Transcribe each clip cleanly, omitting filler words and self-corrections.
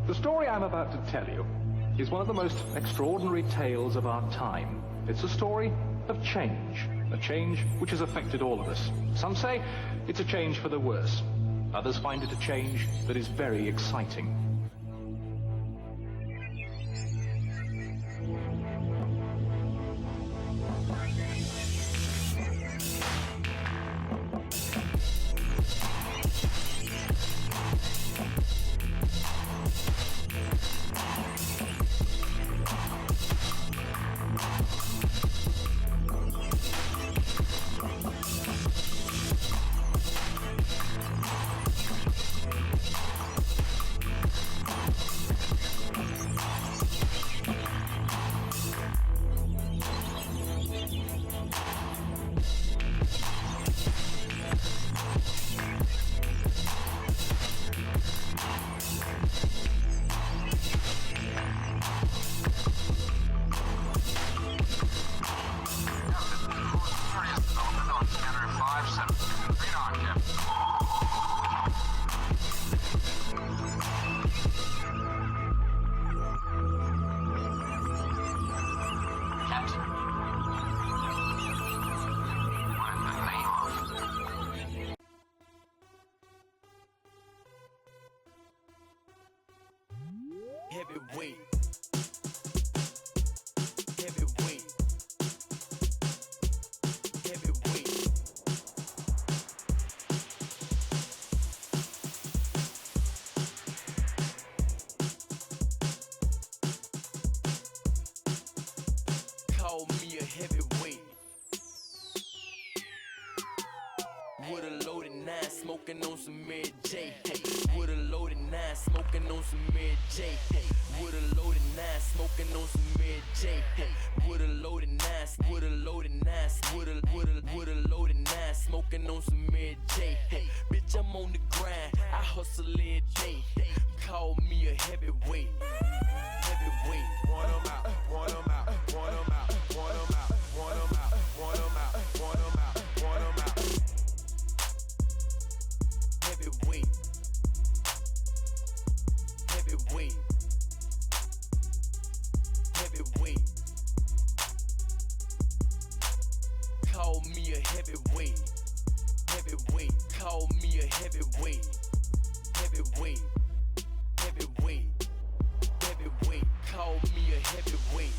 The story I'm about to tell you is one of the most extraordinary tales of our time. It's a story of change, a change which has affected all of us. Some say it's a change for the worse. Others find it a change that is very exciting. Heavyweight. Heavyweight. Heavyweight. Call me a heavyweight. With a loaded 9, smoking on some Mary J. Hey. With a loaded 9, smoking on some Mary J. Hey. With a loaded 9, smoking on some Mary J. Hey. With a loaded 9, with a loaded 9, with a loaded 9, smoking on some Mary J. Hey. Bitch, I'm on the grind, I hustle every day. Call me a heavyweight. Heavyweight. Want 'em out, want 'em out, want 'em out, want 'em out, want 'em out, want 'em out, want 'em out, want 'em out. Heavyweight. Heavyweight. Heavyweight. Call me a heavyweight. Heavyweight. Call me a heavyweight. Heavyweight. Heavyweight. Heavyweight. Call me a heavyweight.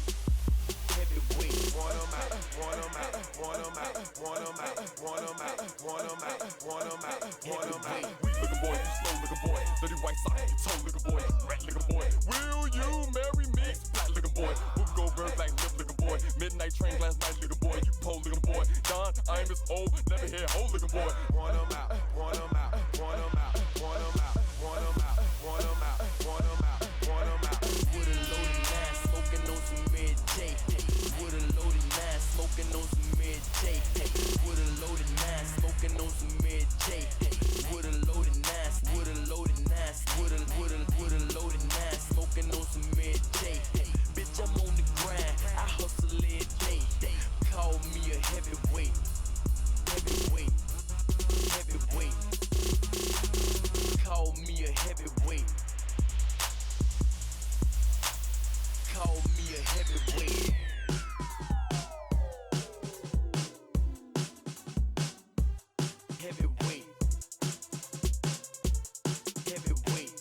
Heavyweight. Want 'em out, want 'em out, want 'em out, want 'em out, want 'em out, want 'em out, want 'em out, want 'em out. Weak looking boy, you slow looking boy, dirty white sock, you toe looking boy, rat looking boy. Will you marry me? Black looking boy, we'll go burn black lip looking boy. Midnight train last night looking boy, you pole looking boy. Don, I'm as old, never hear hoe looking boy. Want 'em out, want 'em out, want 'em out, want 'em out, want 'em out, want 'em out, want 'em out, want 'em out. With a loaded 9, smoking on some Mary J. With a loaded 9, smoking on some Mary J. With a loaded 9, smoking on some Mary J. With a loaded 9, with a loaded 9, with a loaded 9, smoking on some Mary J. Bitch, I'm on the grind, I hustle every day. Call me a heavyweight. Heavyweight. Heavyweight. Call me a heavyweight. Call me a heavyweight. Heavyweight. Heavyweight.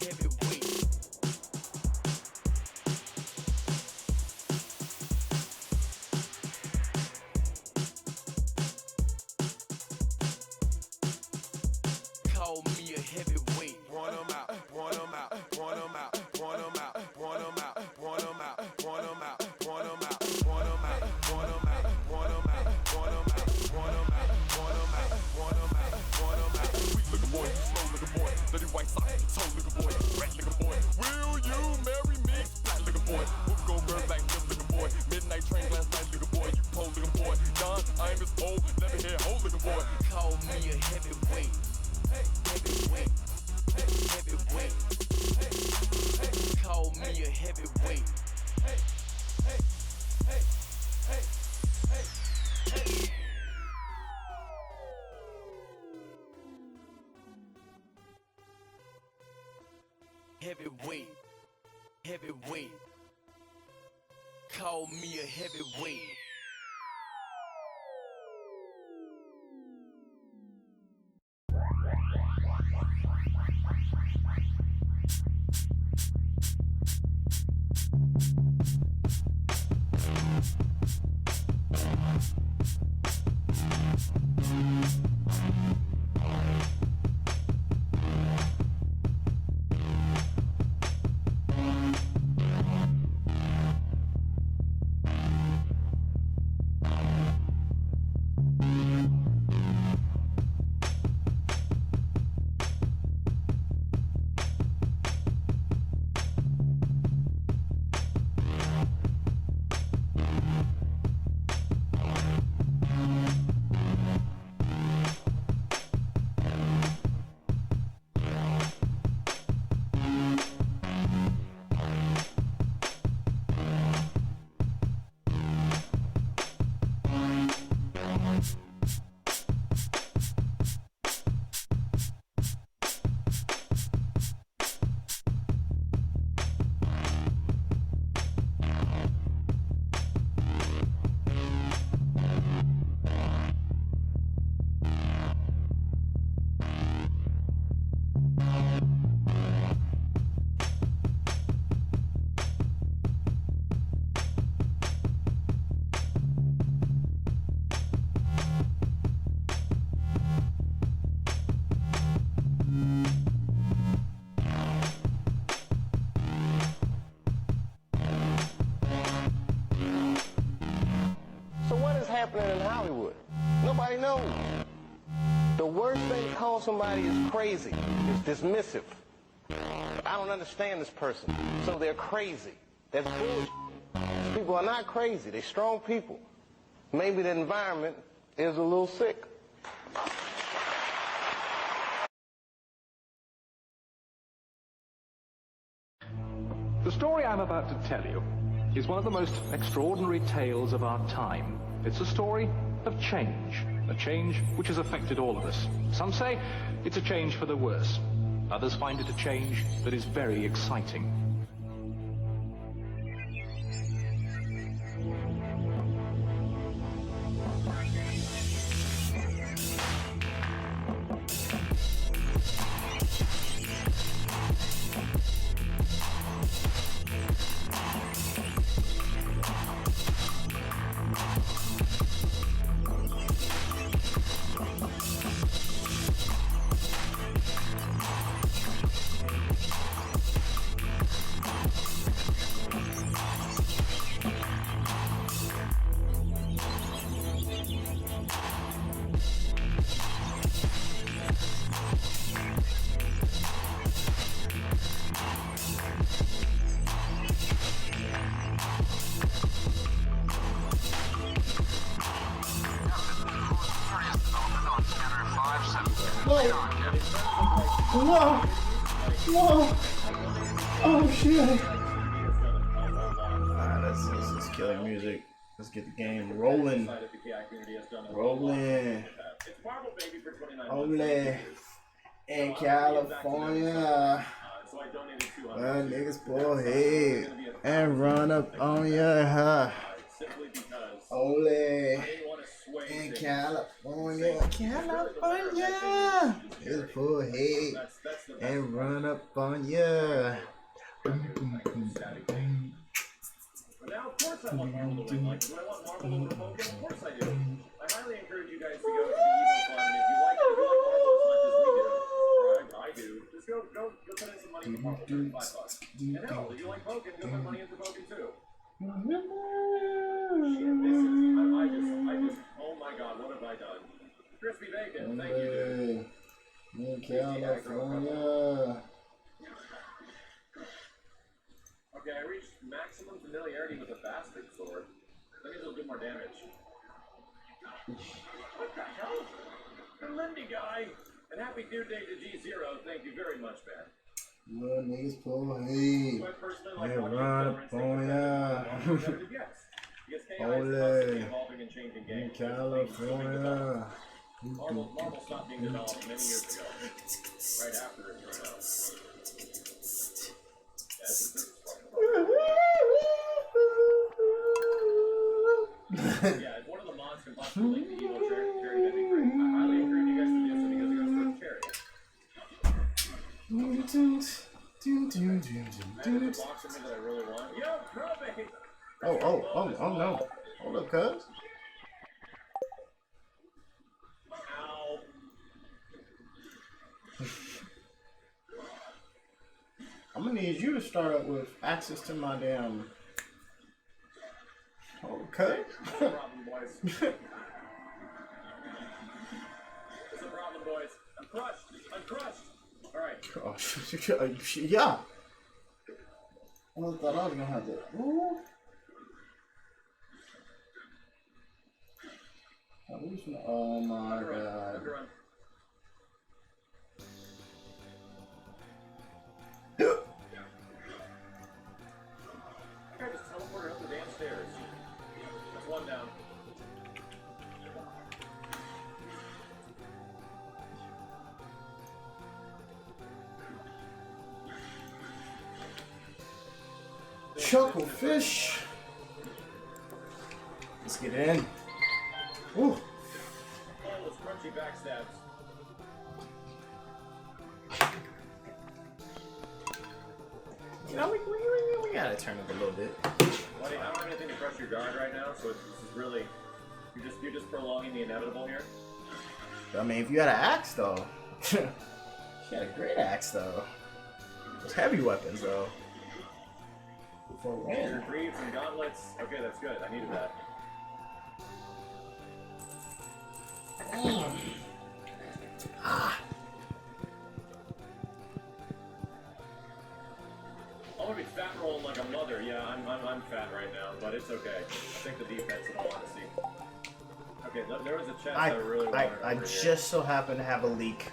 Heavyweight. Call me a heavyweight. Want 'em out, want 'em out, want 'em out, want 'em out, want 'em out, want 'em out, want 'em out, want 'em out, want 'em out, want 'em out, want 'em out, want 'em out, want 'em out, want 'em out, want 'em out, want 'em out. Weak looking boy, you slow looking boy, dirty white sock, you toe looking boy, rat looking boy. Will you marry me? Black looking boy, we'll go burn black lip looking boy. Midnight train last night looking boy, you pole looking boy. Don, I'm as old, never hear hoe looking boy. Call me a heavyweight. Heavyweight. Heavyweight. heavyweight, heavyweight. Call me a heavyweight. So what is happening in Hollywood? Nobody knows. The worst thing to call somebody is crazy, is dismissive. I don't understand this person, so they're crazy. That's bullshit. These people are not crazy, they're strong people. Maybe the environment is a little sick. The story I'm about to tell you is one of the most extraordinary tales of our time. It's a story of change, a change which has affected all of us. Some say it's a change for the worse. Others find it a change that is very exciting. Whoa! Whoa! Oh shit! Alright, let's kill the music. Let's get the game rolling. Rolling. Only in California. Well, niggas pull head and run up on ya. Only in California. California. Niggas pull head and run up on ya. Now, of course, I want Marvel to win. Like, do I want Marvel to win the vote? Of course I do. I highly encourage you guys to go to the Evil Fund. If you like Marvel as much as we do, or I do, just go put in some money for Marvel. $5. And hell, if you like Bogan, go put money into Bogan too. Shit, this is, I just, oh my God, what have I done? Crispy bacon, thank you, dude. In California. Okay, I reached maximum familiarity with the bastard sword. That means it'll do more damage. What the hell? The Lindy guy! And happy due date to G0, thank you very much, man. Little niggas pull head and run up on ya. Ole in California. Marvel stopped being developed many years ago. Right after it turned out. Yeah, if one of the mods can possibly make the evil cherry, that'd be great. I highly encourage you guys to do so because it goes for cherry. There's a box in there that I really want. Yo, Krabby! Oh no. Hold up, cuz. Ow. I'm gonna need you to start up with access to my damn. Okay. What's the problem, boys? What's the problem, boys? I'm crushed. I'm crushed. All right. Oh, yeah. I thought I was gonna have to. Ooh. Oh my god. I just teleported up the damn stairs. That's one down. Chucklefish. Let's get in. Ooh. Oh, those crunchy backstabs. You know, we gotta turn it a little bit. Buddy, I don't have anything to crush your guard right now, so this is really you're just prolonging the inevitable here. I mean, if you had an axe though, you had a great axe though. Those heavy weapons though. Your greaves and gauntlets. Okay, that's good. I needed that. I'm gonna be fat rolling like a mother. Yeah, I'm fat right now, but it's okay. I think the defense, in all honesty. Okay, there was a chest I really wanted. I just so happen to have a leak.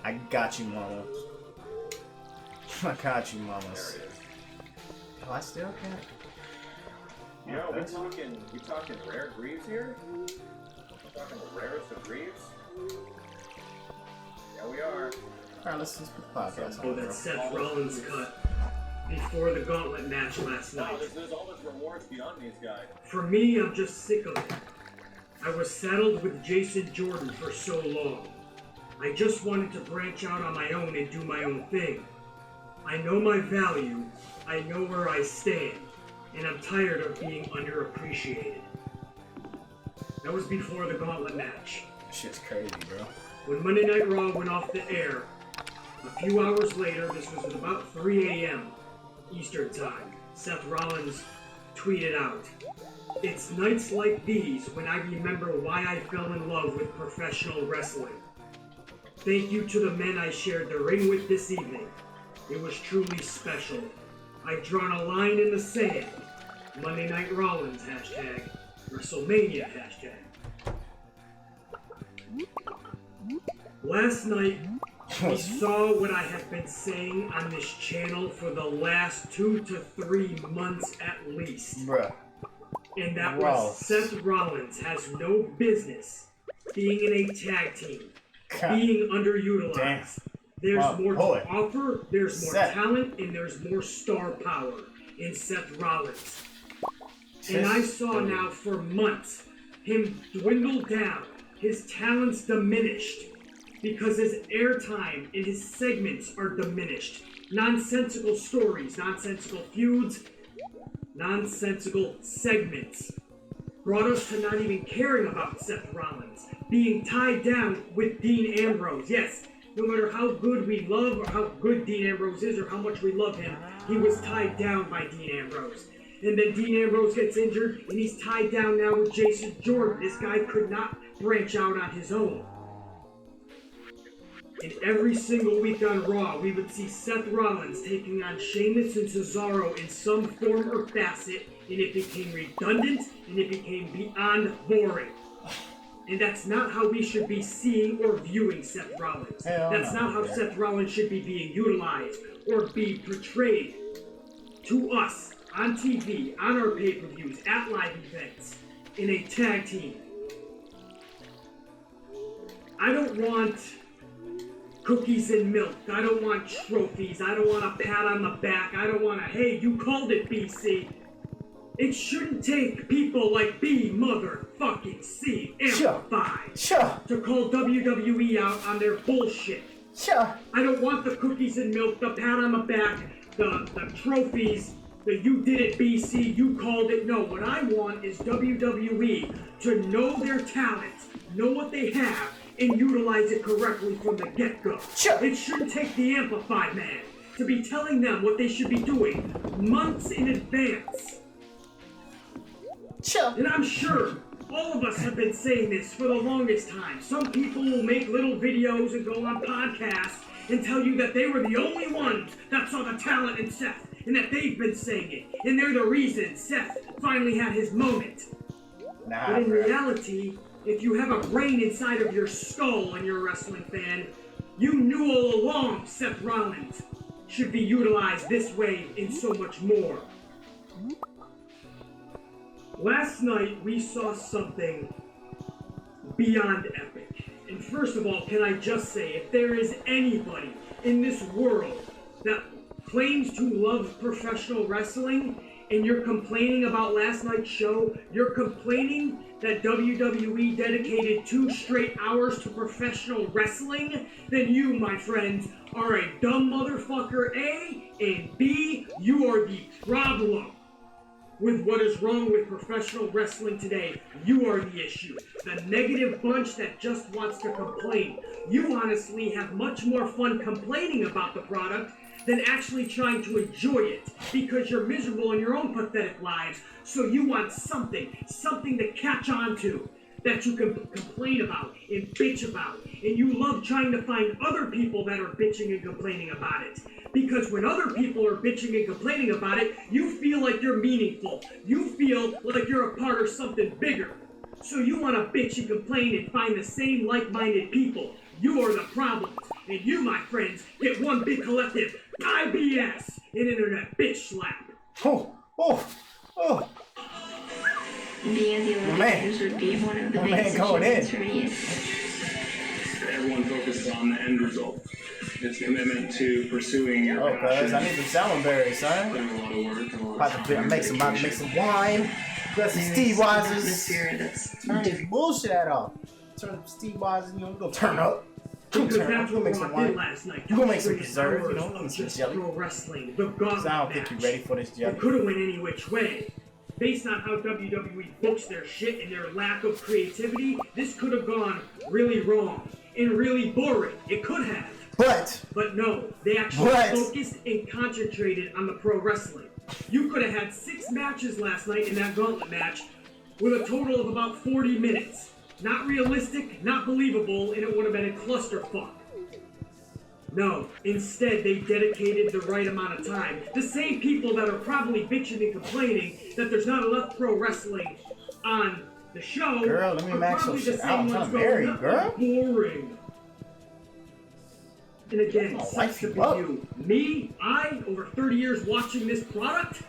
I got you, mama. I got you, mama. There it is. Oh, I still can't. Yeah, we talking rare greaves here? We're talking the rarest of greaves? Yeah, we are. Alright, let's just put the podcast Oh, on, that bro. Seth Rollins cut before the gauntlet match last Wow, night. there's all those rewards beyond these guys. For me, I'm just sick of it. I was saddled with Jason Jordan for so long. I just wanted to branch out on my own and do my own thing. I know my value, I know where I stand, and I'm tired of being underappreciated. That was before the gauntlet match. Shit's crazy, bro. When Monday Night Raw went off the air, a few hours later, this was at about 3 a.m. Eastern Time, Seth Rollins tweeted out, "It's nights like these when I remember why I fell in love with professional wrestling. Thank you to the men I shared the ring with this evening. It was truly special. I've drawn a line in the sand. Monday Night Rollins, hashtag. WrestleMania, hashtag." Last night, we saw what I have been saying on this channel for the last 2 to 3 months at least. Bruh. And that was Seth Rollins has no business being in a tag team, being underutilized. Damn. There's more to offer, there's more Seth. talent, and there's more star power in Seth Rollins. And I saw now for months him dwindle down, his talents diminished, because his airtime and his segments are diminished. Nonsensical stories, nonsensical feuds, nonsensical segments brought us to not even caring about Seth Rollins, being tied down with Dean Ambrose. Yes, no matter how good we love or how good Dean Ambrose is or how much we love him, he was tied down by Dean Ambrose. And then Dean Ambrose gets injured and he's tied down now with Jason Jordan. This guy could not branch out on his own. And every single week on Raw, we would see Seth Rollins taking on Sheamus and Cesaro in some form or facet, and it became redundant, and it became beyond boring. And that's not how we should be seeing or viewing Seth Rollins. That's not how Seth Rollins should be being utilized or be portrayed to us on TV, on our pay-per-views, at live events, in a tag team. I don't want cookies and milk. I don't want trophies. I don't want a pat on the back. I don't want a, hey, you called it, BC. It shouldn't take people like B motherfucking C Amplified to call WWE out on their bullshit. I don't want the cookies and milk, the pat on the back, the trophies, the you did it BC, you called it. No, what I want is WWE to know their talent, know what they have, and utilize it correctly from the get-go. It shouldn't take the Amplified man to be telling them what they should be doing months in advance. And I'm sure all of us have been saying this for the longest time. Some people will make little videos and go on podcasts and tell you that they were the only ones that saw the talent in Seth and that they've been saying it. And they're the reason Seth finally had his moment. But in reality, if you have a brain inside of your skull and you're a wrestling fan, you knew all along Seth Rollins should be utilized this way and so much more. Last night, we saw something beyond epic. And first of all, can I just say, if there is anybody in this world that claims to love professional wrestling, and you're complaining about last night's show, you're complaining that WWE dedicated 2 straight hours to professional wrestling, then you, my friends, are a dumb motherfucker, A, and B, you are the problem with what is wrong with professional wrestling today. You are the issue. The negative bunch that just wants to complain. You honestly have much more fun complaining about the product than actually trying to enjoy it because you're miserable in your own pathetic lives. So you want something to catch on to that you can complain about and bitch about. And you love trying to find other people that are bitching and complaining about it. Because when other people are bitching and complaining about it, you feel like you're meaningful. You feel like you're a part of something bigger. So you want to bitch and complain and find the same like-minded people. You are the problems. And you, my friends, get one big collective IBS, an internet bitch slap. Being the Olympics would be one of the biggest achievements for me. Everyone focuses on the end result. It's a commitment to pursuing your passion. I need some salmon berries, son. Putting a lot of work and a lot of About to make some wine. Got some Steve Weisers. Turn this bullshit off. Turn some Steve Weisers, go turn up. Because that's what we did last night. You gonna make some dessert, make some jelly. Pro wrestling, the gauntlet I don't think you're ready for this jelly. It could have went any which way. Based on how WWE books their shit and their lack of creativity, this could have gone really wrong and really boring. It could have. But no, they actually focused and concentrated on the pro wrestling. You could have had 6 matches last night in that gauntlet match with a total of about 40 minutes. Not realistic, not believable, and it would have been a clusterfuck. No, instead they dedicated the right amount of time. The same people that are probably bitching and complaining that there's not enough pro wrestling on the show. Girl, let me max some shit out. I'm trying to marry you, girl. Boring. And again, sucks to be you. Me, over 30 years watching this product,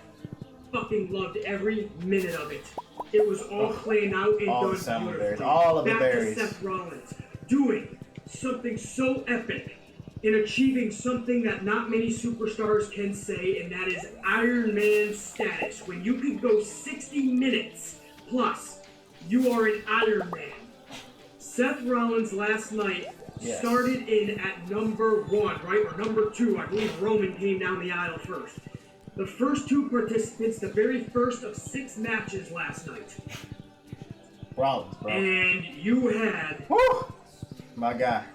fucking loved every minute of it. It was all planned out and done beautifully. All of the berries. Back to Seth Rollins, doing something so epic and achieving something that not many superstars can say, and that is Iron Man status. When you could go 60 minutes plus, you are an Iron Man. Seth Rollins last night started in at number 1, right? Or number 2. I believe Roman came down the aisle first. The first 2 participants, the very first of 6 matches last night. Rollins, bro. And you had... Woo! My guy.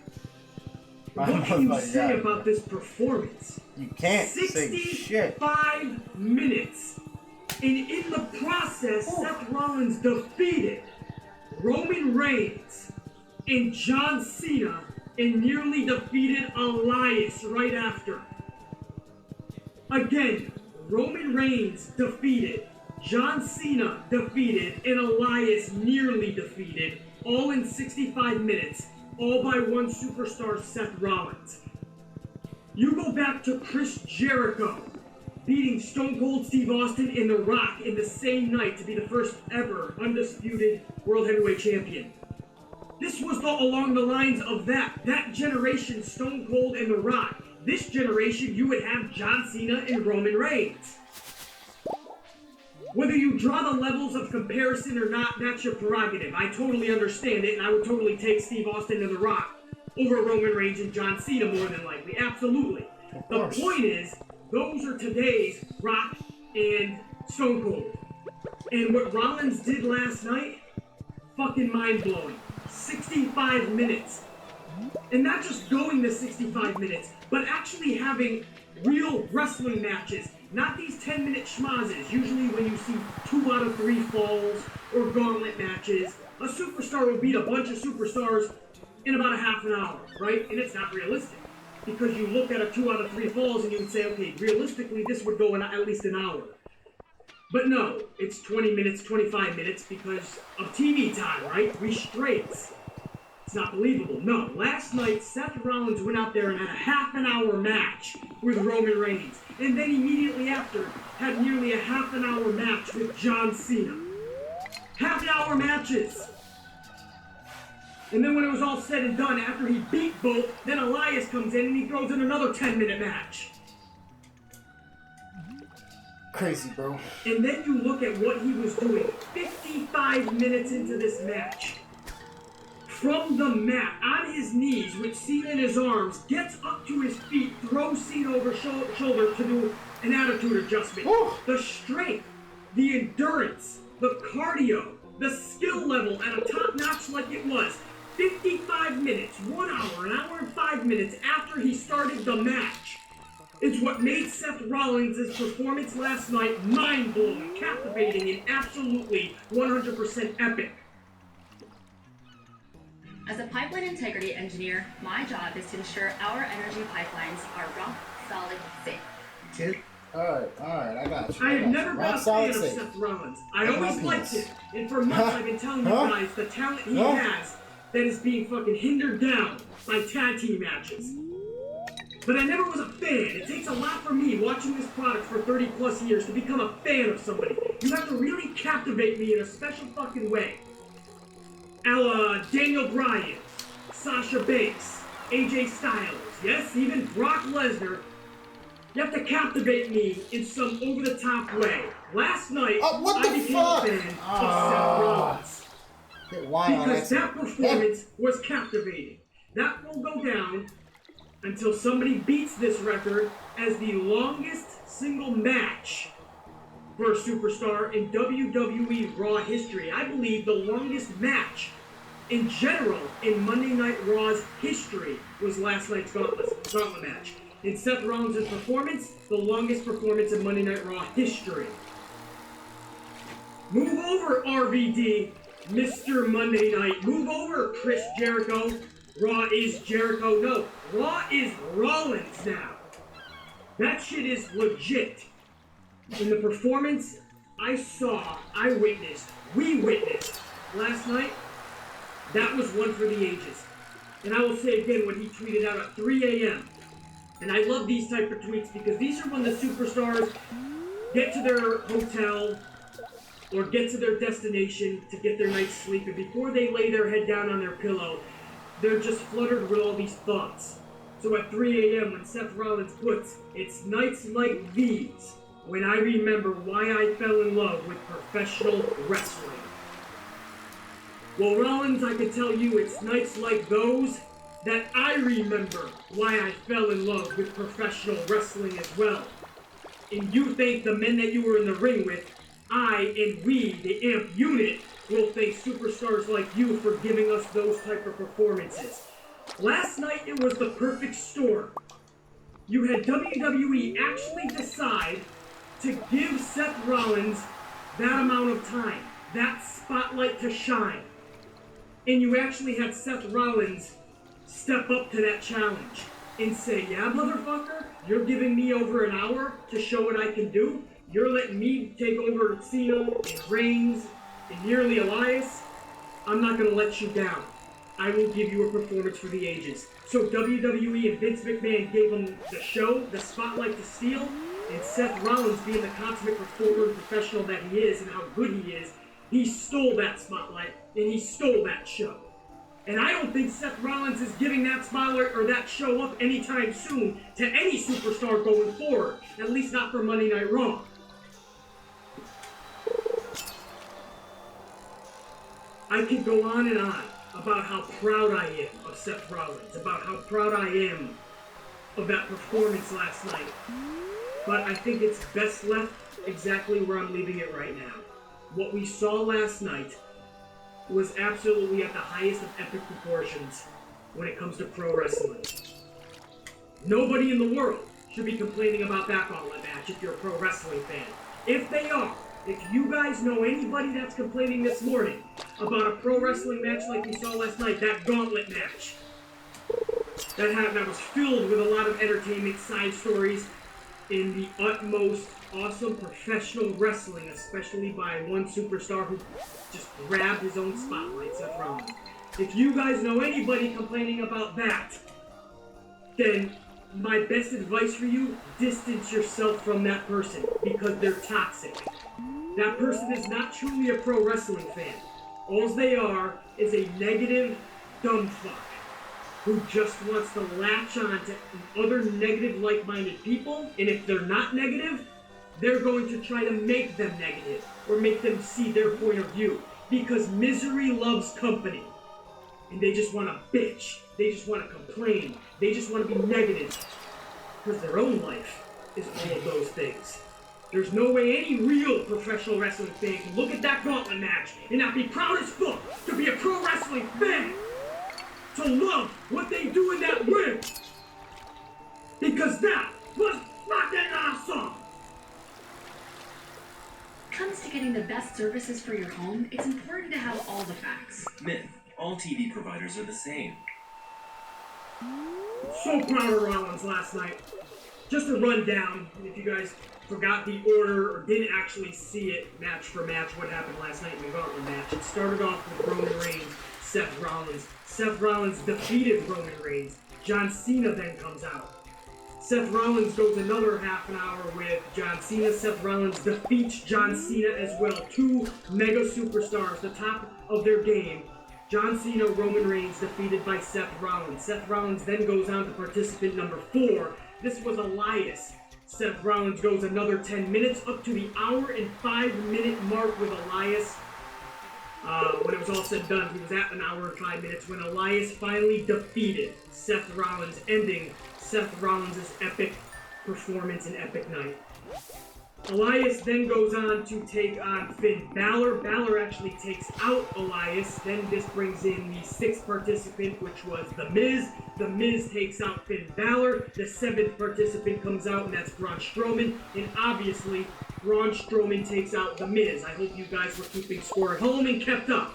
What can you say about this performance? You can't say shit. 65 minutes. And in the process, Seth Rollins defeated Roman Reigns and John Cena and nearly defeated Elias right after. Again, Roman Reigns defeated, John Cena defeated, and Elias nearly defeated, all in 65 minutes, all by one superstar, Seth Rollins. You go back to Chris Jericho beating Stone Cold Steve Austin and The Rock in the same night to be the first ever undisputed World Heavyweight Champion. This was along the lines of that generation, Stone Cold and The Rock. This generation, you would have John Cena and Roman Reigns. Whether you draw the levels of comparison or not, that's your prerogative. I totally understand it, and I would totally take Steve Austin and The Rock over Roman Reigns and John Cena more than likely. Absolutely. The point is, those are today's Rock and Stone Cold. And what Rollins did last night, fucking mind-blowing. 65 minutes. And not just going to 65 minutes, but actually having real wrestling matches. Not these 10-minute schmazzes. Usually when you see 2 out of 3 falls or gauntlet matches, a superstar will beat a bunch of superstars in about a half an hour, right? And it's not realistic. Because you look at a 2 out of 3 falls and you would say, okay, realistically this would go in at least an hour. But no, it's 20 minutes, 25 minutes because of TV time, right? Restraints. It's not believable. No, last night Seth Rollins went out there and had a half an hour match with Roman Reigns. And then immediately after had nearly a half an hour match with John Cena. Half an hour matches. And then when it was all said and done, after he beat both, then Elias comes in and he throws in another 10-minute match. Crazy, bro. And then you look at what he was doing 55 minutes into this match. From the mat, on his knees, with Cena in his arms, gets up to his feet, throws Cena over shoulder to do an attitude adjustment. Woo. The strength, the endurance, the cardio, the skill level at a top notch like it was. 55 minutes, 1 hour, an hour and 5 minutes after he started the match. It's what made Seth Rollins' performance last night mind-blowing, captivating, and absolutely 100% epic. As a pipeline integrity engineer, my job is to ensure our energy pipelines are rock solid safe. Alright, I got you. I have never been a fan of safe. Seth Rollins. I always liked him. And for months I've been telling you guys the talent he has that is being fucking hindered down by tag team matches. But I never was a fan. It takes a lot for me watching this product for 30 plus years to become a fan of somebody. You have to really captivate me in a special fucking way. Daniel Bryan, Sasha Banks, AJ Styles, yes, even Brock Lesnar. You have to captivate me in some over-the-top way. Last night, I became a fan of Seth Rollins. Because that performance was captivating. That will go down until somebody beats this record as the longest single match for a superstar in WWE Raw history. I believe the longest match in general in Monday Night Raw's history was last night's gauntlet match. In Seth Rollins' performance, the longest performance in Monday Night Raw history. Move over, RVD, Mr. Monday Night. Move over, Chris Jericho. Raw is Jericho. No, Raw is Rollins now. That shit is legit. In the performance I witnessed, we witnessed last night, that was one for the ages. And I will say again what he tweeted out at 3 a.m. And I love these type of tweets because these are when the superstars get to their hotel or get to their destination to get their night's sleep. And before they lay their head down on their pillow, they're just fluttered with all these thoughts. So at 3 a.m. when Seth Rollins puts, "It's nights like these when I remember why I fell in love with professional wrestling." Well, Rollins, I can tell you it's nights like those that I remember why I fell in love with professional wrestling as well. And you thank the men that you were in the ring with, I and we, the AMP unit, will thank superstars like you for giving us those type of performances. Last night it was the perfect storm. You had WWE actually decide to give Seth Rollins that amount of time, that spotlight to shine. And you actually had Seth Rollins step up to that challenge and say, "Yeah, motherfucker, you're giving me over an hour to show what I can do. You're letting me take over Cena and Reigns and nearly Elias. I'm not going to let you down. I will give you a performance for the ages." So WWE and Vince McMahon gave him the show, the spotlight to steal, and Seth Rollins, being the consummate performer and professional that he is and how good he is, he stole that spotlight and he stole that show. And I don't think Seth Rollins is giving that spotlight or that show up anytime soon to any superstar going forward. At least not for Monday Night Raw. I could go on and on about how proud I am of Seth Rollins, about how proud I am of that performance last night. But I think it's best left exactly where I'm leaving it right now. What we saw last night was absolutely at the highest of epic proportions when it comes to pro wrestling. Nobody in the world should be complaining about that gauntlet match if you're a pro wrestling fan. If they are, if you guys know anybody that's complaining this morning about a pro wrestling match like we saw last night, that gauntlet match, that was filled with a lot of entertainment, side stories, in the utmost awesome professional wrestling, especially by one superstar who just grabbed his own spotlight, Seth Rollins. If you guys know anybody complaining about that, then my best advice for you, distance yourself from that person because they're toxic. That person is not truly a pro wrestling fan. All they are is a negative dumb fuck who just wants to latch on to other negative like-minded people, and if they're not negative, they're going to try to make them negative or make them see their point of view because misery loves company. And they just want to bitch. They just want to complain. They just want to be negative because their own life is all of those things. There's no way any real professional wrestling fan can look at that gauntlet match and not be proud as fuck to be a pro wrestling fan, to love what they do in that ring. Because that was fucking awesome! Comes to getting the best services for your home, it's important to have all the facts. Myth. All TV providers are the same. So proud of Rollins last night. Just a rundown, if you guys forgot the order or didn't actually see it match for match, what happened last night in the gauntlet match. It started off with Roman Reigns, Seth Rollins. Seth Rollins defeated Roman Reigns. John Cena then comes out. Seth Rollins goes another half an hour with John Cena. Seth Rollins defeats John Cena as well. Two mega superstars, the top of their game. John Cena, Roman Reigns, defeated by Seth Rollins. Seth Rollins then goes on to participant number 4. This was Elias. Seth Rollins goes another 10 minutes, up to the hour and 5-minute mark with Elias. When it was all said and done, he was at an hour and 5 minutes when Elias finally defeated Seth Rollins, ending Seth Rollins' epic performance and epic night. Elias then goes on to take on Finn Balor. Balor actually takes out Elias. Then this brings in the 6th participant, which was The Miz. The Miz takes out Finn Balor. The 7th participant comes out, and that's Braun Strowman. And obviously, Braun Strowman takes out The Miz. I hope you guys were keeping score at home and kept up.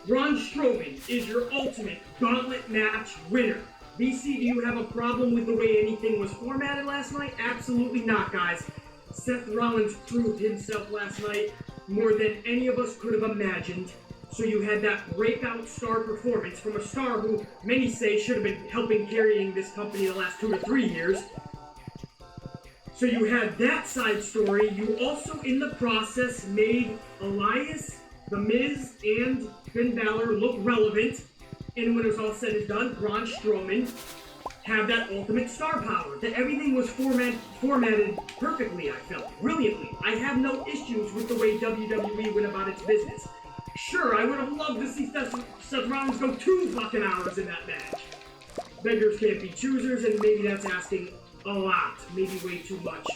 Braun Strowman is your ultimate gauntlet match winner. BC, do you have a problem with the way anything was formatted last night? Absolutely not, guys. Seth Rollins proved himself last night more than any of us could have imagined. So you had that breakout star performance from a star who many say should have been helping carrying this company the last 2 to 3 years. So you had that side story. You also, in the process, made Elias, The Miz, and Finn Balor look relevant. And when it was all said and done, Braun Strowman have that ultimate star power. That everything was formatted perfectly, I felt. Brilliantly. I have no issues with the way WWE went about its business. Sure, I would have loved to see Seth Rollins go 2 fucking hours in that match. Beggars can't be choosers, and maybe that's asking a lot. Maybe way too much.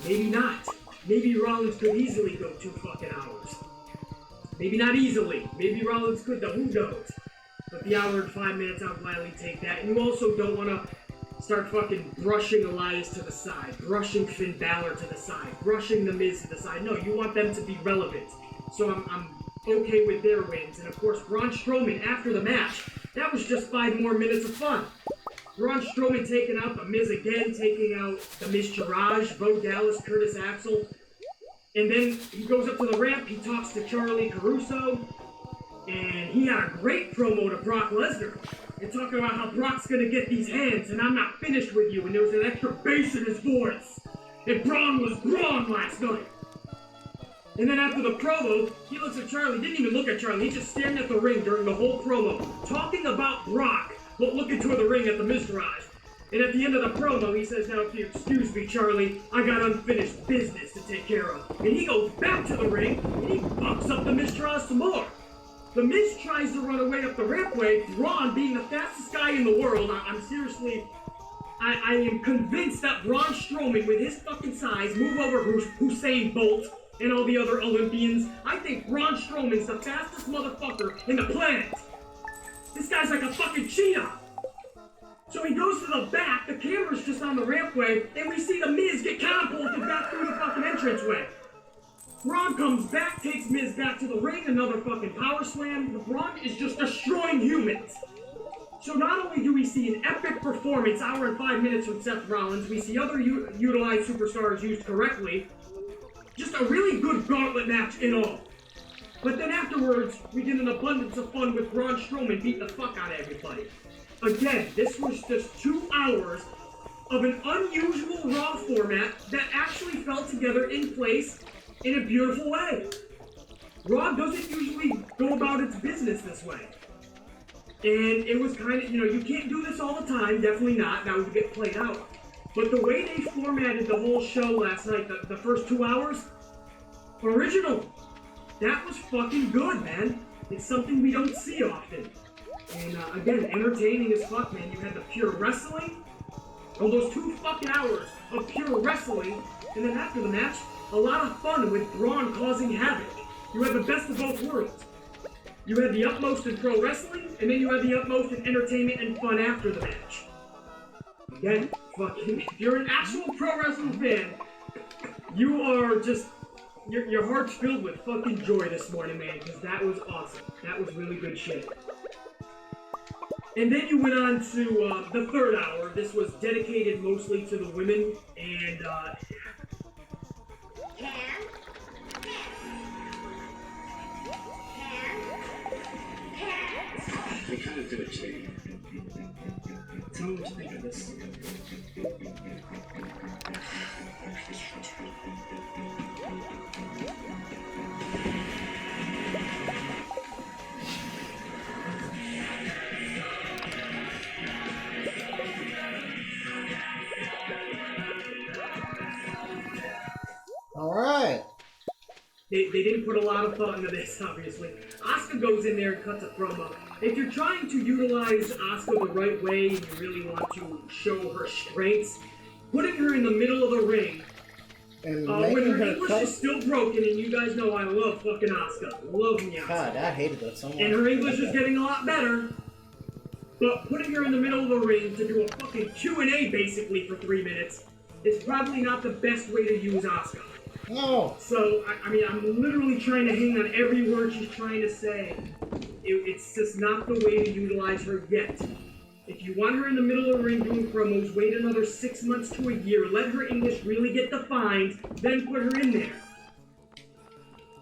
Maybe not. Maybe Rollins could easily go 2 fucking hours. Maybe not easily. Maybe Rollins could, though. Who knows? But the hour and 5 minutes, I'll gladly take that. And you also don't want to start fucking brushing Elias to the side, brushing Finn Balor to the side, brushing The Miz to the side. No, you want them to be relevant. So I'm okay with their wins. And of course, Braun Strowman, after the match, that was just 5 more minutes of fun. Braun Strowman taking out The Miz again, taking out The Miz Taraj, Bo Dallas, Curtis Axel. And then he goes up to the ramp, he talks to Charlie Caruso. And he had a great promo to Brock Lesnar. And talking about how Brock's gonna get these hands, and I'm not finished with you. And there was an extra bass in his voice. And Braun was Braun last night. And then after the promo, he looks at Charlie, didn't even look at Charlie, he's just standing at the ring during the whole promo, talking about Brock, but looking toward the ring at the Miztourage. And at the end of the promo, he says, now if you excuse me, Charlie, I got unfinished business to take care of. And he goes back to the ring, and he fucks up the Miztourage some more. The Miz tries to run away up the rampway, Braun being the fastest guy in the world, I'm seriously... I am convinced that Braun Strowman, with his fucking size, move over Usain Bolt and all the other Olympians. I think Braun Strowman's the fastest motherfucker in the planet. This guy's like a fucking cheetah. So he goes to the back, the camera's just on the rampway, and we see the Miz get catapulted back through the fucking entranceway. Braun comes back, takes Miz back to the ring, another fucking power slam. Braun is just destroying humans. So not only do we see an epic performance, hour and 5 minutes from Seth Rollins, we see other utilized superstars used correctly. Just a really good gauntlet match in all. But then afterwards, we get an abundance of fun with Braun Strowman beating the fuck out of everybody. Again, this was just 2 hours of an unusual Raw format that actually fell together in place in a beautiful way. Raw doesn't usually go about its business this way. And it was kind of, you can't do this all the time, definitely not, that would get played out. But the way they formatted the whole show last night, the first 2 hours, original. That was fucking good, man. It's something we don't see often. And again, entertaining as fuck, man. You had the pure wrestling, all those 2 fucking hours of pure wrestling, and then after the match, a lot of fun with Braun causing havoc. You had the best of both worlds. You had the utmost in pro wrestling, and then you had the utmost in entertainment and fun after the match. Again, fucking, if you're an actual pro wrestling fan, you are just, your heart's filled with fucking joy this morning, man, because that was awesome. That was really good shit. And then you went on to the third hour. This was dedicated mostly to the women, and We kind of do it, Jake. Tell me what you think of this. All right. They didn't put a lot of thought into this, obviously. Asuka goes in there and cuts a promo. If you're trying to utilize Asuka the right way and you really want to show her strengths, putting her in the middle of the ring, And when her her English cut. is still broken, and you guys know I love fucking Asuka. Love me Asuka. God, I hated that so much. And her English is getting a lot better. But putting her in the middle of the ring to do a fucking Q&A basically for 3 minutes is probably not the best way to use Asuka. No. So, I mean, I'm literally trying to hang on every word she's trying to say. It's just not the way to utilize her yet. If you want her in the middle of the ring doing promos, wait another 6 months to a year, let her English really get defined, then put her in there.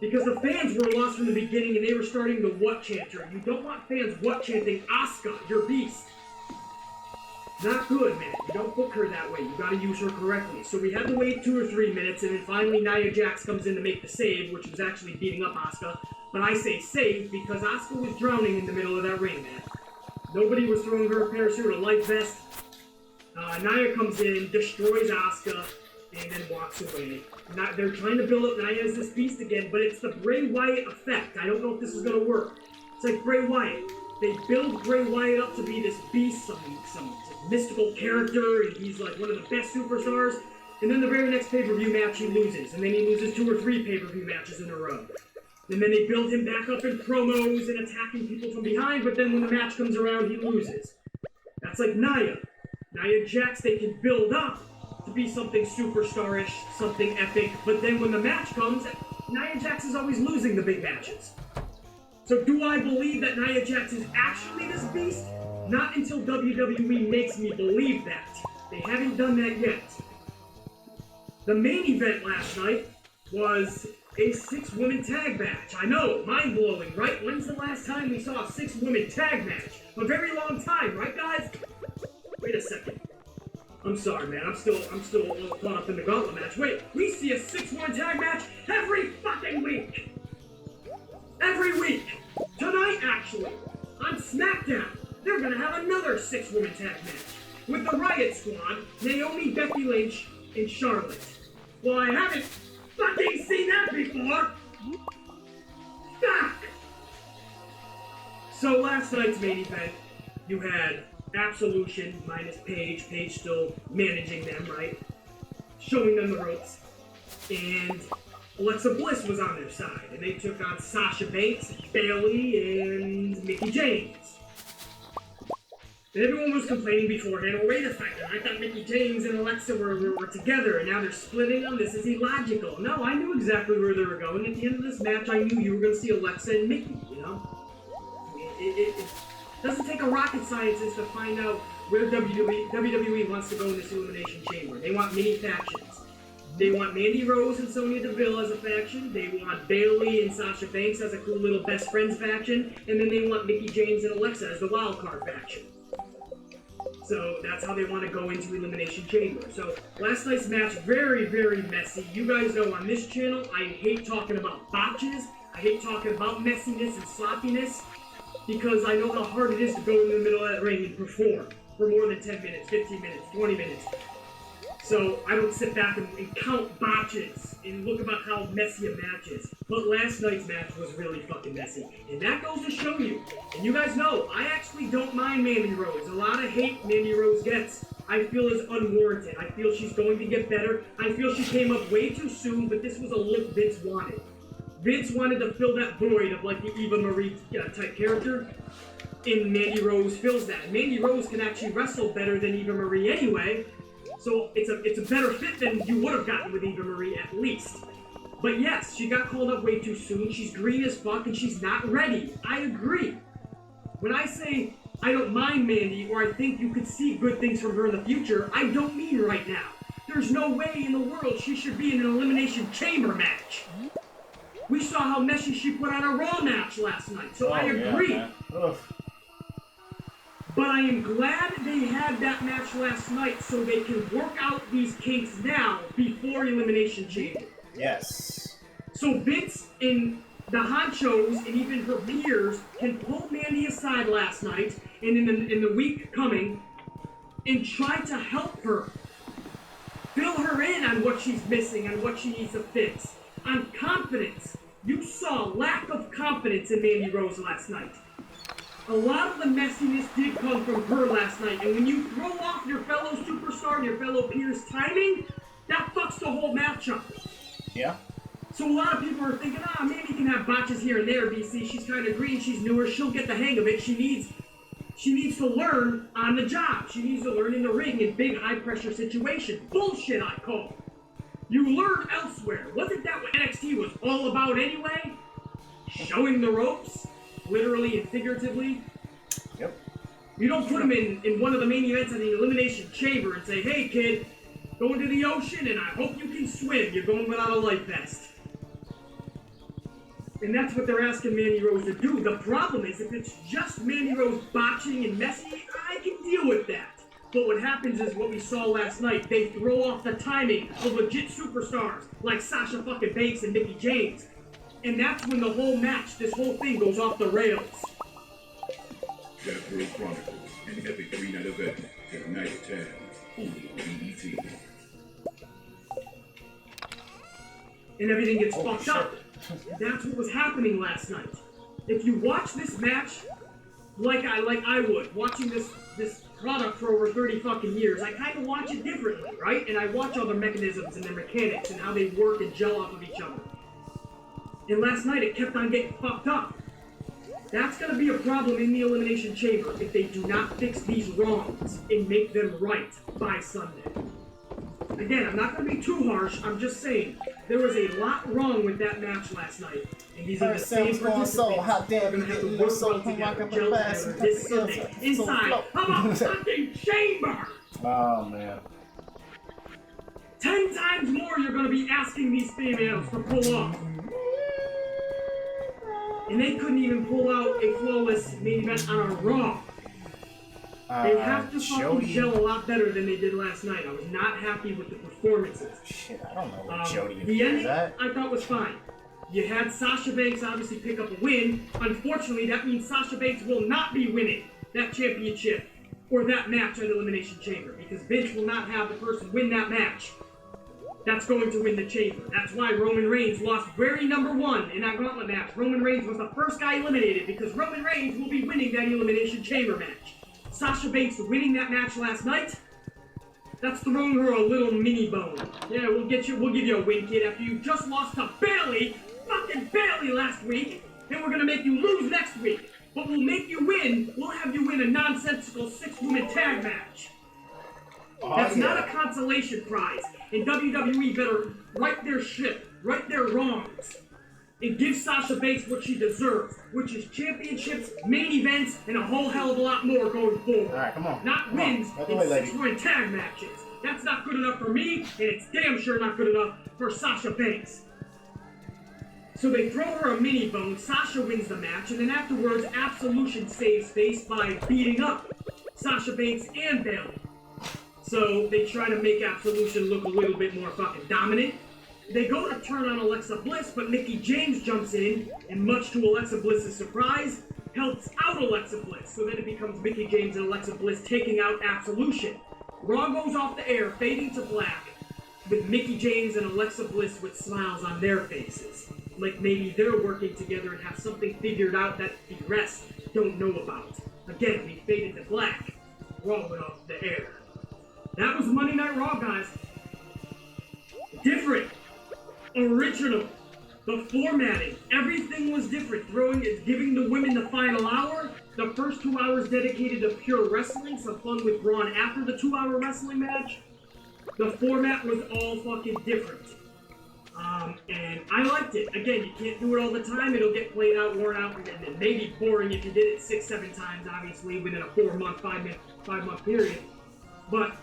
Because the fans were lost from the beginning and they were starting the what chanter. You don't want fans what chanting Asuka, your beast. Not good, man. You don't book her that way. You gotta use her correctly. So we had to wait 2 or 3 minutes, and then finally Nia Jax comes in to make the save, which was actually beating up Asuka. But I say save because Asuka was drowning in the middle of that ring, man. Nobody was throwing her a parachute or a life vest. Nia comes in, destroys Asuka, and then walks away. They're trying to build up Nia as this beast again, but it's the Bray Wyatt effect. I don't know if this is gonna work. It's like Bray Wyatt. They build Bray Wyatt up to be this beast, some mystical character, and he's like one of the best superstars. And then the very next pay-per-view match he loses, and then he loses 2 or 3 pay-per-view matches in a row. And then they build him back up in promos and attacking people from behind, but then when the match comes around, he loses. That's like Nia. Nia Jax, they can build up to be something superstarish, something epic, but then when the match comes, Nia Jax is always losing the big matches. So do I believe that Nia Jax is actually this beast? Not until WWE makes me believe that. They haven't done that yet. The main event last night was a 6-woman tag match. I know, mind-blowing, right? When's the last time we saw a 6-woman tag match? A very long time, right guys? Wait a second. I'm sorry, man. I'm still all caught up in the gauntlet match. Wait, we see a 6-woman tag match every fucking week. Every week. Tonight, actually, on SmackDown, they're gonna have another 6-woman tag match with the Riot Squad, Naomi, Becky Lynch, and Charlotte. Well, I haven't fucking seen that before. Fuck. So last night's main event, you had Absolution minus Paige. Paige still managing them, right? Showing them the ropes. And Alexa Bliss was on their side. And they took on Sasha Banks, Bayley, and Mickie James. And everyone was complaining beforehand, well, wait a second, I thought Mickie James and Alexa were together, and now they're splitting them. This is illogical. No, I knew exactly where they were going. At the end of this match, I knew you were going to see Alexa and Mickie, you know? It doesn't take a rocket scientist to find out where WWE wants to go in this Elimination Chamber. They want mini factions. They want Mandy Rose and Sonya Deville as a faction. They want Bayley and Sasha Banks as a cool little best friends faction. And then they want Mickie James and Alexa as the wild card faction. So that's how they want to go into Elimination Chamber. So last night's match, very, very messy. You guys know on this channel, I hate talking about botches. I hate talking about messiness and sloppiness. Because I know how hard it is to go in the middle of that ring and perform for more than 10 minutes, 15 minutes, 20 minutes. So I don't sit back and count botches and look about how messy a match is. But last night's match was really fucking messy. And that goes to show you. And you guys know, I actually don't mind Mandy Rose. A lot of hate Mandy Rose gets, I feel is unwarranted. I feel she's going to get better. I feel she came up way too soon, but this was a look Vince wanted. Vince wanted to fill that void of like the Eva Marie type character, and Mandy Rose fills that. Mandy Rose can actually wrestle better than Eva Marie anyway, so it's a better fit than you would have gotten with Eva Marie at least. But yes, she got called up way too soon. She's green as fuck and she's not ready. I agree. When I say I don't mind Mandy or I think you could see good things from her in the future, I don't mean right now. There's no way in the world she should be in an Elimination Chamber match. We saw how messy she put on a Raw match last night, so I agree. Yeah, but I am glad they had that match last night so they can work out these kinks now before Elimination Chamber. Yes. So Vince and the honchos and even her peers can pull Mandy aside last night and in the week coming and try to help her. Fill her in on what she's missing and what she needs to fix. On confidence. You saw lack of confidence in Mandy Rose last night. A lot of the messiness did come from her last night, and when you throw off your fellow superstar and your fellow peers' timing, that fucks the whole matchup. Yeah. So a lot of people are thinking, Mandy can have botches here and there, BC. She's kind of green, she's newer, she'll get the hang of it. She needs to learn on the job. She needs to learn in the ring in big, high-pressure situations. Bullshit, I call. You learn elsewhere. Wasn't that what NXT was all about anyway? Showing the ropes, literally and figuratively. Yep. You don't put them in one of the main events of the Elimination Chamber and say, hey kid, go into the ocean and I hope you can swim. You're going without a life vest. And that's what they're asking Mandy Rose to do. The problem is, if it's just Mandy Rose botching and messy, I can deal with that. But what happens is what we saw last night. They throw off the timing of legit superstars like Sasha fucking Banks and Mickie James. And that's when the whole match, this whole thing goes off the rails. Death Row Chronicles, an epic 3-night event, tonight at 10, only on BET. And everything gets fucked up. That's what was happening last night. If you watch this match like I would, watching this product for over 30 fucking years, I kind of watch it differently, right? And I watch all the mechanisms and their mechanics and how they work and gel off of each other. And last night it kept on getting fucked up. That's going to be a problem in the Elimination Chamber if they do not fix these wrongs and make them right by Sunday. Again, I'm not going to be too harsh, I'm just saying, there was a lot wrong with that match last night. And these are the same participants so hot damn, that are going to have to work well together, gel together this Sunday, inside of a fucking chamber! Oh, man. 10 times more you're going to be asking these females to pull off. And they couldn't even pull out a flawless main event on a Raw. They have to fucking Jody. gel a lot better than they did last night. I was not happy with the performances. Shit, I don't know what Jody The ending, that. I thought was fine. You had Sasha Banks obviously pick up a win. Unfortunately, that means Sasha Banks will not be winning that championship or that match at Elimination Chamber because Vince will not have the person win that match. That's going to win the chamber. That's why Roman Reigns lost very number one in that gauntlet match. Roman Reigns was the first guy eliminated because Roman Reigns will be winning that Elimination Chamber match. Sasha Banks winning that match last night, that's throwing her a little mini bone. Yeah, we'll give you a win, kid, after you just lost to Bayley, fucking Bayley last week, and we're gonna make you lose next week. But we'll make you win, we'll have you win a nonsensical 6-woman tag match. That's not a consolation prize, and WWE better right their ship, right their wrongs, and give Sasha Banks what she deserves, which is championships, main events, and a whole hell of a lot more going forward. Alright, come on. Not wins in 6-woman tag matches. That's not good enough for me, and it's damn sure not good enough for Sasha Banks. So they throw her a mini bone, Sasha wins the match, and then afterwards, Absolution saves face by beating up Sasha Banks and Bayley. So they try to make Absolution look a little bit more fucking dominant. They go to turn on Alexa Bliss, but Mickie James jumps in, and much to Alexa Bliss's surprise, helps out Alexa Bliss. So then it becomes Mickie James and Alexa Bliss taking out Absolution. Raw goes off the air, fading to black, with Mickie James and Alexa Bliss with smiles on their faces. Like maybe they're working together and have something figured out that the rest don't know about. Again, we faded to black. Raw went off the air. That was Monday Night Raw, guys. Different. Original. The formatting. Everything was different. Giving the women the final hour. The first 2 hours dedicated to pure wrestling. Some fun with Braun after the 2-hour wrestling match. The format was all fucking different. And I liked it. Again, you can't do it all the time. It'll get played out, worn out, and maybe boring if you did it 6-7 times, obviously, within a 4-month, 5-month period. But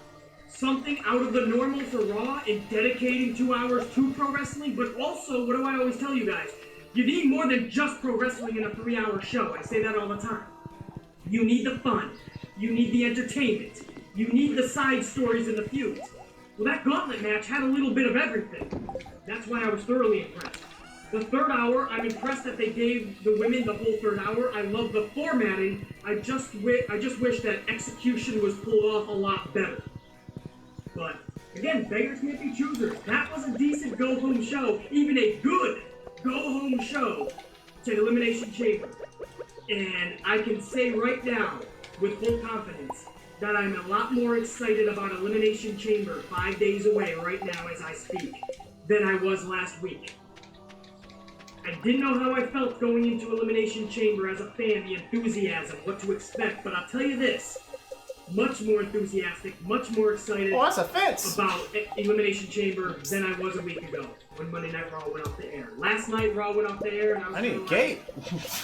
something out of the normal for Raw in dedicating 2 hours to pro wrestling, but also, what do I always tell you guys? You need more than just pro wrestling in a 3-hour show. I say that all the time. You need the fun. You need the entertainment. You need the side stories and the feuds. Well, that gauntlet match had a little bit of everything. That's why I was thoroughly impressed. The third hour, I'm impressed that they gave the women the whole third hour. I love the formatting. I just wish that execution was pulled off a lot better. But, again, beggars can't be choosers. That was a decent go-home show, even a good go-home show to Elimination Chamber. And I can say right now, with full confidence, that I'm a lot more excited about Elimination Chamber 5 days away right now as I speak than I was last week. I didn't know how I felt going into Elimination Chamber as a fan, the enthusiasm, what to expect, but I'll tell you this. Much more enthusiastic, much more excited about Elimination Chamber than I was a week ago when Monday Night Raw went off the air. Last night Raw went off the air and I was need a gate.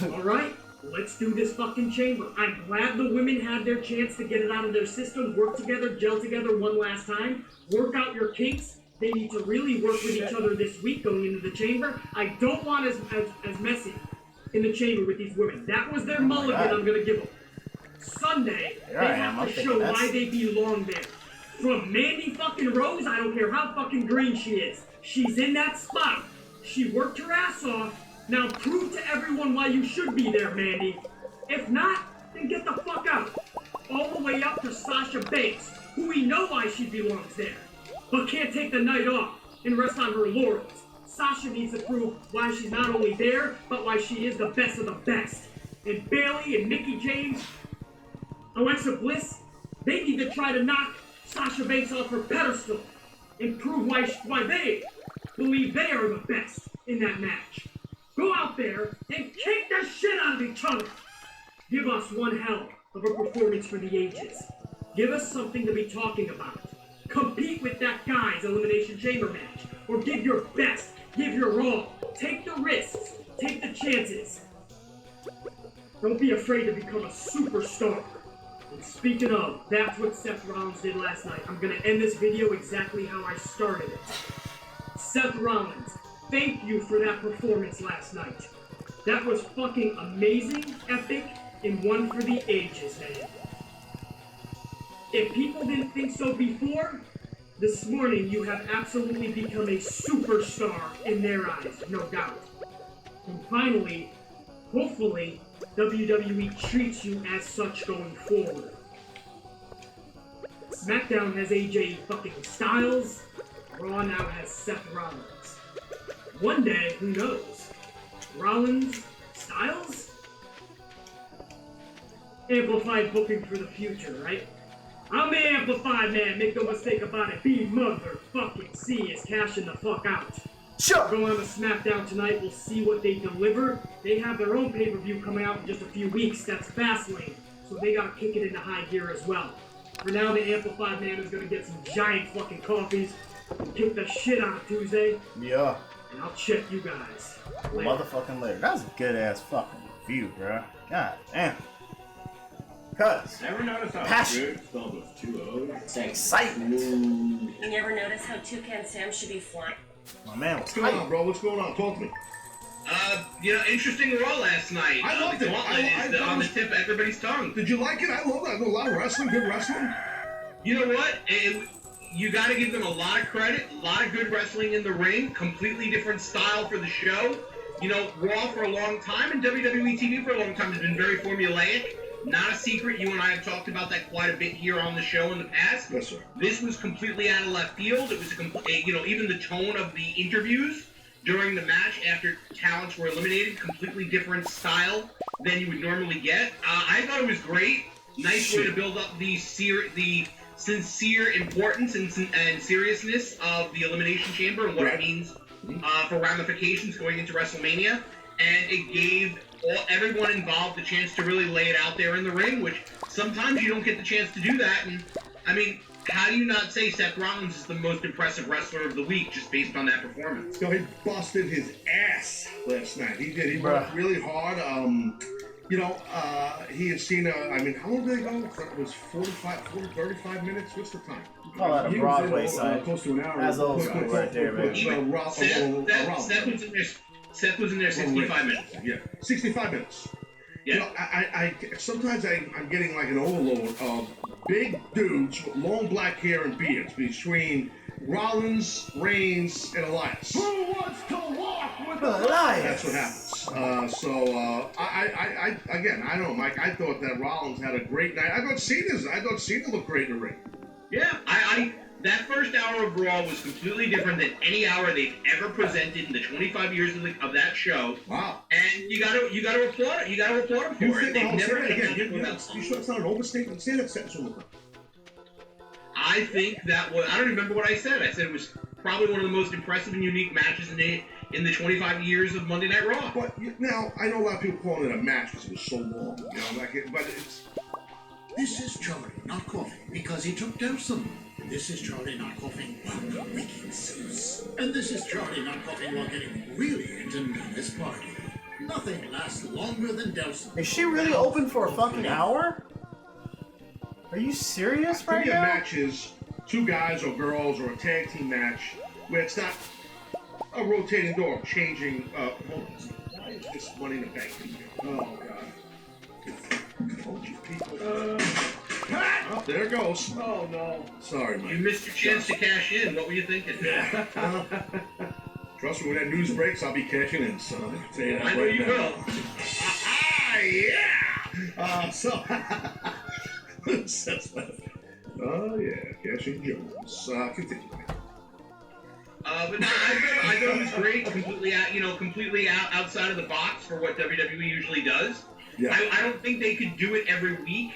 Alright, let's do this fucking chamber. I'm glad the women had their chance to get it out of their system, work together, gel together one last time, work out your kinks. They need to really work with each other this week going into the chamber. I don't want as messy in the chamber with these women. That was their mulligan I'm going to give them. Sunday, they have to show why they belong there. From Mandy fucking Rose, I don't care how fucking green she is. She's in that spot. She worked her ass off. Now prove to everyone why you should be there, Mandy. If not, then get the fuck out. All the way up to Sasha Banks, who we know why she belongs there, but can't take the night off and rest on her laurels. Sasha needs to prove why she's not only there, but why she is the best of the best. And Bayley and Mickie James, Alexa Bliss, they need to try to knock Sasha Banks off her pedestal and prove why they believe they are the best in that match. Go out there and kick the shit out of each other. Give us one hell of a performance for the ages. Give us something to be talking about. Compete with that guy's Elimination Chamber match. Or give your best. Give your all. Take the risks. Take the chances. Don't be afraid to become a superstar. And speaking of, that's what Seth Rollins did last night. I'm going to end this video exactly how I started it. Seth Rollins, thank you for that performance last night. That was fucking amazing, epic, and one for the ages, man. If people didn't think so before, this morning you have absolutely become a superstar in their eyes, no doubt. And finally, hopefully, WWE treats you as such going forward. SmackDown has AJ fucking Styles, Raw now has Seth Rollins. One day, who knows? Rollins, Styles? Amplified booking for the future, right? I'm the Amplified man, make no mistake about it. Be motherfucking C is cashing the fuck out. Sure. Going on to SmackDown tonight, we'll see what they deliver. They have their own pay-per-view coming out in just a few weeks. That's Fastlane, so they gotta kick it into high gear as well. For now, the Amplified man is gonna get some giant fucking coffees, kick the shit out of Tuesday. Yeah. And I'll check you guys later. Motherfucking later. That's a good ass fucking review, bro. God damn. Cuz. Never noticed how Passion. good spelled with 2 O's. Excitement. You never notice how Toucan Sam should be flying? My man was What's going on, bro? What's going on? Talk to me. Interesting Raw last night. I loved it. Gauntlet is on the tip of everybody's tongue. Did you like it? I love that. A lot of wrestling, good wrestling. You know what? You got to give them a lot of credit. A lot of good wrestling in the ring. Completely different style for the show. You know, Raw for a long time and WWE TV for a long time has been very formulaic. Not a secret. You and I have talked about that quite a bit here on the show in the past. Yes, sir. This was completely out of left field. It was even the tone of the interviews during the match after talents were eliminated, completely different style than you would normally get. I thought it was great. Nice way to build up the sincere importance and seriousness of the Elimination Chamber and what it means for ramifications going into WrestleMania. And it gave everyone involved the chance to really lay it out there in the ring, which sometimes you don't get the chance to do that. And, I mean, how do you not say Seth Rollins is the most impressive wrestler of the week just based on that performance? So he busted his ass last night. He did. He worked really hard. He had seen how long did they go? It was 35 minutes. What's the time? Call that a Broadway side. Close to an hour. That's old school right there, baby. Seth was in there 65 minutes. Yeah, 65 minutes. Yeah. You know, I sometimes I'm getting like an overload of big dudes with long black hair and beards between Rollins, Reigns, and Elias. Who wants to walk with Elias? That's what happens. I don't know, Mike. I thought that Rollins had a great night. I thought Cena looked great in the ring. Yeah, that first hour of Raw was completely different than any hour they've ever presented in the 25 years of that show. Wow! And you got to applaud it. You got to applaud them for it. They've never You sure it's not an overstatement? Say that sentence one more time. I think that was. I don't remember what I said. I said it was probably one of the most impressive and unique matches in the 25 years of Monday Night Raw. But now I know a lot of people calling it a match because it was so long. But it's. This is Charlie not coughing because he took Dowsum. This is Charlie not coughing while making Zeus. And this is Charlie not coughing while getting really into Nina's party. Nothing lasts longer than Dowsum. Is she really open for a fucking hour? Are you serious right now? A match is two guys or girls or a tag team match where it's not a rotating door changing opponents. Why is this Money in the Bank? Oh, God. Told you people. Oh, there it goes. Oh, no. Sorry, Mike. You missed your chance to cash in. What were you thinking? Trust me, when that news breaks, I'll be cashing in, son. I'll tell you that I know right you now. will. Oh, yeah. Cashing Jones. Continue. But no, I thought it was great. Completely outside of the box for what WWE usually does. Yeah. I don't think they could do it every week,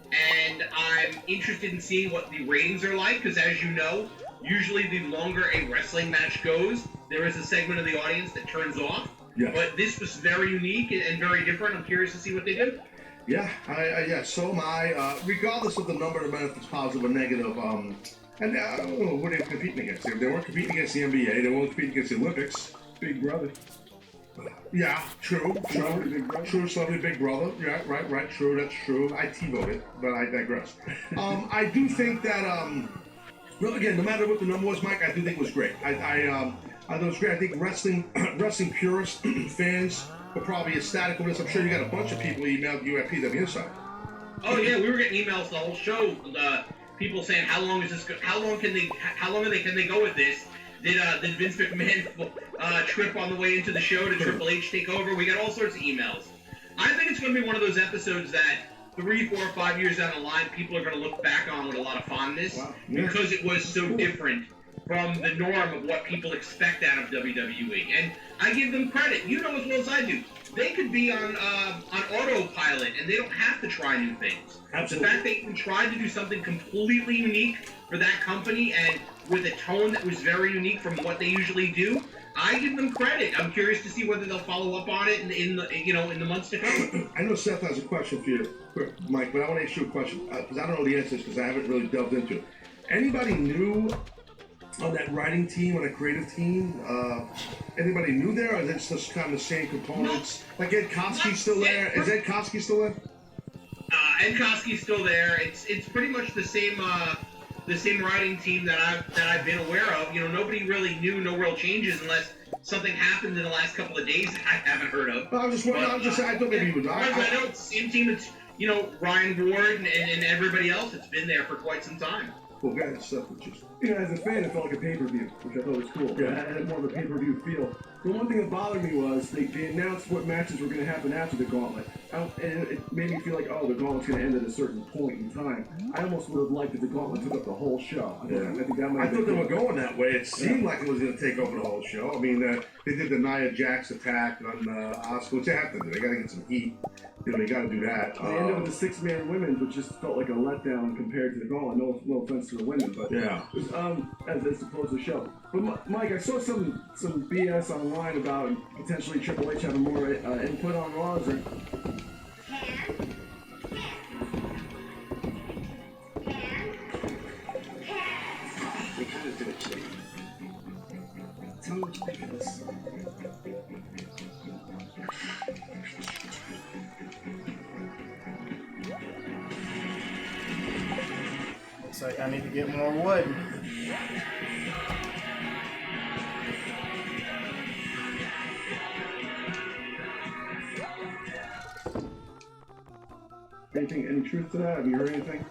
and I'm interested in seeing what the ratings are like, because as you know, usually the longer a wrestling match goes, there is a segment of the audience that turns off. Yes. But this was very unique and very different. I'm curious to see what they do. Yeah, so am I. Regardless of the number of minutes, it's positive or negative, and I don't know who they were competing against. They weren't competing against the NBA, they weren't competing against the Olympics. Big Brother. Yeah, true, celebrity Big Brother. Yeah, right, true, that's true. I T-voted, but I digress. I do think that, well, again, no matter what the number was, Mike, I do think it was great. I thought it was great. I think wrestling purist fans were probably ecstatic with this. I'm sure you got a bunch of people emailed you at PW Insider. Oh, yeah, we were getting emails the whole show. people saying, how long can they go with this? Did Vince McMahon trip on the way into the show? Did Triple H take over? We got all sorts of emails. I think it's going to be one of those episodes that 3, 4, 5 years down the line, people are going to look back on with a lot of fondness because it was so different from the norm of what people expect out of WWE. And I give them credit. You know as well as I do. They could be on autopilot, and they don't have to try new things. Absolutely. The fact they even tried to do something completely unique for that company and with a tone that was very unique from what they usually do, I give them credit. I'm curious to see whether they'll follow up on it in the months to come. I know Seth has a question for you, Mike, but I want to ask you a question because I don't know the answers because I haven't really delved into it. Anybody new on that writing team, on that creative team? Anybody new there, or is it just kind of the same components? Like Ed Koski's still there? Is Ed Koski still there? Ed Koski's still there. It's pretty much the same writing team that I've been aware of. You know, nobody really knew, no real changes unless something happened in the last couple of days that I haven't heard of. I was just wondering. I thought maybe he was. I know it's the same team. It's Ryan Ward and everybody else. It's been there for quite some time. Well, guys, stuff was just. As a fan, it felt like a pay-per-view, which I thought was cool. Yeah. It had more of a pay-per-view feel. The one thing that bothered me was they announced what matches were going to happen after the Gauntlet. And it made me feel like, oh, the Gauntlet's going to end at a certain point in time. I almost would have liked if the Gauntlet took up the whole show. I thought they were going that way. It seemed like it was going to take over the whole show. I mean, they did the Nia Jax attack on Asuka, which they have to do. They got to get some heat. They got to do that. They ended with the 6-man women's, which just felt like a letdown compared to the Gauntlet. No offense to the women, but yeah, as opposed to the show. But Mike, I saw some BS online about potentially Triple H having more input on Raws. Or... They kind of do it, Jay. Tell me what you think of this. Looks like I need to get more wood. Any truth to that? Have you heard anything?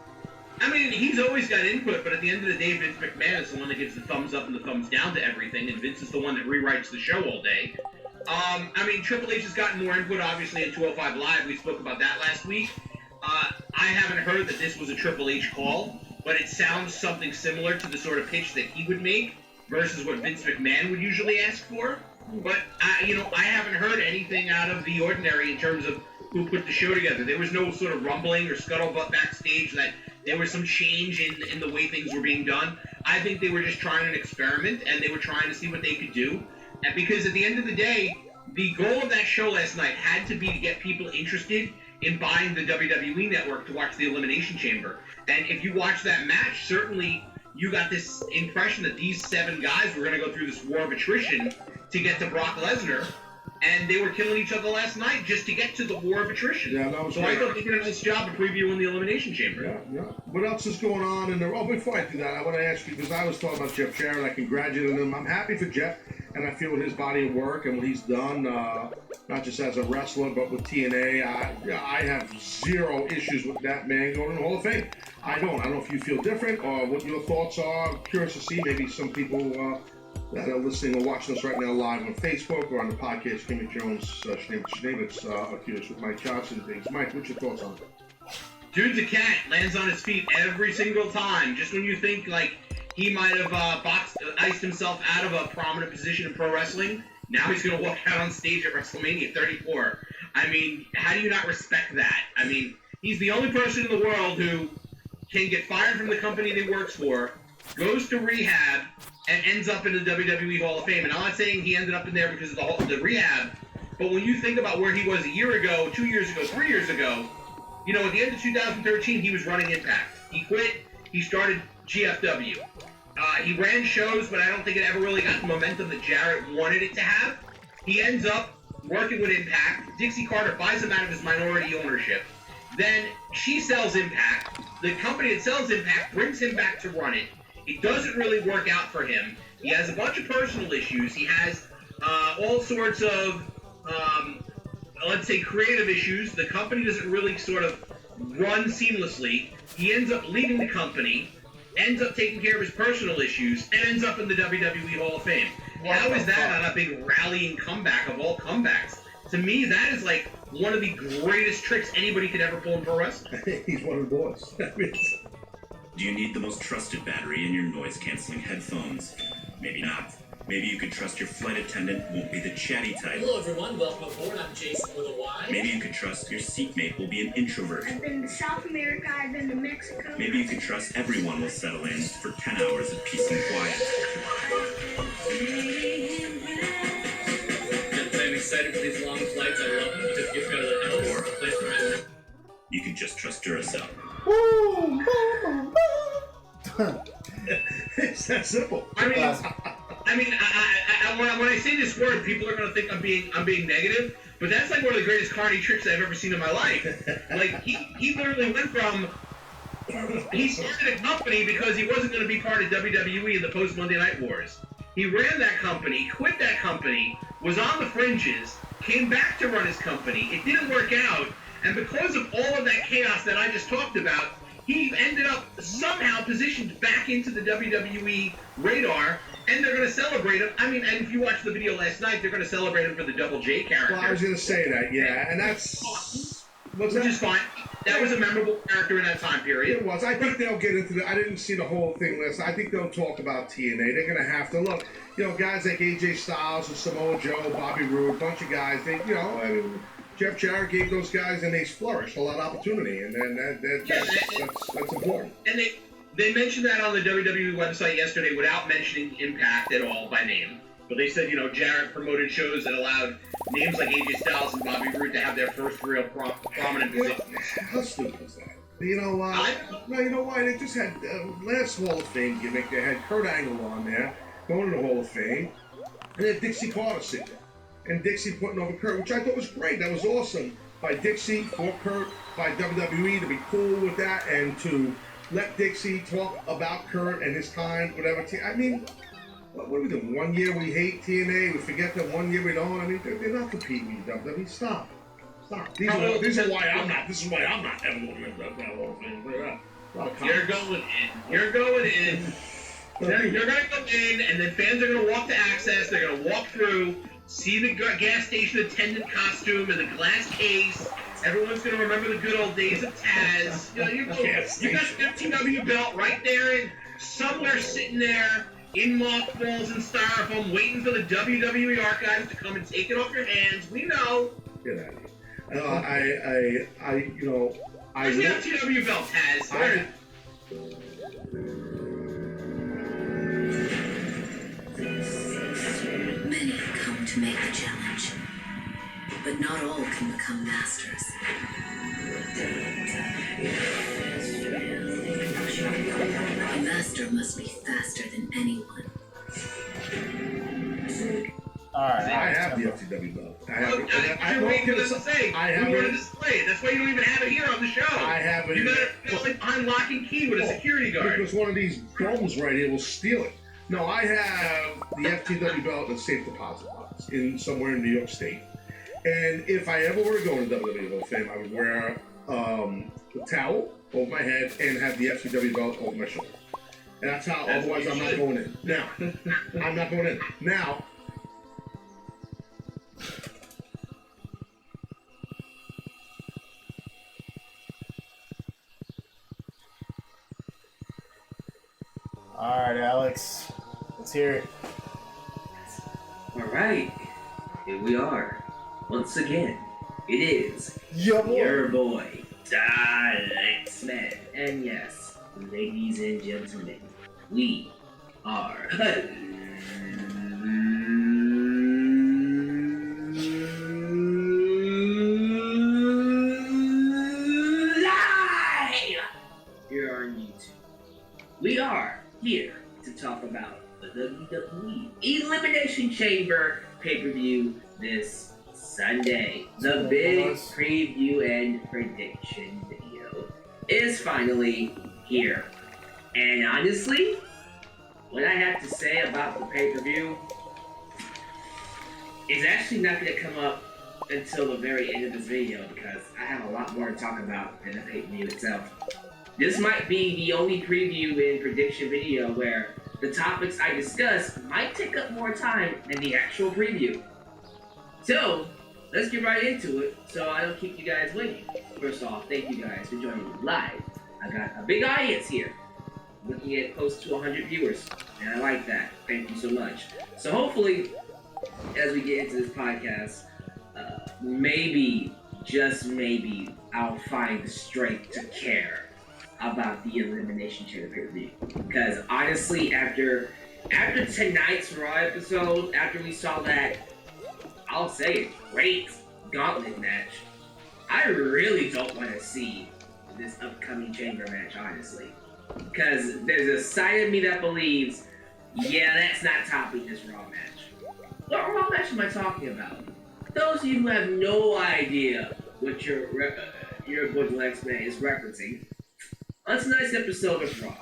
I mean, he's always got input, but at the end of the day, Vince McMahon is the one that gives the thumbs up and the thumbs down to everything, and Vince is the one that rewrites the show all day. I mean, Triple H has gotten more input, obviously, in 205 Live. We spoke about that last week. I haven't heard that this was a Triple H call, but it sounds something similar to the sort of pitch that he would make versus what Vince McMahon would usually ask for. But, I haven't heard anything out of the ordinary in terms of who put the show together. There was no sort of rumbling or scuttlebutt backstage that there was some change in the way things were being done. I think they were just trying an experiment, and they were trying to see what they could do. And because at the end of the day, the goal of that show last night had to be to get people interested in buying the WWE Network to watch the Elimination Chamber. And if you watch that match, certainly you got this impression that these 7 guys were going to go through this war of attrition to get to Brock Lesnar. And they were killing each other last night just to get to the war of attrition. Yeah, that was so great. I thought they did a nice job of previewing the Elimination Chamber. Yeah. What else is going on in there? Oh, before I do that, I want to ask you, because I was talking about Jeff Jarrett. I congratulated him. I'm happy for Jeff, and I feel with his body of work and what he's done, not just as a wrestler, but with TNA, I have zero issues with that man going in the Hall of Fame. I don't know if you feel different or what your thoughts are. I'm curious to see maybe some people that are listening or watching us right now live on Facebook or on the podcast, Kimmy Jones, Schneebitz, accused with Mike Johnson things. Mike, what's your thoughts on it? Dude's a cat, lands on his feet every single time. Just when you think like he might have iced himself out of a prominent position in pro wrestling, now he's going to walk out on stage at WrestleMania 34. I mean, how do you not respect that? I mean, he's the only person in the world who can get fired from the company that he works for, goes to rehab, and ends up in the WWE Hall of Fame. And I'm not saying he ended up in there because of the rehab, but when you think about where he was a year ago, 2 years ago, 3 years ago, at the end of 2013, he was running Impact. He quit. He started GFW. He ran shows, but I don't think it ever really got the momentum that Jarrett wanted it to have. He ends up working with Impact. Dixie Carter buys him out of his minority ownership. Then she sells Impact. The company that sells Impact brings him back to run it. It doesn't really work out for him. He has a bunch of personal issues. He has all sorts of, let's say, creative issues. The company doesn't really sort of run seamlessly. He ends up leaving the company, ends up taking care of his personal issues, and ends up in the WWE Hall of Fame. How is that not a big rallying comeback of all comebacks? To me, that is like one of the greatest tricks anybody could ever pull in pro wrestling. He's one of the boys. Do you need the most trusted battery in your noise-canceling headphones? Maybe not. Maybe you could trust your flight attendant won't be the chatty type. Hello everyone, welcome aboard. I'm Jason with a Y. Maybe you could trust your seatmate will be an introvert. I've been to South America, I've been to Mexico. Maybe you could trust everyone will settle in for 10 hours of peace and quiet. I'm excited for these long flights. I love them because you go to the house, Or a place where you could just trust Duracell. It's that simple. I mean, when I say this word, people are going to think I'm being negative, but that's like one of the greatest carny tricks I've ever seen in my life. Like he literally went from he started a company because he wasn't going to be part of WWE in the post Monday Night Wars. He ran that company, quit that company, was on the fringes, came back to run his company. It didn't work out, and because of all of that chaos that I just talked about, he ended up somehow positioned back into the WWE radar, and they're going to celebrate him. I mean, and if you watched the video last night, they're going to celebrate him for the Double J character. Well, I was going to say that, yeah, and that's... Which is fine. That was a memorable character in that time period. It was. I think they'll get into the... I didn't see the whole thing last night. I think they'll talk about TNA. They're going to have to. Look, you know, guys like AJ Styles and Samoa Joe, Bobby Roode, a bunch of guys, they, you know, I mean... Jeff Jarrett gave those guys, and they flourished, a lot of opportunity, and then that's important. And they mentioned that on the WWE website yesterday without mentioning Impact at all by name. But they said, you know, Jarrett promoted shows that allowed names like AJ Styles and Bobby Roode to have their first real prominent positions. How stupid is that? You know why? No, you know why? They just had last Hall of Fame gimmick. They had Kurt Angle on there, going to the Hall of Fame, and then Dixie Carter sitting there. And Dixie putting over Kurt, which I thought was great. That was awesome. By Dixie, for Kurt, by WWE to be cool with that and to let Dixie talk about Kurt and his time, whatever. I mean, what are we doing? 1 year we hate TNA, we forget that 1 year we don't. I mean, they're not competing with WWE. Stop. This is why I'm not. This is why I'm not ever going to win that Hall of Fame. You're going in. You're going in. You're going to go in, and then fans are going to walk to access. They're going to walk through. See the gas station attendant costume and the glass case. Everyone's going to remember the good old days of Taz. You got the FTW belt right there, and somewhere sitting there in mothballs and styrofoam, waiting for the WWE archives to come and take it off your hands. We know. Get out of here. Where's the FTW belt, Taz? Many come to make the challenge, but not all can become masters. A master must be faster than anyone. Alright. I have the FTW belt. I have it. You're waiting for them to say. I have we want it. to display it. That's why you don't even have it here on the show. I have it. You got it behind lock and key with a security guard. Because one of these bums right here will steal it. No, I have the FTW belt in a safe deposit box in somewhere in New York State. And if I ever were to go to WWE Hall of Fame, I would wear a towel over my head and have the FTW belt over my shoulder. And that's how, otherwise I'm not going in. Now, I'm not going in. Now, Alright, Alex. Let's hear it. Alright. Here we are. Once again, it is your boy, Alex Smith. And yes, ladies and gentlemen, we are live here on YouTube. We are here to talk about the WWE Elimination Chamber pay-per-view this Sunday. The big preview and prediction video is finally here. And honestly, what I have to say about the pay-per-view is actually not going to come up until the very end of this video because I have a lot more to talk about than the pay-per-view itself. This might be the only preview and prediction video where the topics I discuss might take up more time than the actual preview. So, let's get right into it so I don't keep you guys waiting. First off, thank you guys for joining me live. I got a big audience here, looking at close to 100 viewers, and I like that. Thank you so much. So hopefully, as we get into this podcast, maybe, just maybe, I'll find the strength to care about the Elimination Chamber pay-per-view. Because honestly, after tonight's Raw episode, after we saw that, I'll say it, great gauntlet match, I really don't want to see this upcoming Chamber match, honestly. Because there's a side of me that believes, yeah, that's not topping this Raw match. What Raw match am I talking about? Those of you who have no idea what your Boy X-Man is referencing, on tonight's episode of Raw,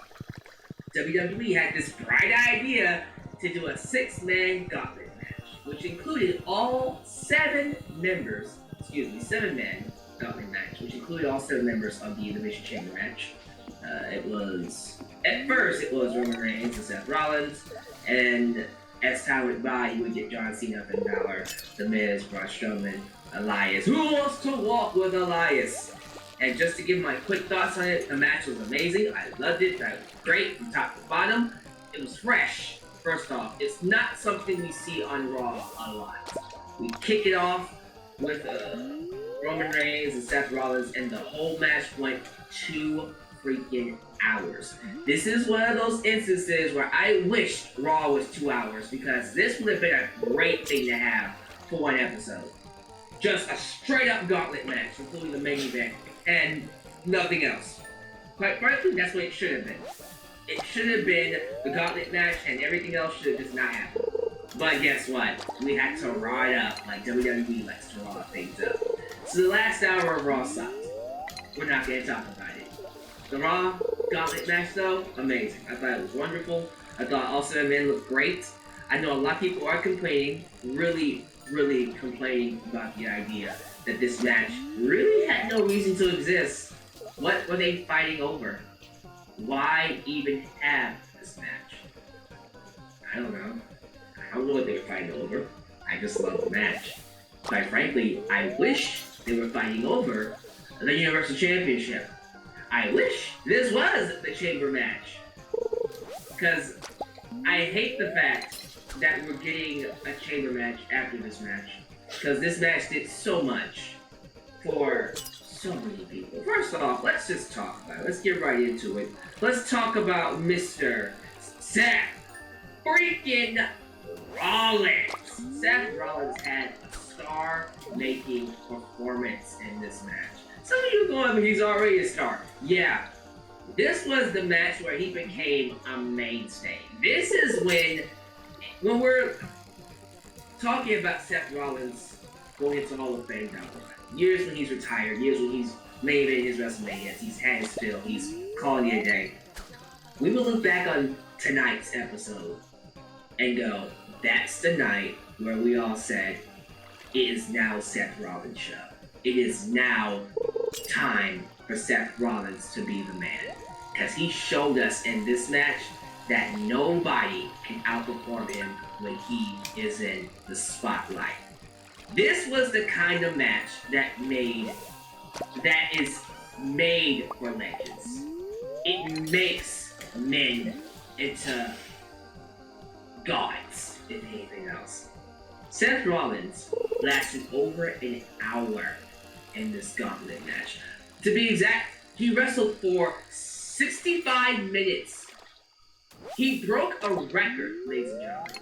WWE had this bright idea to do a 6-man gauntlet match, which included all 7 men gauntlet match, which included all 7 members of the Elimination Chamber match. At first it was Roman Reigns and Seth Rollins, and as time went by, you would get John Cena, Finn Balor, The Miz, Braun Strowman, Elias. Who wants to walk with Elias? And just to give my quick thoughts on it, the match was amazing. I loved it. That was great from top to bottom. It was fresh. First off, it's not something we see on Raw a lot. We kick it off with Roman Reigns and Seth Rollins, and the whole match went 2 freaking hours. This is one of those instances where I wish Raw was 2 hours, because this would have been a great thing to have for one episode. Just a straight up gauntlet match, including the main event, and nothing else. Quite frankly, that's what it should have been. It should have been the gauntlet match, and everything else should have just not happened. But guess what? We had to raw it up like WWE likes to raw things up. So the last hour of Raw sucked. We're not going to talk about it. The Raw gauntlet match, though, amazing. I thought it was wonderful. I thought all 7 men looked great. I know a lot of people are complaining, really complaining about the idea that this match really had no reason to exist. What were they fighting over? Why even have this match? I don't know. I don't know what they were fighting over. I just love the match. Quite frankly, I wish they were fighting over the Universal Championship. I wish this was the Chamber match. Because I hate the fact that we're getting a Chamber match after this match. Because this match did so much for so many people. First off, let's just talk about it. Let's get right into it. Let's talk about Mr. Seth freaking Rollins. Seth Rollins had a star-making performance in this match. Some of you are going, but he's already a star. Yeah, this was the match where he became a mainstay. This is when we're talking about Seth Rollins going into Hall of Fame down the line. Years when he's retired, years when he's made it in his WrestleManias, he's had his fill, he's calling it a day. We will look back on tonight's episode and go, that's the night where we all said, it is now Seth Rollins' show. It is now time for Seth Rollins to be the man. Because he showed us in this match that nobody can outperform him when he is in the spotlight. This was the kind of match that is made for legends. It makes men into gods, if anything else. Seth Rollins lasted over an hour in this gauntlet match. To be exact, he wrestled for 65 minutes. He broke a record, ladies and gentlemen.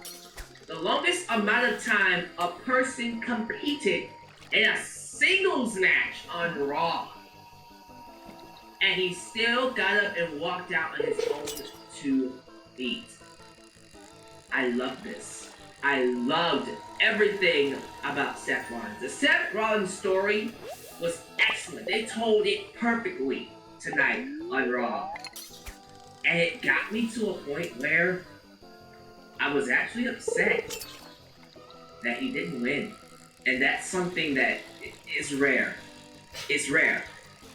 The longest amount of time a person competed in a singles match on Raw. And he still got up and walked out on his own 2 feet. I love this. I loved everything about Seth Rollins. The Seth Rollins story was excellent. They told it perfectly tonight on Raw. And it got me to a point where I was actually upset that he didn't win. And that's something that is rare. It's rare.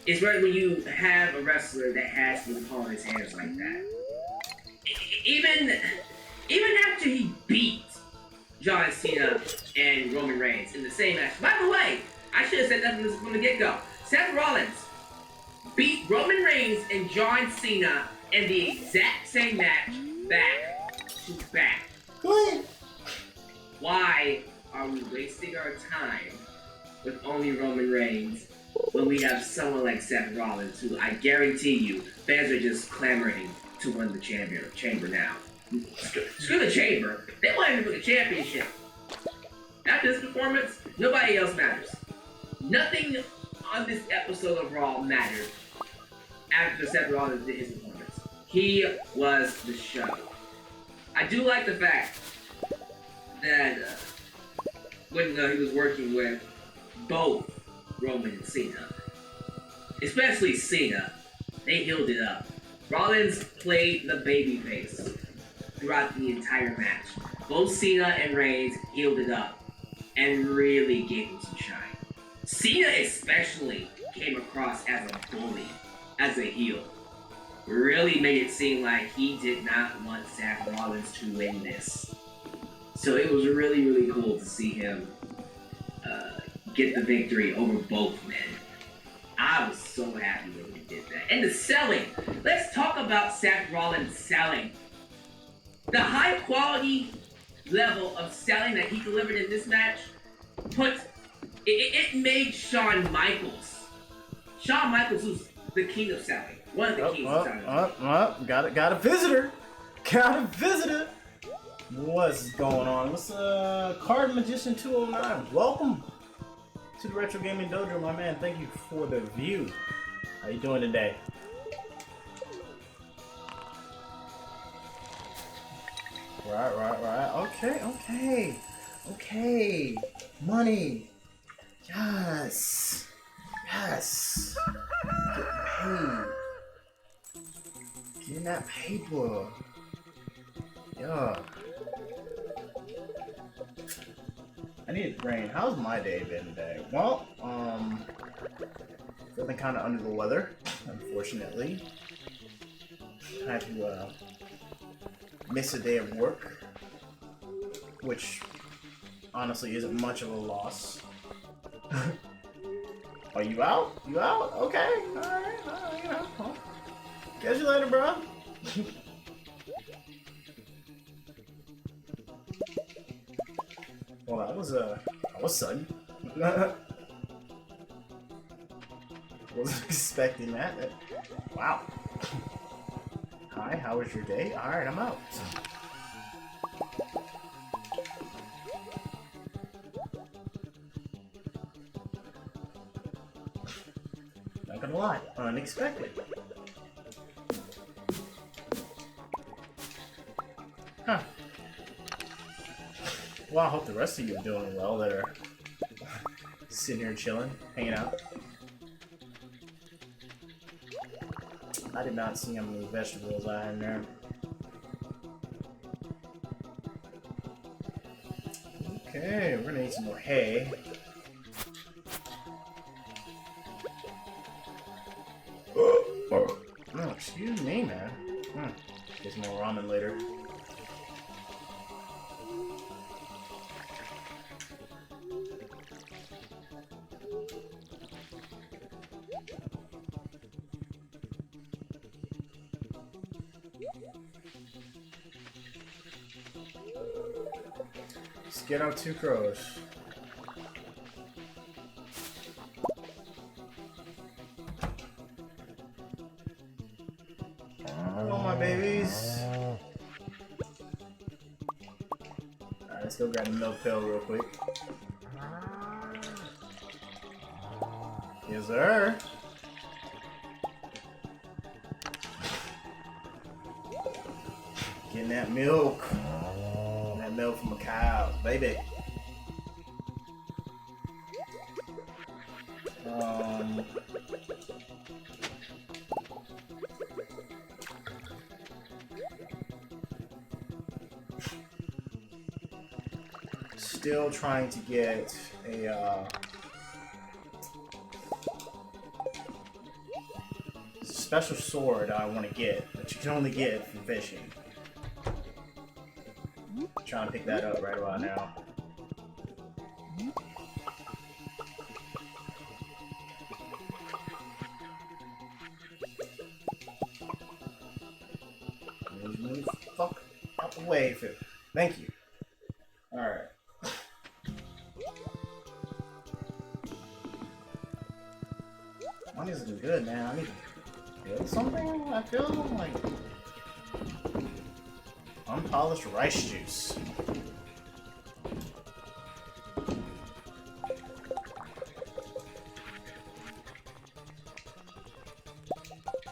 It's rare when you have a wrestler that has to call his hands like that. Even after he beat John Cena and Roman Reigns in the same match. By the way, I should have said that from the get-go. Seth Rollins beat Roman Reigns and John Cena in the exact same match, back to back. Why are we wasting our time with only Roman Reigns when we have someone like Seth Rollins, who I guarantee you, fans are just clamoring to win the chamber now. Screw the chamber. They want him for the championship. After this performance, nobody else matters. Nothing on this episode of Raw mattered after Seth Rollins did his performance. He was the show. I do like the fact that when he was working with both Roman and Cena, especially Cena, they healed it up. Rollins played the babyface throughout the entire match. Both Cena and Reigns healed it up and really gave him some shine. Cena especially came across as a bully, as a heel. Really made it seem like he did not want Seth Rollins to win this. So it was really, really cool to see him get the victory over both men. I was so happy when he did that. And the selling. Let's talk about Seth Rollins selling. The high quality level of selling that he delivered in this match it made Shawn Michaels. Shawn Michaels, who's the king of selling. One of the kings of selling. Got a visitor. Got a visitor. What's going on? What's Card Magician 209? Welcome to the Retro Gaming Dojo, my man. Thank you for the view. How you doing today? Right. Okay. Money. Yes. Getting that paper. Yeah. I need rain. How's my day been today? Well, feeling kind of under the weather, unfortunately. Had to miss a day of work, which honestly isn't much of a loss. Are you out? You out? Okay. Alright, you know. Well, catch you later, bro. Well, that was sudden. Wasn't expecting that. Wow. Hi, how was your day? Alright, I'm out. Not gonna lie, unexpected. Huh. Well, I hope the rest of you are doing well that are sitting here chilling, hanging out. I did not see how many vegetables I had in there. Okay, we're gonna need some more hay. No, excuse me, man. Get some more ramen later. Let's get out 2 crows. Hello, my babies. Alright, let's go grab a milk pill real quick. Yes, sir. Getting that milk. That milk from a cow, baby. still trying to get a special sword I want to get, that you can only get from fishing. Trying to pick that up right about now. Move the fuck out the way, Phil. Thank you. Alright. Money isn't good, man. I need to build something, I feel like. Unpolished rice juice.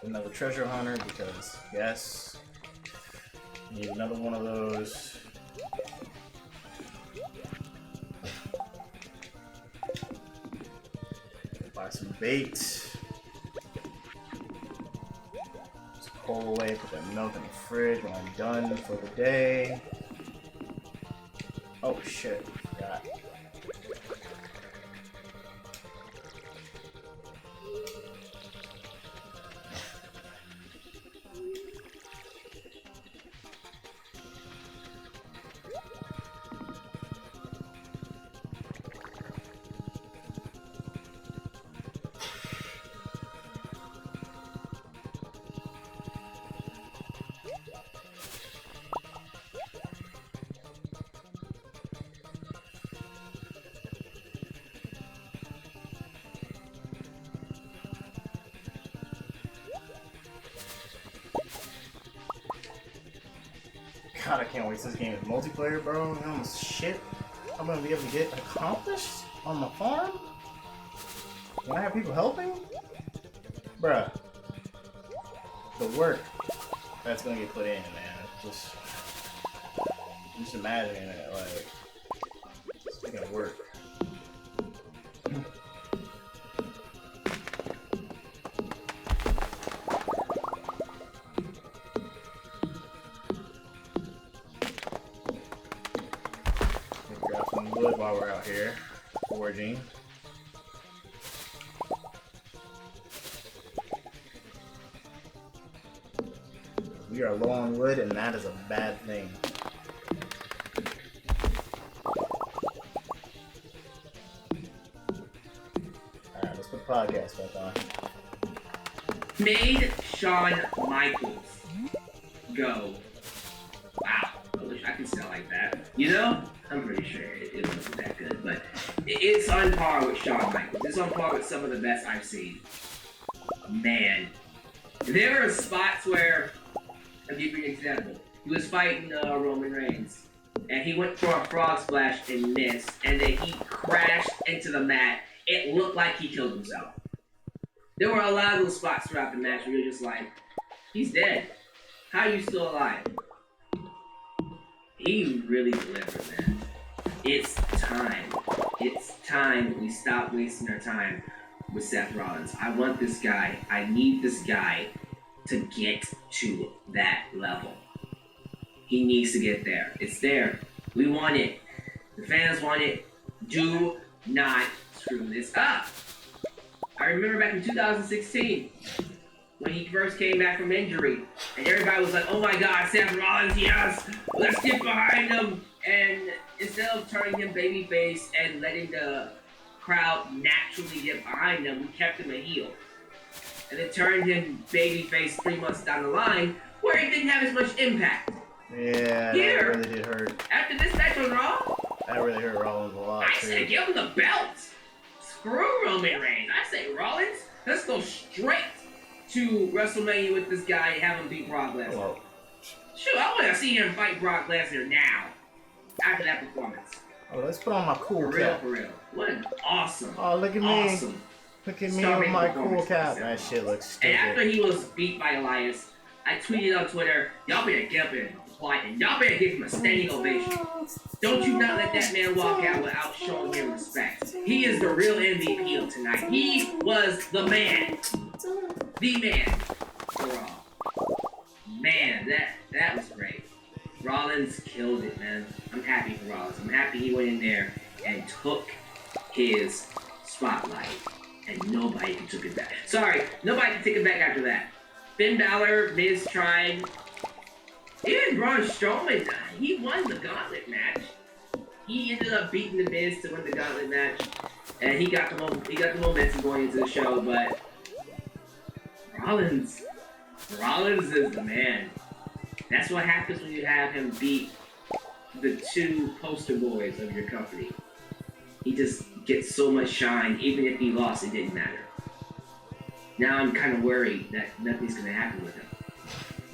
Another treasure hunter because, yes, need another one of those. Buy some bait. Coal away, put that milk in the fridge when I'm done for the day. Oh shit, forgot. God, I can't wait till this game is multiplayer, bro. How much shit I'm gonna be able to get accomplished on my farm? When I have people helping? Bruh. The work that's gonna get put in, man. Just imagining it, like, it's gonna work. While we're out here foraging. We are low on wood, and that is a bad thing. Alright, let's put the podcast back on. Made Shawn Michaels go. Wow, I wish I could sell like that. You know? I'm pretty sure it wasn't that good, but it's on par with Shawn Michaels. It's on par with some of the best I've seen. Man, there are spots where, I'll give you an example. He was fighting Roman Reigns, and he went for a frog splash and missed, and then he crashed into the mat. It looked like he killed himself. There were a lot of those spots throughout the match where you're just like, he's dead. How are you still alive? He really delivered, man. It's time. It's time we stop wasting our time with Seth Rollins. I want this guy. I need this guy to get to that level. He needs to get there. It's there. We want it. The fans want it. Do not screw this up. I remember back in 2016 when he first came back from injury, and everybody was like, oh my god, Seth Rollins, yes, let's get behind him. And instead of turning him babyface and letting the crowd naturally get behind him, we kept him a heel. And it turned him babyface 3 months down the line, where it didn't have as much impact. Yeah, Here, that really did hurt. After this match on Raw, that really hurt Rollins a lot. I said, give him the belt. Screw Roman Reigns. I say, Rollins, let's go straight to WrestleMania with this guy and have him beat Brock Lesnar. Well, shoot, I want to see him fight Brock Lesnar now, after that performance. Oh, let's put on my cool cap. For real. What an awesome, oh, look at me. Awesome. Look at me with my cool cap. That shit looks stupid. And after he was beat by Elias, I tweeted on Twitter, y'all better get up and applaud him. Y'all better give him a standing ovation. Don't you not let that man walk out without showing him respect. He is the real MVP of tonight. He was the man. The man for Raw. Man, that was great. Rollins killed it, man. I'm happy for Rollins. I'm happy he went in there and took his spotlight, and nobody took it back. Sorry, nobody can take it back after that. Finn Balor, Miz tried. Even Braun Strowman, he won the gauntlet match. He ended up beating the Miz to win the gauntlet match, and he got the momentum going into the show. But Rollins is the man. That's what happens when you have him beat the two poster boys of your company. He just gets so much shine, even if he lost, it didn't matter. Now I'm kind of worried that nothing's going to happen with him.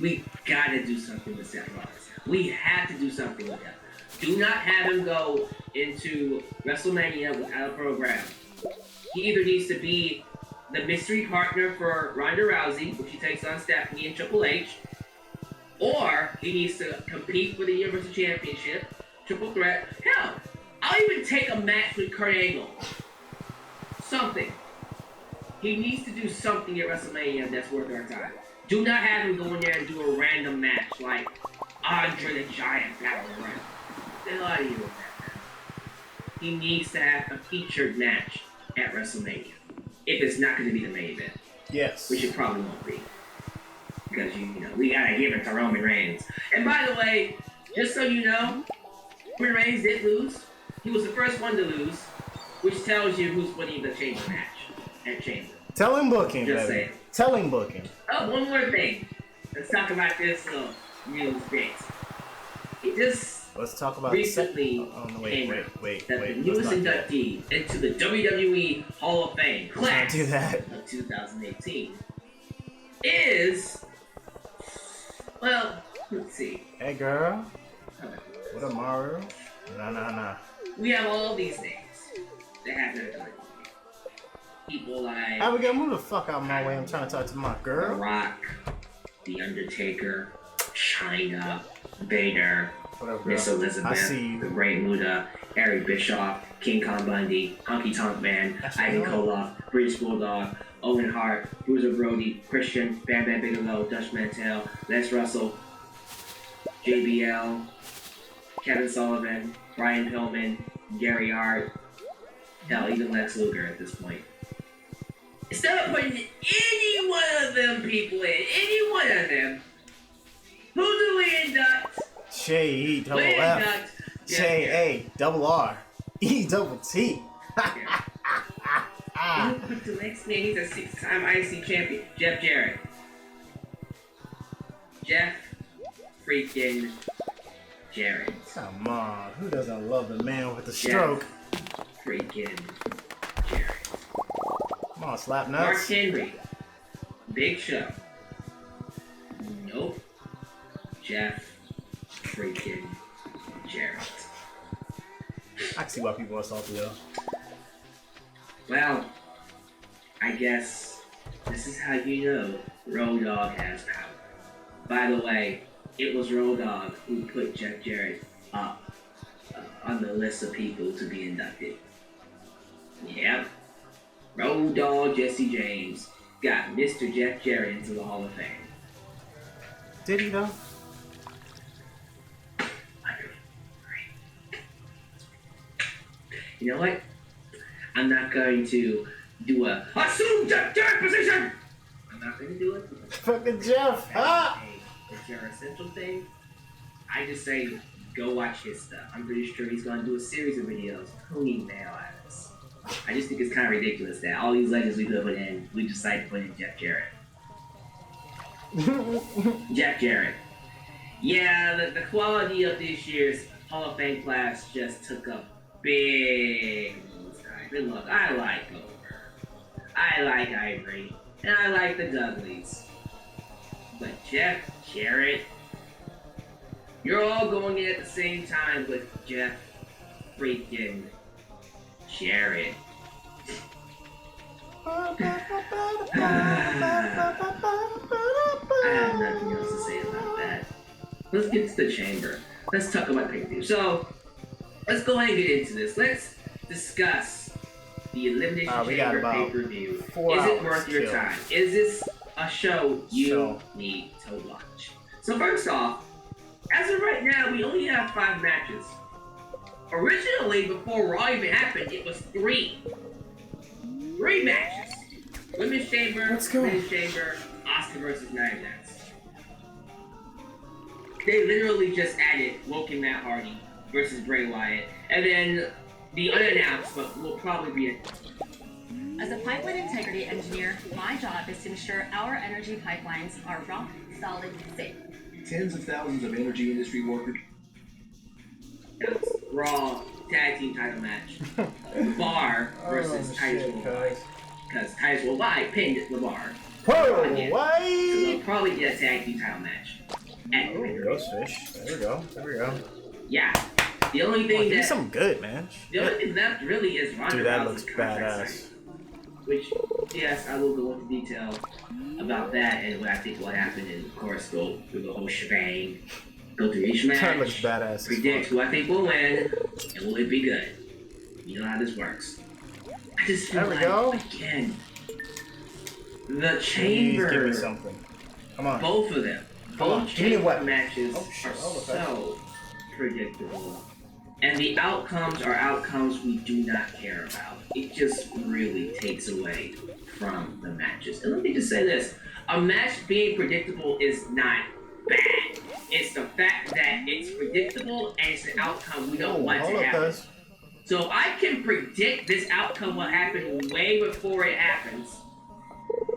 We gotta do something with Seth Rollins. We have to do something with him. Do not have him go into WrestleMania without a program. He either needs to be the mystery partner for Ronda Rousey, which he takes on Stephanie and Triple H, or he needs to compete for the Universal Championship, triple threat. Hell, I'll even take a match with Kurt Angle. Something. He needs to do something at WrestleMania that's worth our time. Do not have him go in there and do a random match like Andre the Giant Battle Royal. Get out of here with that, man. He needs to have a featured match at WrestleMania. If it's not going to be the main event. Yes. Which it probably won't be. Because, you know, we got to give it to Roman Reigns. And by the way, just so you know, Roman Reigns did lose. He was the first one to lose, which tells you who's winning the Chamber match at Chamber. Telling booking, just baby. saying. Telling booking. Oh, one more thing. Let's talk about this little news bit. It just Let's talk about recently wait. that the newest inductee into the WWE Hall of Fame class do that. of 2018 is, well, let's see. Hey girl. What a Maru? Nah. We have all these names that have their authority. People like Abigail, move the fuck out of my way. I'm trying to talk to my girl. The Rock, The Undertaker, China, Vader, Miss Elizabeth, The Great Muda, Eric Bischoff, King Kong Bundy, Honky Tonk Man, Ivan Koloff, British Bulldog, Owen Hart, Bruiser Brody, Christian, Bam Bam Bigelow, Dutch Mantel, Les Russell, JBL, Kevin Sullivan, Brian Pillman, Gary Hart, hell, even Lex Luger at this point. Instead of putting any one of them people in, any one of them, who do we induct? J-E double F. J-A double R. E double T. Who's the next man? He's a 6-time IC champion. Jeff Jarrett. Jeff freaking Jarrett. Come on. Who doesn't love the man with the stroke? Freaking Jarrett. Come on, slap nuts. Mark Henry. Big Show. Nope. Jeff freaking Jarrett. I can see why people are salty though. Well, I guess this is how you know Road Dogg has power. By the way, it was Road Dogg who put Jeff Jarrett up on the list of people to be inducted. Yep. Road Dogg Jesse James got Mr. Jeff Jarrett into the Hall of Fame. Did he though? You know what? I'm not going to do a assume Jeff Jarrett position! I'm not going to do it. Fucking Jeff! Ah! It's your essential thing. I just say, go watch his stuff. I'm pretty sure he's going to do a series of videos. Who needs the hell out of this? I just think it's kind of ridiculous that all these legends we could put in, we decided to put in Jeff Jarrett. Jeff Jarrett. Yeah, the quality of this year's Hall of Fame class just took a big nosedive. And look, I like Goldberg. I like Ivory. And I like the Dudleys. But Jeff Jarrett, you're all going in at the same time with Jeff freaking Jarrett. I have nothing else to say about that. Let's get to the chamber. Let's talk about pay-per-view. So, let's go ahead and get into this. Let's discuss the Elimination Chamber pay-per-view. Is it worth your time? Is this a show you need to watch? So first off, As of right now, we only have 5 matches. Originally, before Raw even happened, it was 3. 3 matches. Women's Chamber, Men's Chamber, Asuka versus Nia Jax. They literally just added Woken Matt Hardy versus Bray Wyatt. And then the unannounced, but will probably be As a pipeline integrity engineer, my job is to ensure our energy pipelines are rock, solid, safe. Tens of thousands of energy industry workers. Raw tag team title match. Bar versus Titus Worldwide. Because Titus Worldwide pinned LeVar. Whoa, why? So they'll probably get a tag team title match. Oh, there goes Fish. There we go. There we go. Yeah. The only thing He's some good, man. The only thing left really is Ronda Dude, that Rousey's looks contract badass. signing. Which, yes, I will go into detail about that and what I think will happen, and of course go through the whole shebang, go through each match, That looks badass. predict who I think will win, and will it be good? You know how this works. I just feel There we like, go. again, the Chamber, Please give me something. Come on. both of them, Come on, both give me Chamber what? matches Oh, shit. are Oh, okay. so predictable. And the outcomes are outcomes we do not care about. It just really takes away from the matches. And let me just say this. A match being predictable is not bad. It's the fact that it's predictable and it's an outcome we don't want to happen. So if I can predict this outcome will happen way before it happens,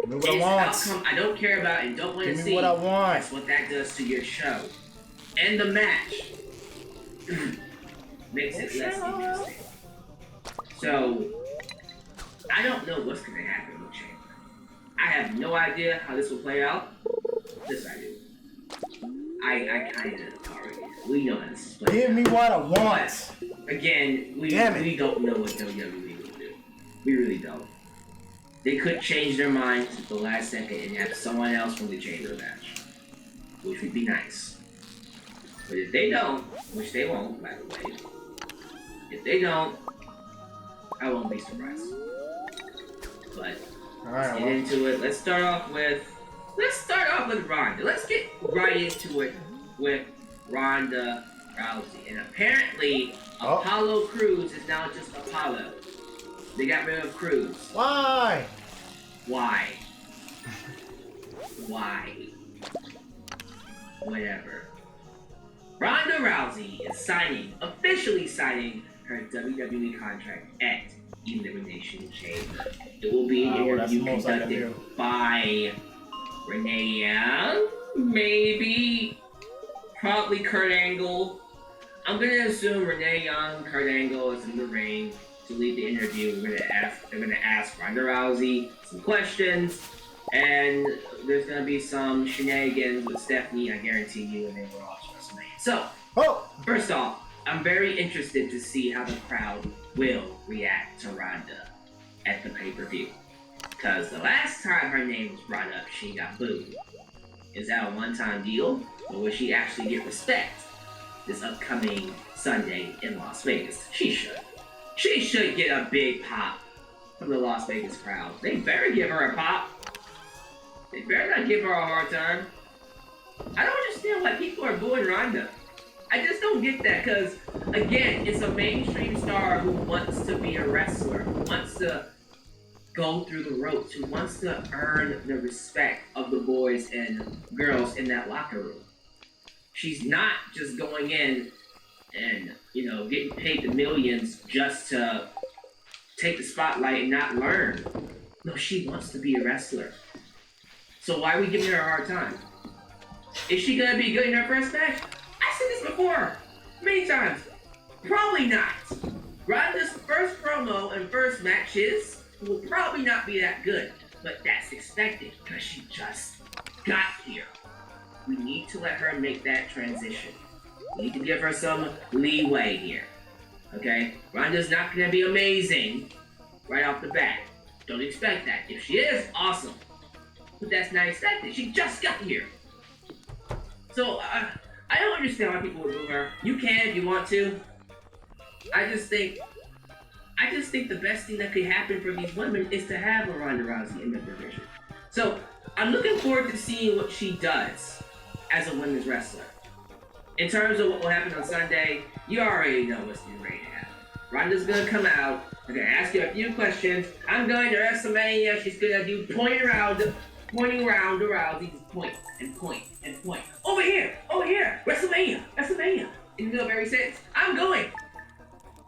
Give me what I it's an want. outcome I don't care about and don't want to Give see. me what I want. That's what that does to your show. And the match makes it less interesting. So, I don't know what's going to happen with Chamber. I have no idea how this will play out. This I do. I kind of already know. We know how this is playing. Give me what I want. But, again, we don't know what WWE will do. We really don't. They could change their mind at the last second and have someone else from the Chamber match, which would be nice. But if they don't, which they won't, by the way, if they don't, I won't be surprised. But let's get into it. Let's start off with Ronda. Let's get right into it with Ronda Rousey. And apparently, Apollo Crews is now just Apollo. They got rid of Crews. Why? Why? Why? Whatever. Ronda Rousey is officially signing her WWE contract at Elimination Chamber. It will be an interview conducted by Renee Young, maybe, probably Kurt Angle. I'm gonna assume Renee Young, Kurt Angle is in the ring to lead the interview. They're gonna ask Ronda Rousey some questions, and there's gonna be some shenanigans with Stephanie, I guarantee you, and they will watch WrestleMania. So, first off, I'm very interested to see how the crowd will react to Ronda at the pay-per-view. Because the last time her name was brought up, she got booed. Is that a one-time deal? Or will she actually get respect this upcoming Sunday in Las Vegas? She should. She should get a big pop from the Las Vegas crowd. They better give her a pop. They better not give her a hard time. I don't understand why people are booing Ronda. I just don't get that, because, again, it's a mainstream star who wants to be a wrestler, who wants to go through the ropes, who wants to earn the respect of the boys and girls in that locker room. She's not just going in and, getting paid the millions just to take the spotlight and not learn. No, she wants to be a wrestler. So why are we giving her a hard time? Is she going to be good in her first match? I've said this before, many times. Probably not. Ronda's first promo and first matches will probably not be that good, but that's expected because she just got here. We need to let her make that transition. We need to give her some leeway here, okay? Ronda's not going to be amazing right off the bat. Don't expect that. If she is, awesome. But that's not expected. She just got here. So, I don't understand why people would boo her. You can if you want to. I just think the best thing that could happen for these women is to have a Ronda Rousey in the division. So I'm looking forward to seeing what she does as a women's wrestler. in terms of what will happen on Sunday, you already know what's getting ready to happen. Ronda's gonna come out. I'm gonna ask you a few questions. I'm going to WrestleMania. She's gonna do pointing round the Rousey. Just point and point and point. Over here, WrestleMania. In the middle of every sentence. I'm going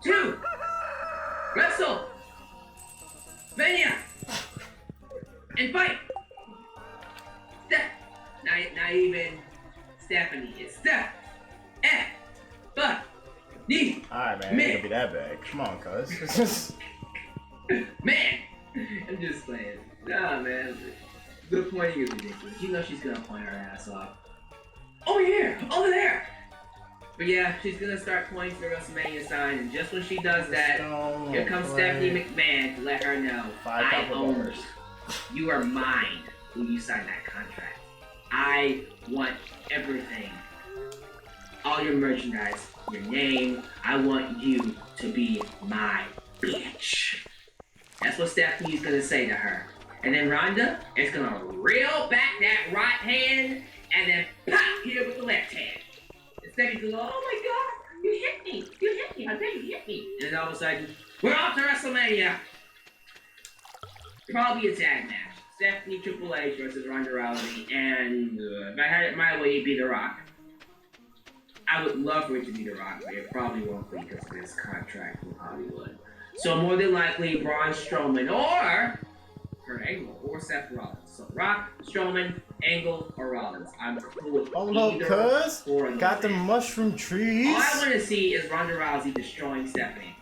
to WrestleMania and fight. Not even Stephanie. It's Steph. Alright, man. It ain't gonna be that bad. Come on, cuz. Man, I'm just playing. Nah, man. The pointing is ridiculous. You know she's gonna point her ass off. Over here! Over there! But yeah, she's gonna start pointing to the WrestleMania sign, and just when she does that, here comes Stephanie McMahon to let her know, I own you. You are mine when you sign that contract. I want everything. All your merchandise, your name, I want you to be my bitch. That's what Stephanie's gonna say to her. And then Ronda is gonna reel back that right hand and then pop here with the left hand. And Stephanie's gonna go, oh my god, you hit me, I bet you hit me. And then all of a sudden, we're off to WrestleMania. Probably a tag match. Stephanie Triple H versus Ronda Rousey, and if I had it my way, it'd be The Rock. I would love for it to be The Rock, but it probably won't be because of his contract with Hollywood. So more than likely, Braun Strowman or Kurt Angle or Seth Rollins. So Rock, Strowman, Angle, or Rollins. I'm cool with either cuz. or of Got the those. mushroom trees. All I want to see is Ronda Rousey destroying Stephanie.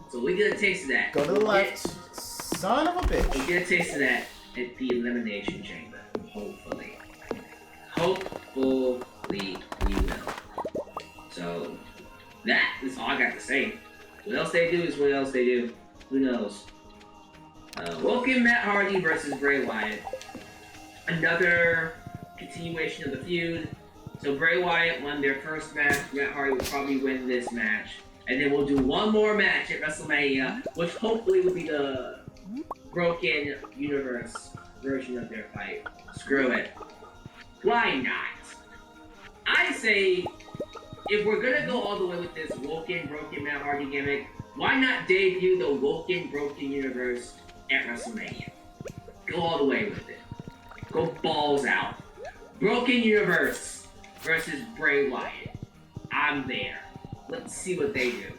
So we get a taste of that. Go to the left. Son of a bitch. We get a taste of that at the Elimination Chamber. Hopefully. Hopefully we will. So that is all I got to say. What else they do is what else they do. Who knows? Woken Matt Hardy versus Bray Wyatt. Another continuation of the feud. So Bray Wyatt won their first match. Matt Hardy will probably win this match. And then we'll do one more match at WrestleMania, which hopefully will be the Broken Universe version of their fight. Screw it. Why not? I say, if we're gonna go all the way with this Woken, Broken Matt Hardy gimmick, why not debut the Woken, Broken Universe at WrestleMania? Go all the way with it. Go balls out. Broken Universe versus Bray Wyatt. I'm there. Let's see what they do.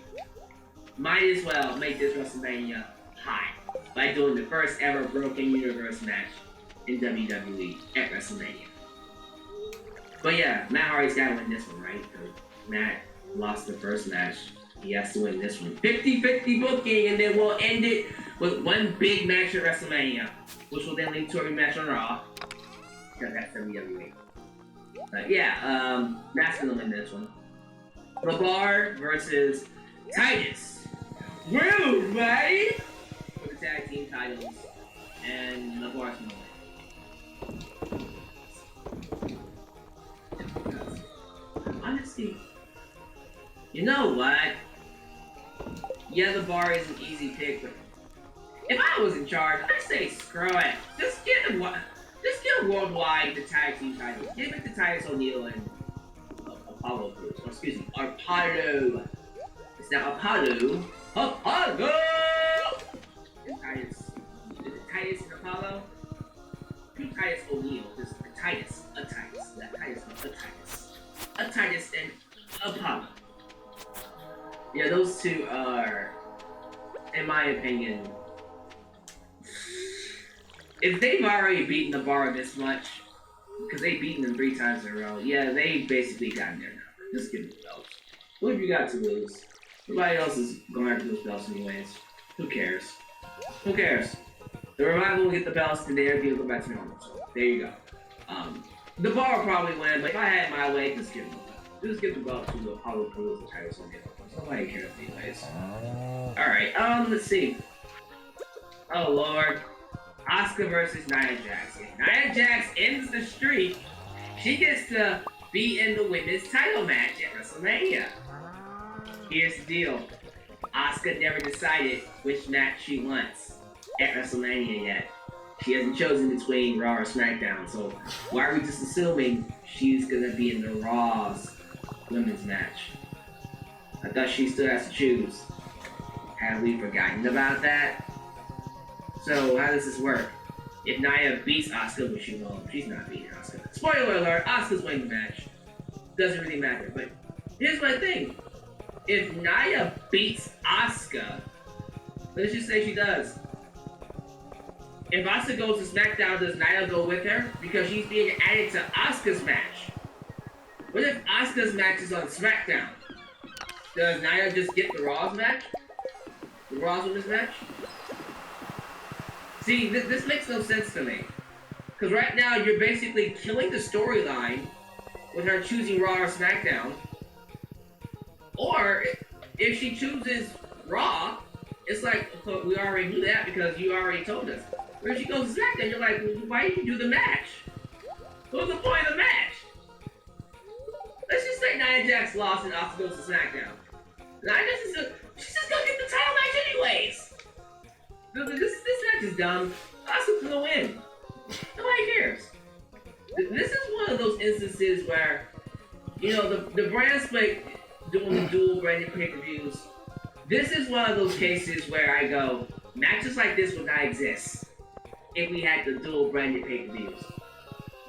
Might as well make this WrestleMania high by doing the first ever Broken Universe match in WWE at WrestleMania. But yeah, Matt Hardy's gotta win this one, right? Because Matt lost the first match. He has to win this one. 50-50 booking, and then we'll end it with one big match at WrestleMania, which will then lead to a rematch on Raw. Because that's WWE. But yeah, Matt's gonna win this one. LeBar versus Titus. Woo, buddy! For the tag team titles. And LeBar's gonna win. Honestly, you know what? Yeah, the bar is an easy pick, but if I was in charge, I'd say screw it. Just get worldwide the tag team titles. Give it to Titus O'Neil and Apollo Crews. Oh, excuse me, Apollo. It's now Apollo. Apollo! Is it Titus and Apollo? Titus O'Neil. Just a Titus. Not Titus, a Titus. A Titus and Apollo. Yeah, those two are, in my opinion, if they've already beaten the bar this much, because they've beaten them 3 times in a row, yeah, they basically gotten their number. Just give them the belts. What have you got to lose? Nobody else is going after those belts anyways. Who cares? Who cares? The Revival will get the belts, and they'll go back to normal. So, there you go. The bar will probably win, but if I had my way, just give them the belt. Just give the belt to Apollo Crews and Titus O'Neil. Nobody cares anyways. Alright, let's see. Oh lord. Asuka versus Nia Jax. If Nia Jax ends the streak, she gets to be in the women's title match at WrestleMania. Here's the deal. Asuka never decided which match she wants at WrestleMania yet. She hasn't chosen between Raw or SmackDown, so why are we just assuming she's gonna be in the Raw's women's match. I thought she still has to choose. Have we forgotten about that? So how does this work? If Nia beats Asuka, which she won't, she's not beating Asuka. Spoiler alert, Asuka's winning the match. Doesn't really matter, but here's my thing. If Nia beats Asuka, let's just say she does. If Asuka goes to SmackDown, does Nia go with her? Because she's being added to Asuka's match. What if Asuka's match is on SmackDown? Does Nia just get the Raw's match? The Raw's Women's match? See, this makes no sense to me. Because right now, you're basically killing the storyline with her choosing Raw or SmackDown. Or, if she chooses Raw, it's like, okay, we already knew that because you already told us. Or if she goes to SmackDown, you're like, well, why did you do the match? What was the point of the match? Let's just say Nia Jax lost and Asuka goes to SmackDown. She's just gonna get the title match anyways. This match is dumb. Asuka's gonna win. Nobody cares. This is one of those instances where, you know, the brand split doing the dual branded pay-per-views. This is one of those cases where I go, matches like this would not exist if we had the dual branded pay-per-views.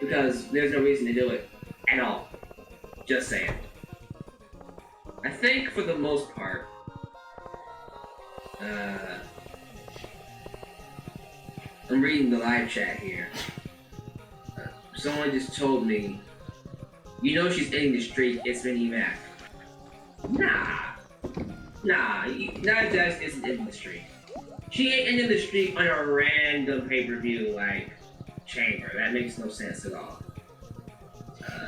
Because there's no reason to do it at all. Just saying. I think for the most part, I'm reading the live chat here. Someone just told me, you know she's ending the streak, it's Vinnie Mac. Nah, Nia Jax isn't ending the streak. She ain't ending the streak on a random pay-per-view like Chamber. That makes no sense at all.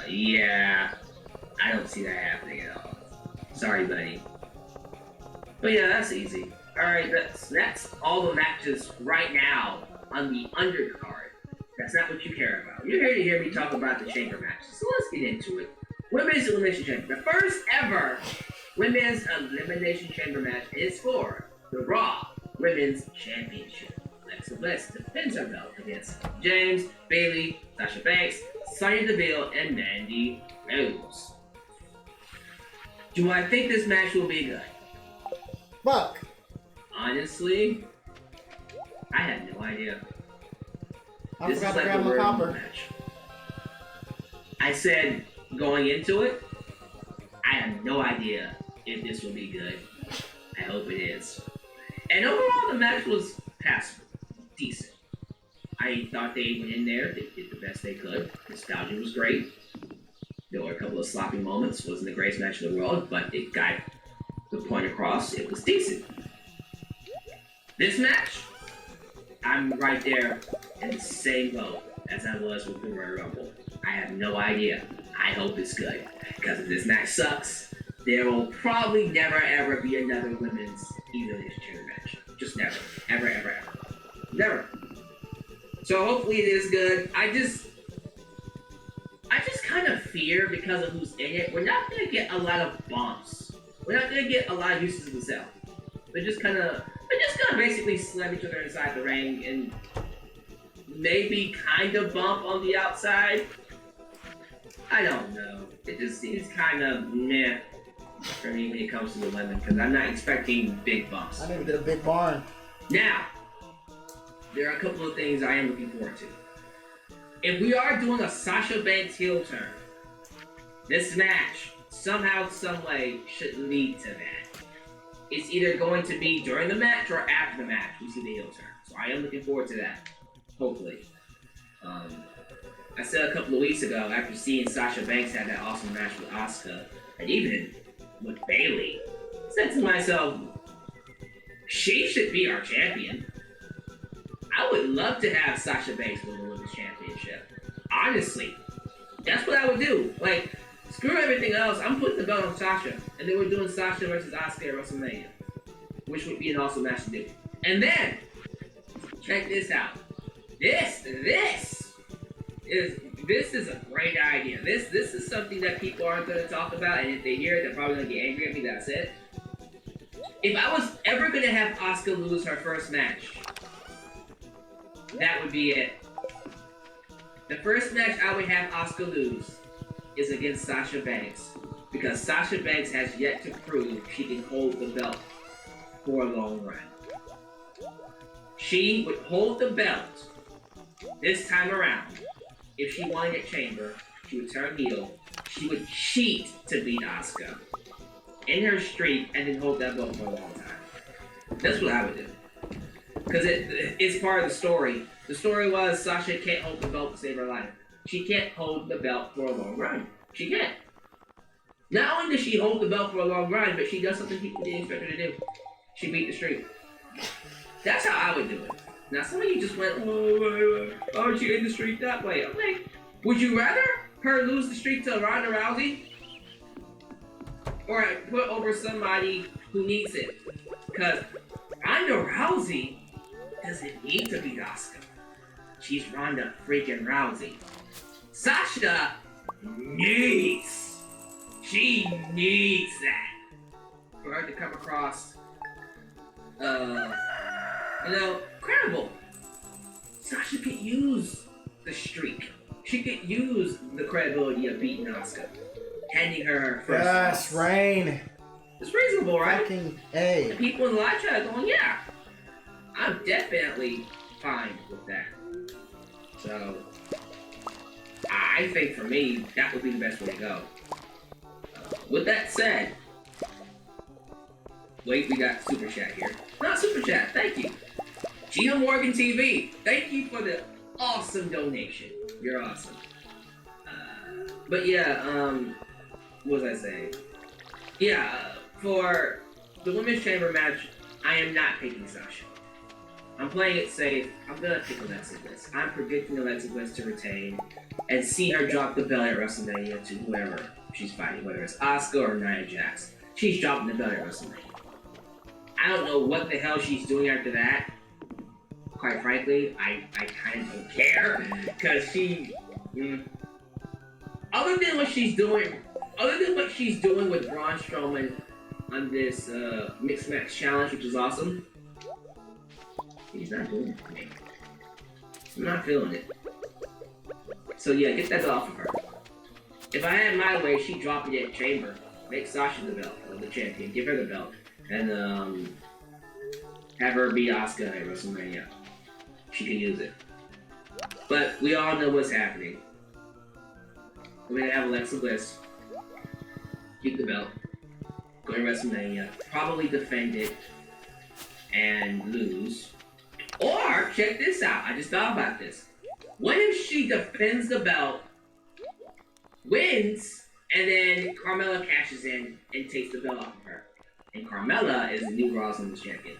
Yeah, I don't see that happening at all. Sorry, buddy. But yeah, that's easy. Alright, that's all the matches right now on the undercard. That's not what you care about. You're here to hear me talk about the Chamber matches. So let's get into it. Women's Elimination Chamber. The first ever Women's Elimination Chamber match is for the Raw Women's Championship. Alexa Bliss defends her belt against James, Bayley, Sasha Banks, Sonya Deville, and Mandy Rose. Do I think this match will be good? Fuck. Honestly, I have no idea. I This forgot is to like grab a my rare copper. match. I said going into it, I have no idea if this will be good. I hope it is. And overall, the match was passable, decent. I thought they went in there, they did the best they could. Nostalgia was great. There were a couple of sloppy moments. Wasn't the greatest match in the world, but it got the point across. It was decent. This match, I'm right there in the same boat as I was with the Royal Rumble. I have no idea. I hope it's good. Because if this match sucks, there will probably never ever be another women's Elimination Chamber match. Just never. Ever, ever, ever. Never. So hopefully it is good. I just kind of fear because of who's in it. We're not going to get a lot of bumps. We're not going to get a lot of uses of the cell. They're just gonna basically slam each other inside the ring and maybe kind of bump on the outside. I don't know. It just seems kind of meh for me when it comes to the women because I'm not expecting big bumps. I never did a big barn. Now, there are a couple of things I am looking forward to. If we are doing a Sasha Banks heel turn, this match, somehow, some way, should lead to that. It's either going to be during the match or after the match we see the heel turn. So I am looking forward to that. Hopefully. I said a couple of weeks ago, after seeing Sasha Banks have that awesome match with Asuka, and even with Bayley, I said to myself, she should be our champion. I would love to have Sasha Banks win the Women's Championship. Honestly. That's what I would do. Like, screw everything else. I'm putting the belt on Sasha. And then we're doing Sasha versus Asuka at WrestleMania. Which would be an awesome match to do. And then, check this out. This is a great idea. This is something that people aren't going to talk about. And if they hear it, they're probably going to get angry at me that I said. If I was ever going to have Asuka lose her first match, that would be it. The first match I would have Asuka lose is against Sasha Banks. because Sasha Banks has yet to prove she can hold the belt for a long run. She would hold the belt this time around. If she won at Chamber, she would turn heel. She would cheat to beat Asuka in her streak and then hold that belt for a long time. That's what I would do. Because it's part of the story. The story was Sasha can't hold the belt to save her life. She can't hold the belt for a long run. She can't. Not only does she hold the belt for a long run, but she does something people didn't expect her to do. She beat the streak. That's how I would do it. Now some of you just went, oh, she in the streak that way. I'm like, would you rather her lose the streak to Ronda Rousey? Or put over somebody who needs it? Because Ronda Rousey doesn't need to beat Asuka. She's Ronda freaking Rousey. Sasha needs. She needs that. For her to come across, credible. Sasha could use the streak. She could use the credibility of beating Asuka. Handing her her first Yes, loss. Rain. It's reasonable, right? Fucking A. And people in the live chat are going, yeah, I'm definitely fine with that. So, I think for me, that would be the best way to go. With that said, wait, we got Super Chat here. Not Super Chat, thank you. Gina Morgan TV, thank you for the awesome donation. You're awesome. But yeah, what was I saying? Yeah, for the Women's Chamber match, I am not picking Sasha. I'm playing it safe. I'm gonna pick Alexa Bliss. I'm predicting Alexa Bliss to retain and see her drop the belt at WrestleMania to whoever she's fighting, whether it's Asuka or Nia Jax. She's dropping the belt at WrestleMania. I don't know what the hell she's doing after that. Quite frankly, I kind of don't care, because she, other than what she's doing with Braun Strowman on this mixed match challenge, which is awesome, he's not doing it for me. I'm not feeling it. So yeah, get that off of her. If I had my way, she'd drop it at Chamber, make Sasha the belt, or the champion, give her the belt, and have her beat Asuka at WrestleMania. She can use it. But we all know what's happening. We're gonna have Alexa Bliss keep the belt, go to WrestleMania, probably defend it, and lose. Or, check this out, I just thought about this. What if she defends the belt, wins, and then Carmella cashes in and takes the belt off of her? And Carmella is the new Raw Women's Champion.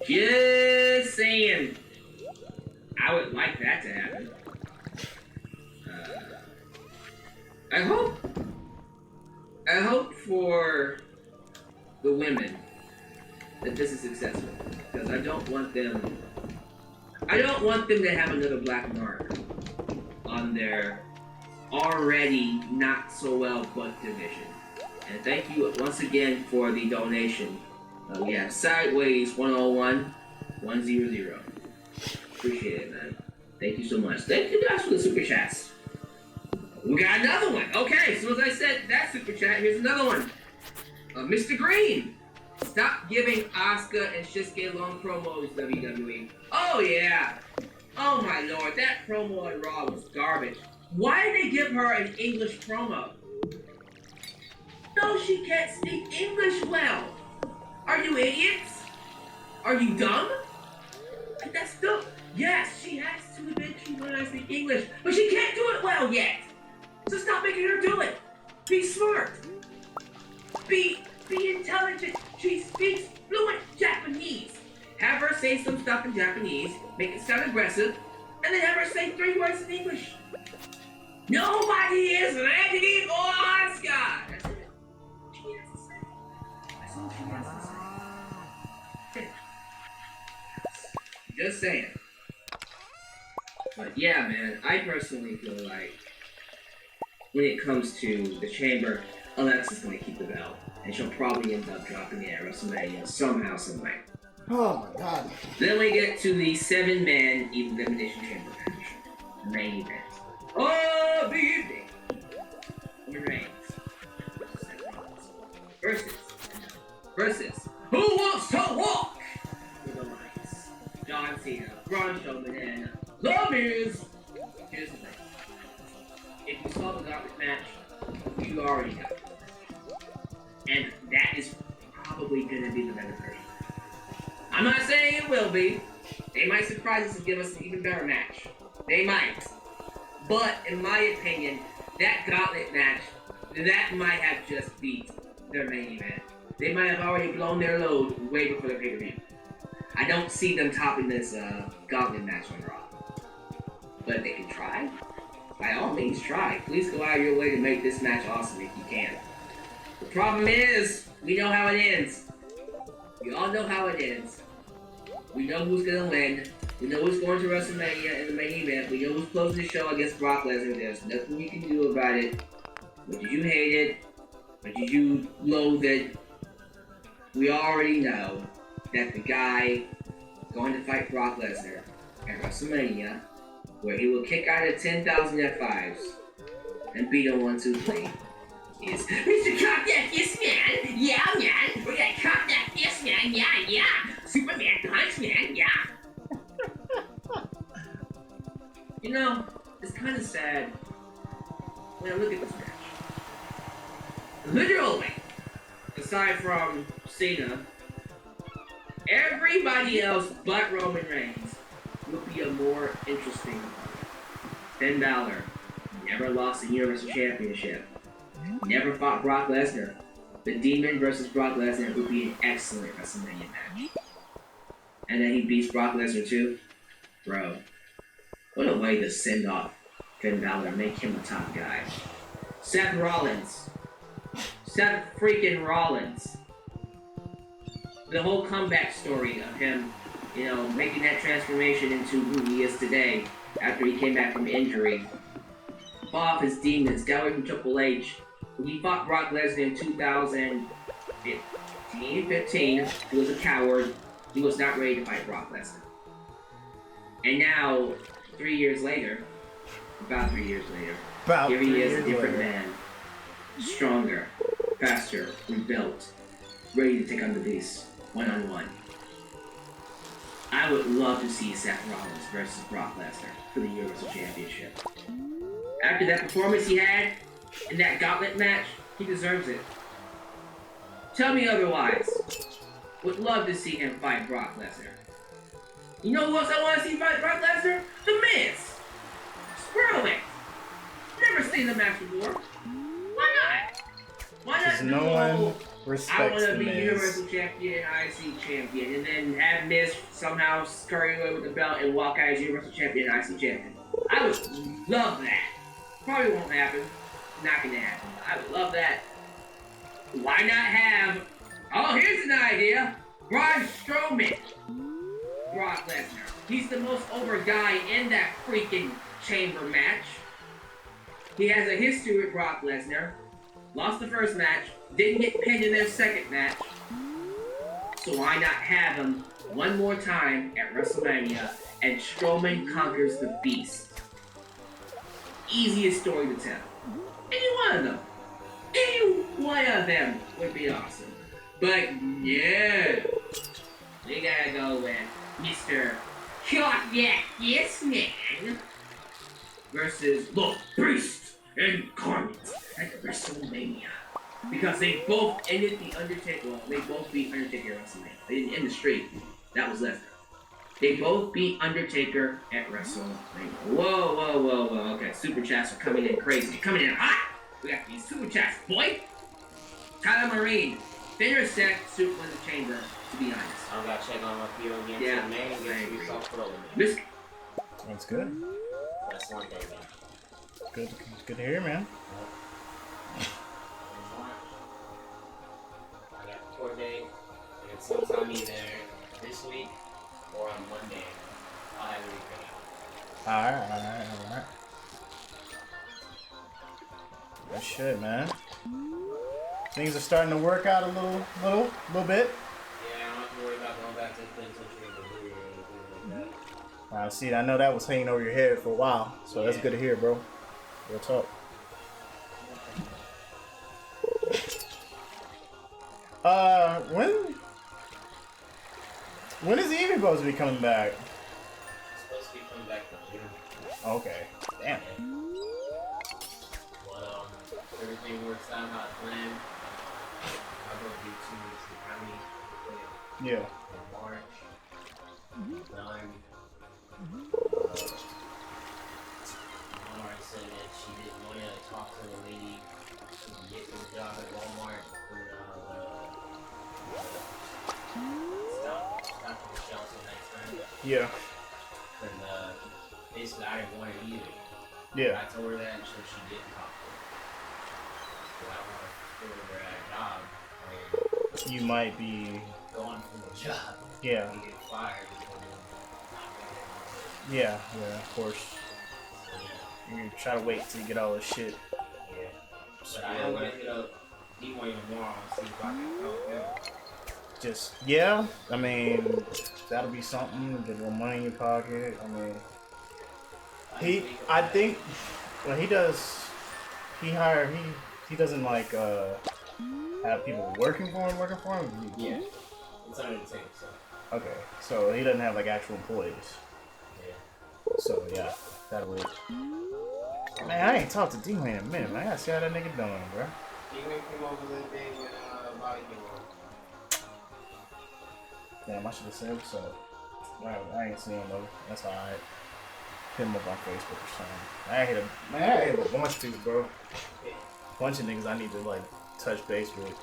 Just saying. I would like that to happen. I hope for the women that this is successful, because I don't want them to have another black mark on their already not so well booked division. And thank you once again for the donation. We have Sideways 101 100. Appreciate it, man. Thank you so much. Thank you guys for the super chats. We got another one. Okay, as soon as I said that super chat, here's another one. Mr. Green, stop giving Asuka and Shinsuke long promos, WWE. Oh yeah. Oh my lord, that promo on Raw was garbage. Why did they give her an English promo? No, she can't speak English well. Are you idiots? Are you dumb? That's dumb. Yes, she has to eventually learn how to speak English, but she can't do it well yet. So stop making her do it. Be smart. Be intelligent. She speaks fluent Japanese. Have her say some stuff in Japanese, make it sound aggressive, and then have her say 3 words in English. Nobody is ready for Asuka. That's it. She has to say. That's all she has to say. Just saying. But yeah, man, I personally feel like when it comes to the Chamber, Alexa's gonna keep the belt, and she'll probably end up dropping it at WrestleMania somehow, some way. Oh my god. Then we get to the 7-man Elimination Chamber match, the main event of the evening. Roman Reigns versus Who Wants to Walk with the Lights? John Cena, Braun Strowman, and The Miz. Here's the thing. If you saw the gauntlet match, you already know. And that is probably going to be the better version. I'm not saying it will be. They might surprise us and give us an even better match. They might. But, in my opinion, that gauntlet match, that might have just beat their main event. They might have already blown their load way before the pay-per-view. I don't see them topping this gauntlet match on Raw. But they can try. By all means, try. Please go out of your way to make this match awesome if you can. The problem is, we know how it ends. We all know how it ends. We know who's gonna win. We know who's going to WrestleMania in the main event. We know who's closing the show against Brock Lesnar. There's nothing you can do about it. Whether you hate it, whether you loathe it, we already know that the guy going to fight Brock Lesnar at WrestleMania, where he will kick out of 10,000 F5s and beat him 1-2-3, is Mr. Cock That Yes Man! Yeah, man! We're gonna cock that yes man! Yeah, yeah! Superman punch man! Yeah! You know, it's kind of sad when I look at this match. Literally, aside from Cena, everybody else but Roman Reigns would be a more interesting opponent. Finn Balor never lost the Universal Championship. Never fought Brock Lesnar. The Demon versus Brock Lesnar would be an excellent WrestleMania match. And then he beats Brock Lesnar too. Bro, what a way to send off Finn Balor and make him a top guy. Seth Rollins. Seth freaking Rollins. The whole comeback story of him, you know, making that transformation into who he is today after he came back from injury. Fought off his demons, got away from Triple H. When he fought Brock Lesnar in 2015, he was a coward. He was not ready to fight Brock Lesnar. And now, 3 years later, about 3 years later, here he is, a different man. Stronger, faster, rebuilt, ready to take on the beast, one-on-one. I would love to see Seth Rollins versus Brock Lesnar for the Universal Championship. After that performance he had in that gauntlet match, he deserves it. Tell me otherwise. Would love to see him fight Brock Lesnar. You know who else I want to see fight Brock Lesnar? The Miz. Squirrel it. Never seen the match before. Why not? Why not do no one respects I want to the be Miz. Universal Champion and IC Champion, and then have Miz somehow scurry away with the belt and walk out as Universal Champion and IC Champion. I would love that. Probably won't happen. Not gonna happen. I would love that. Why not have... Oh, here's an idea. Braun Strowman. Brock Lesnar. He's the most over guy in that freaking chamber match. He has a history with Brock Lesnar. Lost the first match. Didn't get pinned in their second match. So why not have him one more time at WrestleMania and Strowman conquers the Beast? Easiest story to tell. Any one of them. Any one of them would be awesome. But no. We gotta go with Mr. Cock That Yes Man versus the Beast Incarnate at WrestleMania. Because they both ended the Undertaker. Well, they both beat Undertaker at WrestleMania. They didn't end the streak. That was Lesnar. They both beat Undertaker at WrestleMania. Whoa, whoa, whoa, whoa. Okay, super chats are coming in crazy. Coming in hot. We got these super chats, boy. Tyler Marine. Fenner said Super in the chamber, to be honest. I don't gotta check on my field against Yeah. the man and get you soft pro. That's good. That's one thing, man. Good to hear, man. I got the tour date, and sometime either this week or on Monday. I'll have everything out. Alright. Good shit, man. Things are starting to work out a little bit. Yeah, I don't have to worry about going back to the penitentiary or anything like that. Wow, see, I know that was hanging over your head for a while, so that's good to hear, bro. Real talk. When is Evie supposed to be coming back? It's supposed to be coming back in June. Okay. Damn. But everything works out how it's planned. I'll go do 2 weeks in county. Yeah. In March. Done. Mara said that she didn't want to talk to the lady who could get me a job at Walmart. Stop the shelves the next time. Yeah. And basically, I didn't want it either. Yeah. I told her that, and so she didn't talk to her. So I want to fill her at a job. You might be Going from the job. Yeah. You get fired. Yeah, of course. You try to wait till you get all this shit. Yeah. But I am gonna hit up D-Wayne tomorrow and see if I can help him. Just, yeah, I mean, that'll be something, get a little money in your pocket. I mean, I think, when he does, he doesn't like, have people working for him. Yeah. It's under the table, so. Okay, so he doesn't have like actual employees. Yeah. So, yeah, that would. Man, I ain't talked to D-Wayne in a minute, man. I gotta see how that nigga doing, bro. D-Wayne came over the day when Bobby came over. Damn, I should have said so. I ain't seen him though. That's alright. Hit him up on Facebook or something. I hit a bunch of people, bro. Bunch of niggas I need to like touch base with.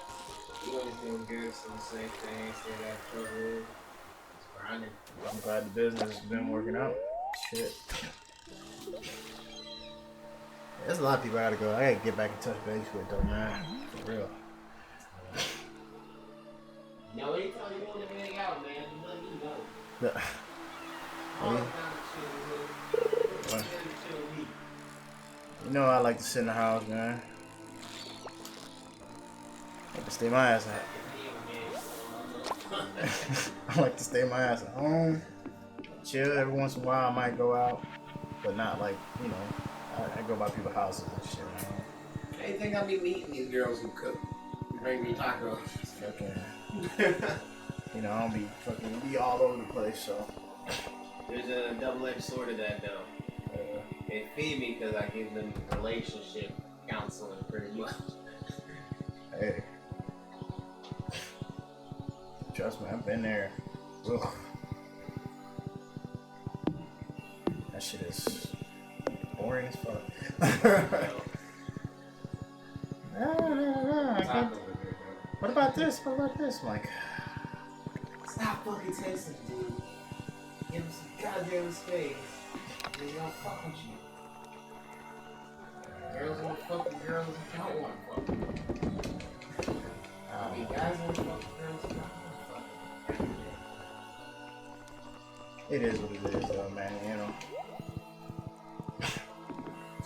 D-Wayne's doing good, so the same thing, stay that trouble. It's grinding. I'm glad the business has been working out. Shit. There's a lot of people I gotta go. I gotta get back in touch base with though, man. For real. Now, anytime you want to hang out, man, just let me know. You know I like to sit in the house, man. I like to stay my ass at I like to stay my ass at home. Chill every once in a while. I might go out, but not like, you know, I go by people's houses and shit, man. I think I'll be meeting these girls who cook. Who bring me tacos. Okay. You know, I don't be all over the place, so. There's a double-edged sword of that, though. They feed me because I give them relationship counseling pretty much. Hey. Trust me, I've been there. Ugh. That shit is boring as fuck. What about this? What about this, Mike? Stop fucking texting, dude. Give him some goddamn space. They don't fuck with you. Girls want to fuck with girls who don't want to fuck with you. I mean, guys want to fuck with girls who don't want to fuck with you. It is what it is, though, man, you know.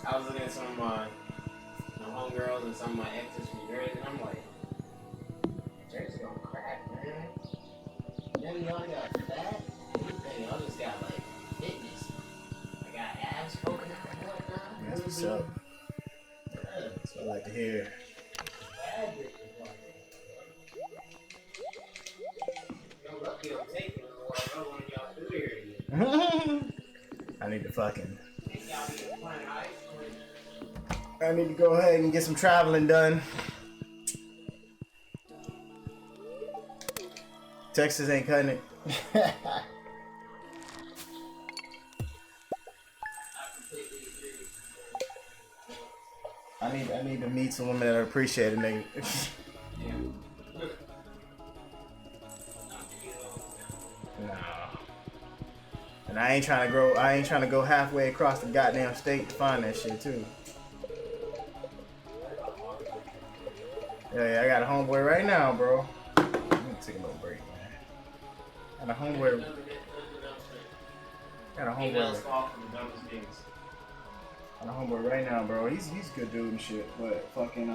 I was looking at some of my homegirls and some of my exes from Jersey, and I'm like, Jersey don't crack, man. None of y'all got fat. Anything, y'all just got like fitness. I got abs poking out and whatnot. That's what's up. That's what I like to hear. Bad bitches like that. You're lucky I'm taking them, or I don't want y'all through here again. I need to fucking. Ain't y'all be playing ice cream. I need to go ahead and get some traveling done. Texas ain't cutting it. I need to meet some women that appreciate it, nigga. Nah. And I ain't trying to go halfway across the goddamn state to find that shit too. Yeah, I got a homeboy right now, bro. I'm gonna take a little break, man. Got a homeboy. Got a homeboy right now, bro. He's a good dude and shit, but fucking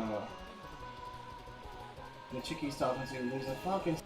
the chick he's talking to lives in fucking.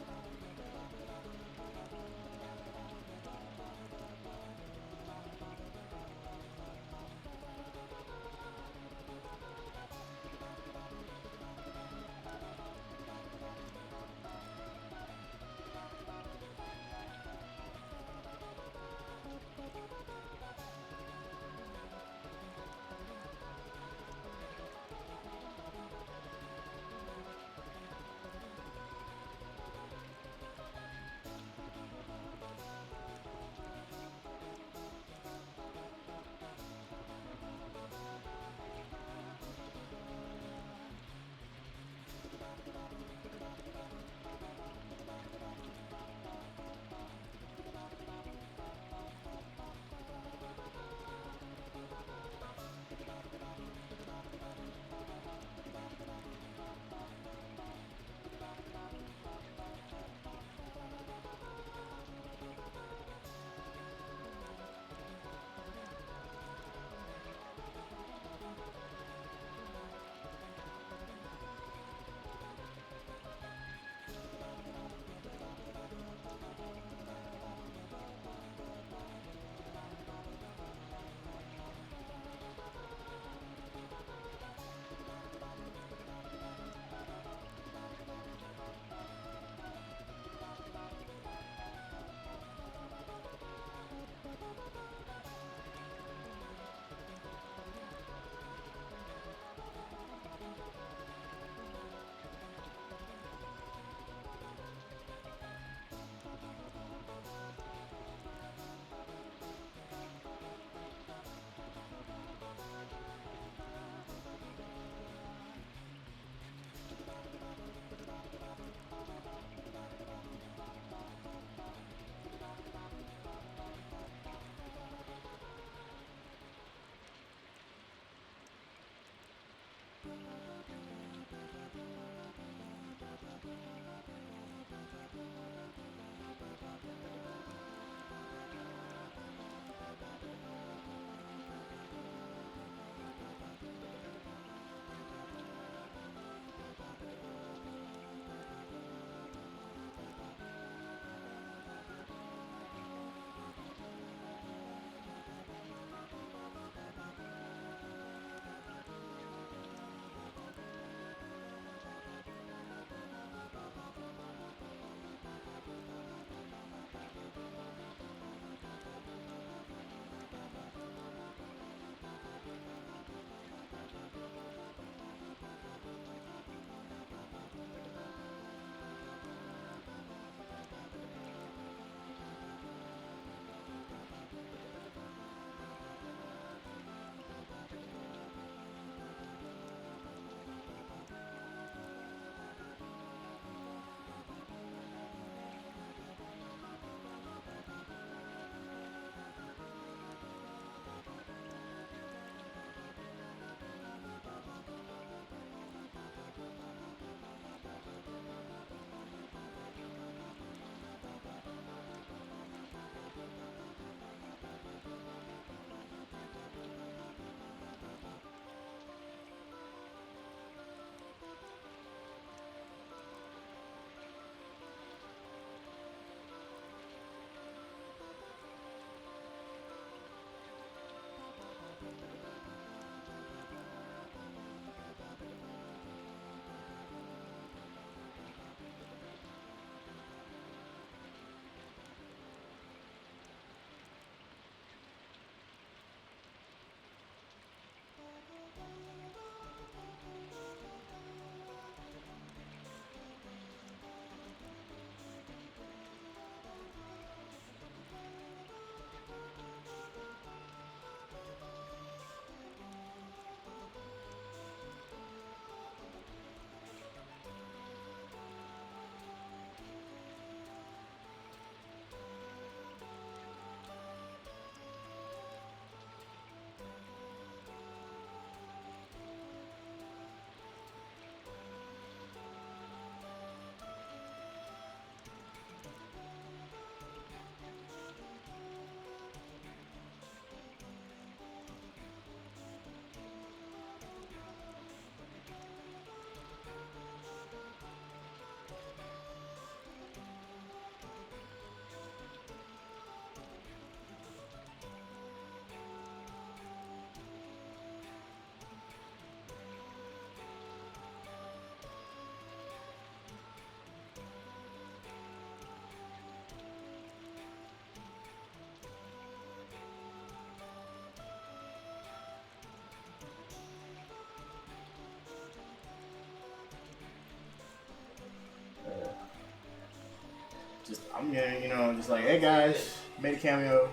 I'm getting, you know, just like, hey guys, made a cameo.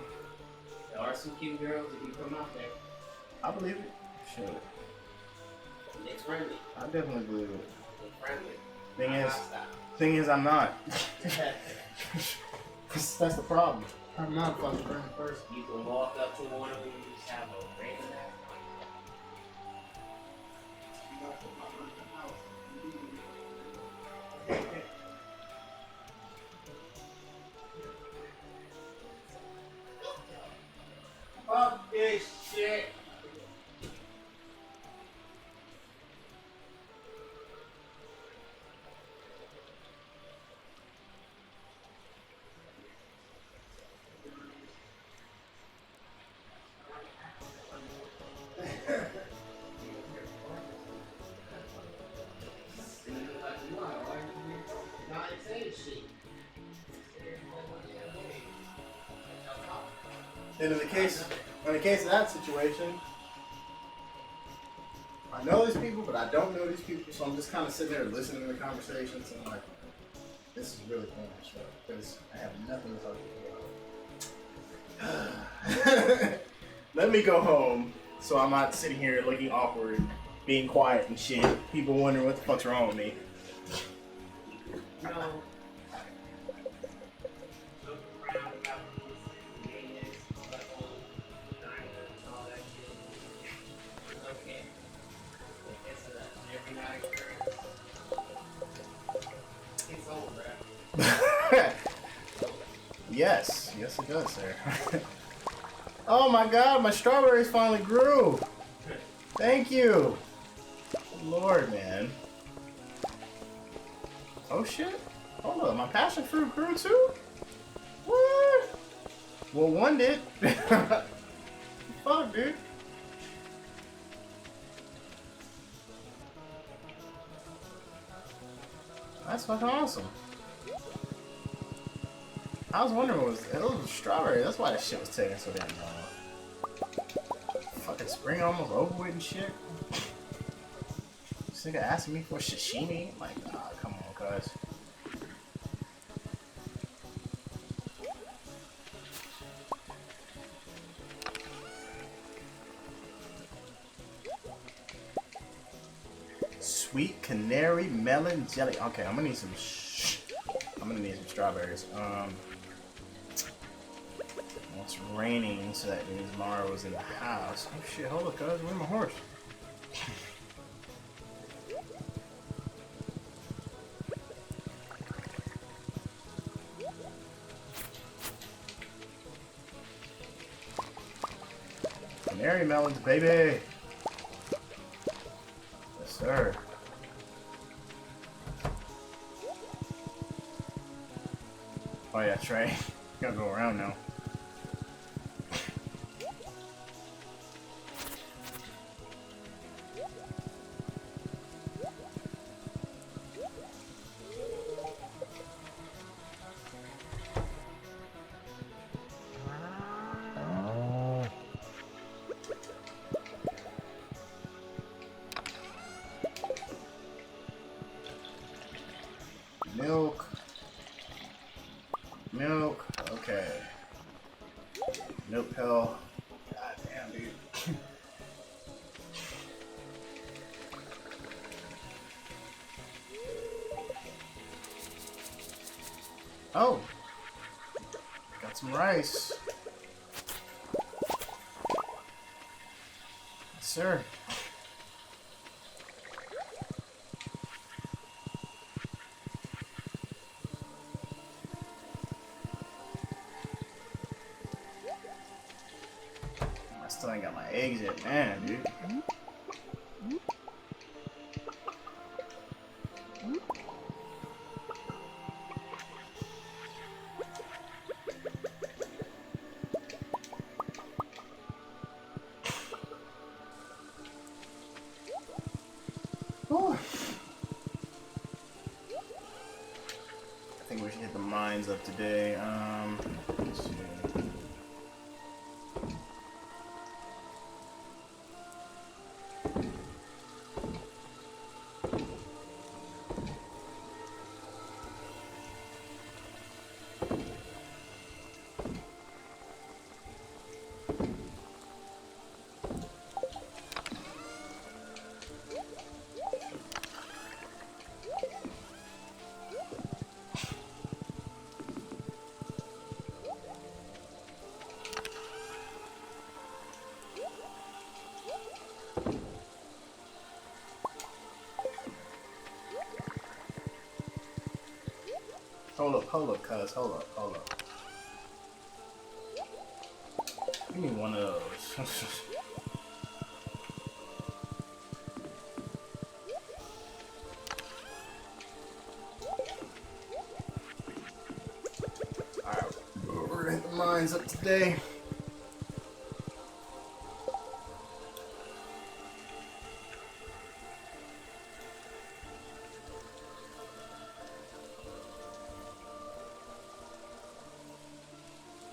There are some cute girls that you come out there. I believe it. Shit. Nick's friendly. I definitely believe it. Nick friendly. Thing is, I'm not. That's the problem. I'm not a fucking friendly person. You can walk up to one of them and just have a random ass Fuck this shit. And in the case of that situation, I know these people, but I don't know these people, so I'm just kind of sitting there listening to the conversations, and I'm like, this is really pointless, because I have nothing to talk about. Let me go home, so I'm not sitting here looking awkward, being quiet and shit. People wondering what the fuck's wrong with me. No. Yes, it does, sir. Oh my god, my strawberries finally grew. Thank you. Lord, man. Oh shit. Hold up, my passion fruit grew too? What? Well, one did. Fuck, dude. That's fucking awesome. I was wondering what it was strawberry. That's why that shit was taking so damn long. Fucking spring almost over with and shit. This nigga asking me for sashimi? Like, nah, come on, cuz. Sweet canary melon jelly. Okay, I'm gonna need some strawberries. It's raining, so that means Mara was in the house. Oh shit, hold up, guys, where's my horse? Canary melons, baby! Yes, sir. Oh yeah, Trey. Gotta go around now. Milk. Milk. Okay. Milk pill. God damn, dude. Oh. Got some rice. Yes, sir. I still ain't got my eggs yet, man, dude. Whew. I think we should hit the mines up today. Let's see. Hold up, cuz. Hold up. Give me one of those. Alright, we're gonna hit the mines up today.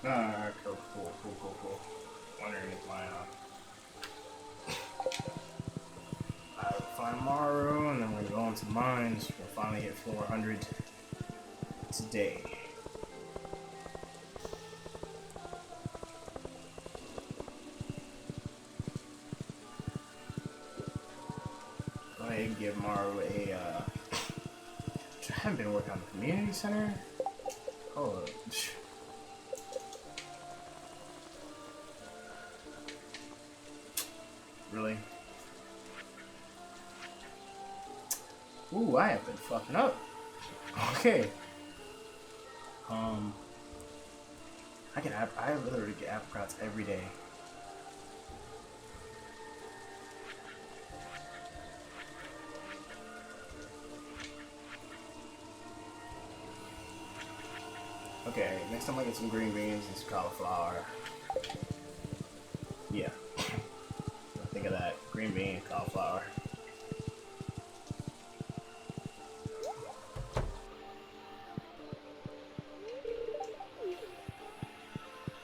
Alright, cool. Wondering if my I'll find Maru, and then we're gonna go into mines. We'll finally hit 400 today. Go ahead and give Maru a I haven't been working on the community center. Hold up. Really? Ooh, I have been fucking up. Okay. I literally get apricots every day. Okay, next time I get some green beans and some cauliflower. Yeah. Think of that. Green bean, cauliflower.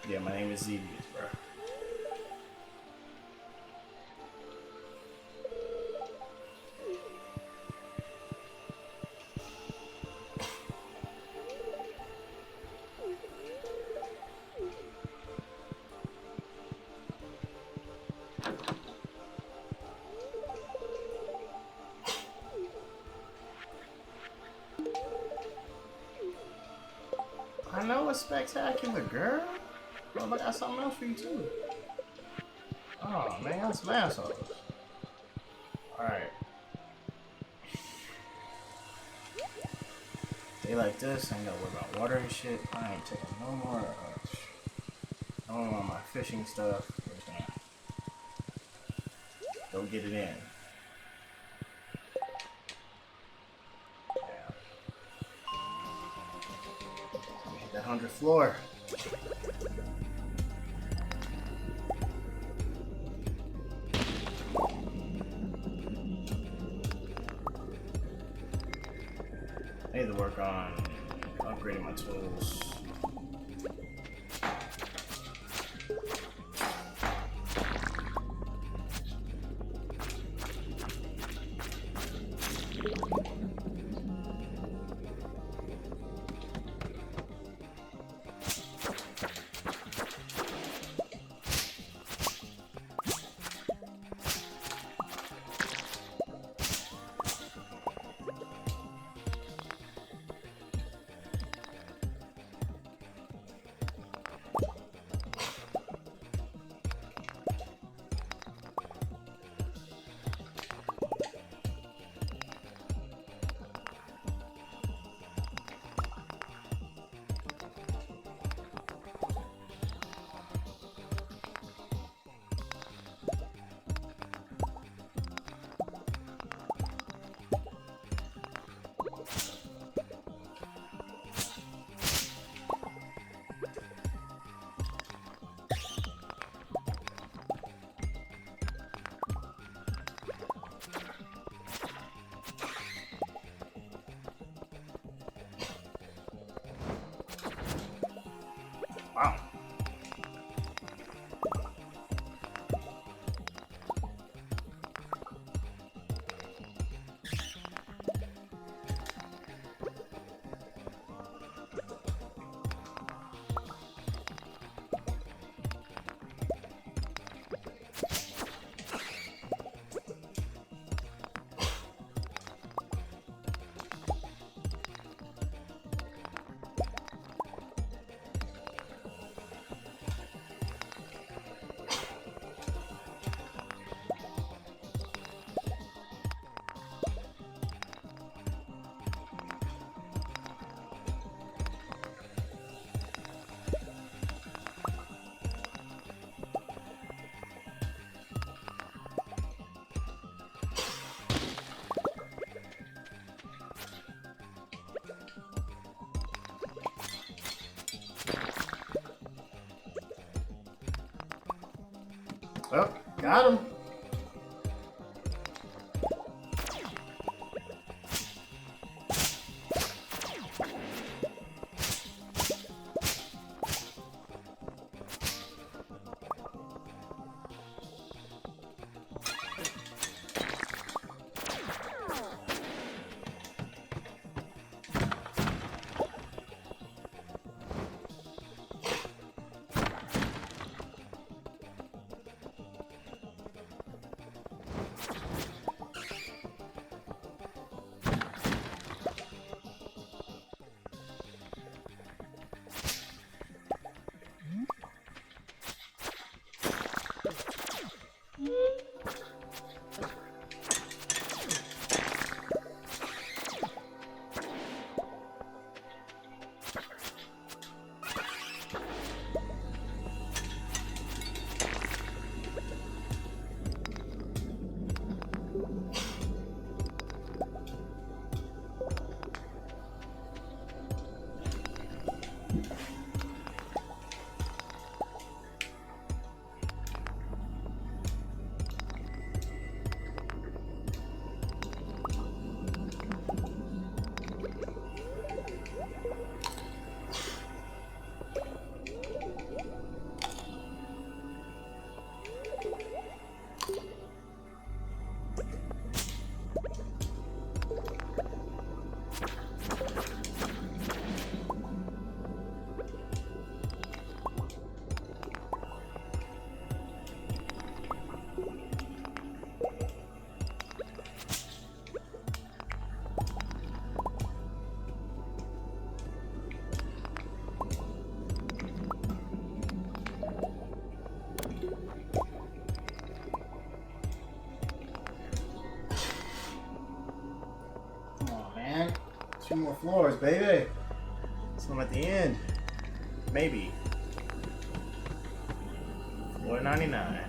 Yeah, my name is Zevius, bro. I know it's spectacular, girl. Well, I got something else for you too. Oh man, that's some assholes. Alright. They like this, I ain't gotta worry about water and shit. I ain't taking no more my fishing stuff. We're just gonna go get it in. Yeah. Hit that 100th floor. I need to work on upgrading my tools. Got him. Two more floors, baby. So I'm at the end. Maybe. Floor 99.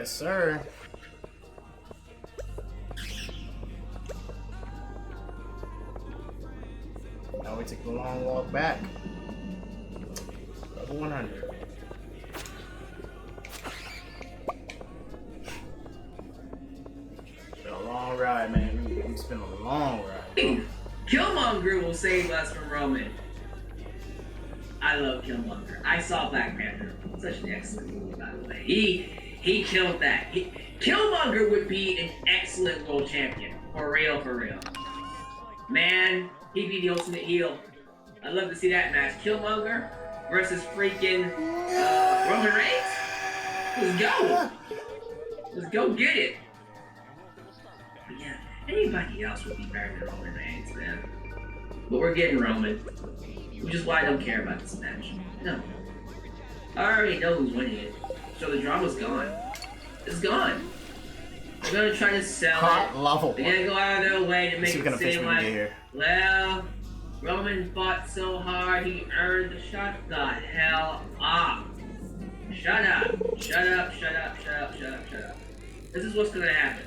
Yes, sir. Now we take the long walk back. Level 100. It's been a long ride, man. It's been a long ride. Killmonger will save us from Roman. I love Killmonger. I saw Black Panther. Such an excellent movie, by the way. He killed that. Killmonger would be an excellent world champion. For real, for real. Man, he'd be the ultimate heel. I'd love to see that match. Killmonger versus freaking Roman Reigns. Let's go. Let's go get it. But yeah, anybody else would be better than Roman Reigns, man. But we're getting Roman. Which is why I don't care about this match. No. I already know who's winning it. So the drama's gone. It's gone. They're gonna try to sell it. Level. They're gonna go out of their way to make it seem like, well, Roman fought so hard he earned the shot. The hell up. Shut up. Shut up, shut up, shut up, shut up, shut up. This is what's gonna happen.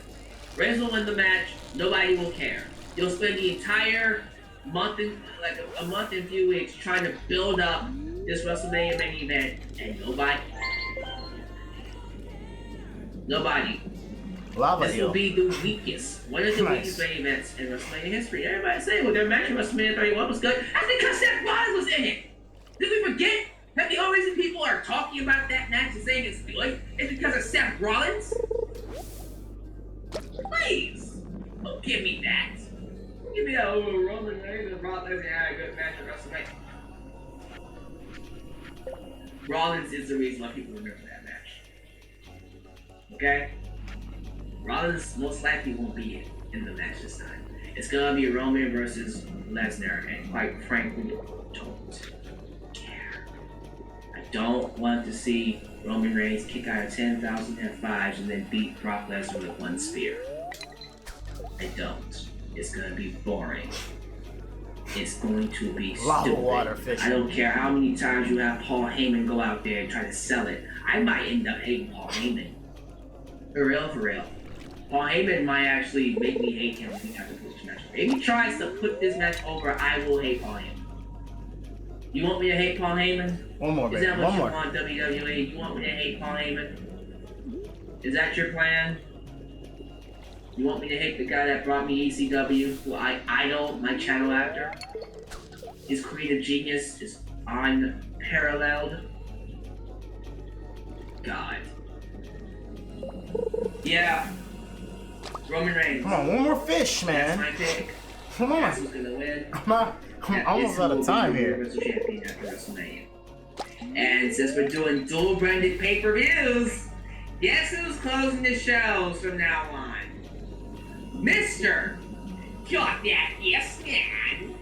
Reigns will win the match, nobody will care. You'll spend the entire month and a month and few weeks trying to build up this WrestleMania main event, and nobody. This will be the weakest, one of the weakest main events in WrestleMania history. Everybody's saying, well, their match in WrestleMania 31 was good. That's because Seth Rollins was in it. Did we forget that the only reason people are talking about that match and saying it's good is because of Seth Rollins? Please, don't give me that. Give me that, oh, Roman Reigns and Brock Lesnar had a good match at WrestleMania. Rollins is the reason why people remember that match. Okay? Rollins most likely won't be in the match this time. It's gonna be Roman versus Lesnar, and quite frankly, don't care. I don't want to see Roman Reigns kick out of 10,000 F5s and then beat Brock Lesnar with one spear. I don't. It's gonna be boring. It's going to be stupid. I don't care how many times you have Paul Heyman go out there and try to sell it. I might end up hating Paul Heyman. For real, for real. Paul Heyman might actually make me hate him because of this match. If he tries to put this match over, I will hate Paul Heyman. You want me to hate Paul Heyman? One more, baby. Is that what you want, WWE? You want me to hate Paul Heyman? Is that your plan? You want me to hate the guy that brought me ECW, who I idol, my channel actor? His creative genius is unparalleled. God. Yeah. Roman Reigns. Come on, one more fish, man. That's my pick. Come on. That's who's gonna win. I'm almost out of time here. Champion after WrestleMania. And since we're doing dual branded pay-per-views, guess who's closing the shows from now on? Mr. Got That Yes Man.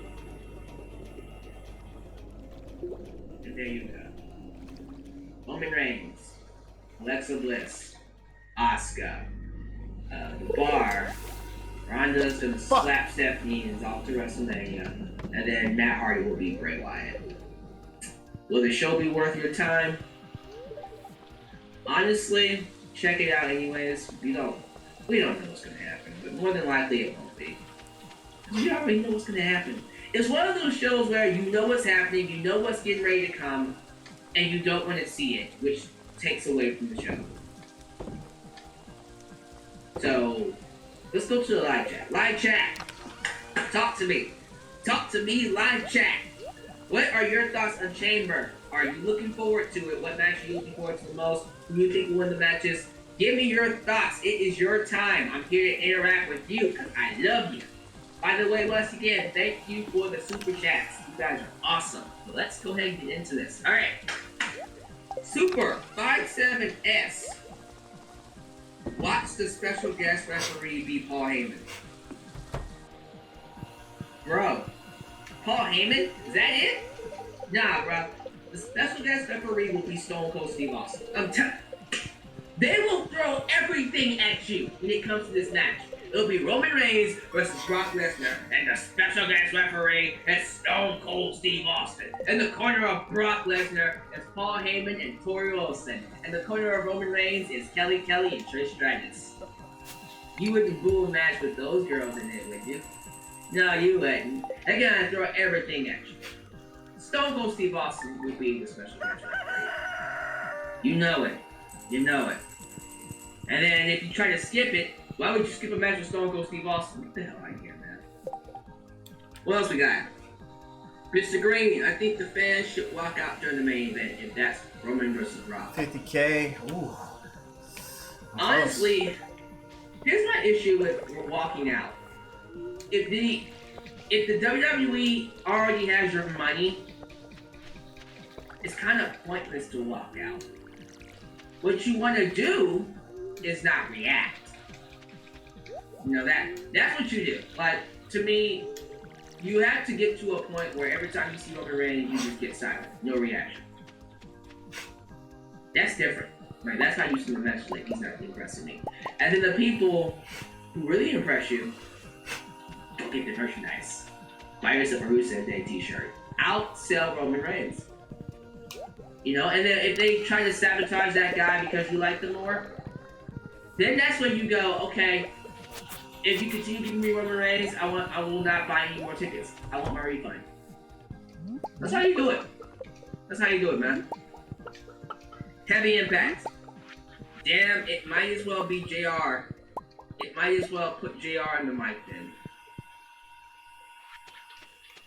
And there you go. Roman Reigns, Alexa Bliss, Asuka, the Bar. Ronda's gonna slap Stephanie and is off to WrestleMania, and then Matt Hardy will beat Bray Wyatt. Will the show be worth your time? Honestly, check it out anyways. We don't know what's gonna happen, but more than likely it won't be. You already know what's gonna happen. It's one of those shows where you know what's happening, you know what's getting ready to come, and you don't want to see it, which takes away from the show. So, let's go to the live chat. Live chat! Talk to me. Talk to me, live chat. What are your thoughts on Chamber? Are you looking forward to it? What match are you looking forward to the most? Who do you think will win the matches? Give me your thoughts. It is your time. I'm here to interact with you because I love you. By the way, once again, thank you for the super chats. You guys are awesome. So let's go ahead and get into this. All right. Super 57S. Watch the special guest referee be Paul Heyman. Bro, Paul Heyman? Is that it? Nah, bro. The special guest referee will be Stone Cold Steve Austin. I'm telling you. They will throw everything at you when it comes to this match. It'll be Roman Reigns versus Brock Lesnar, and the special guest referee is Stone Cold Steve Austin. In the corner of Brock Lesnar is Paul Heyman and Tori Wilson. In the corner of Roman Reigns is Kelly Kelly and Trish Stratus. You wouldn't boo a match with those girls in it, would you? No, you wouldn't. They're gonna throw everything at you. Stone Cold Steve Austin would be the special guest referee. You know it. You know it. And then if you try to skip it, why would you skip a match with Stone Cold Steve Austin? What the hell I hear, man? What else we got? Mr. Green, I think the fans should walk out during the main event if that's Roman versus Rock. 50K. Ooh. Honestly, here's my issue with walking out. If the WWE already has your money, it's kind of pointless to walk out. What you want to do is not react. You know, that's what you do. Like, to me, you have to get to a point where every time you see Roman Reigns, you just get silent. No reaction. That's different. Right? That's how you see the message. Like, he's not impressing me. And then the people who really impress you, don't get the merchandise. Buy yourself a Rusev Day t-shirt. Outsell Roman Reigns. You know, and then if they try to sabotage that guy because you like them more, then that's when you go, okay, if you continue giving me Roman Reigns, I will not buy any more tickets. I want my refund. That's how you do it. That's how you do it, man. Heavy Impact. Damn, it might as well be JR. It might as well put JR in the mic then.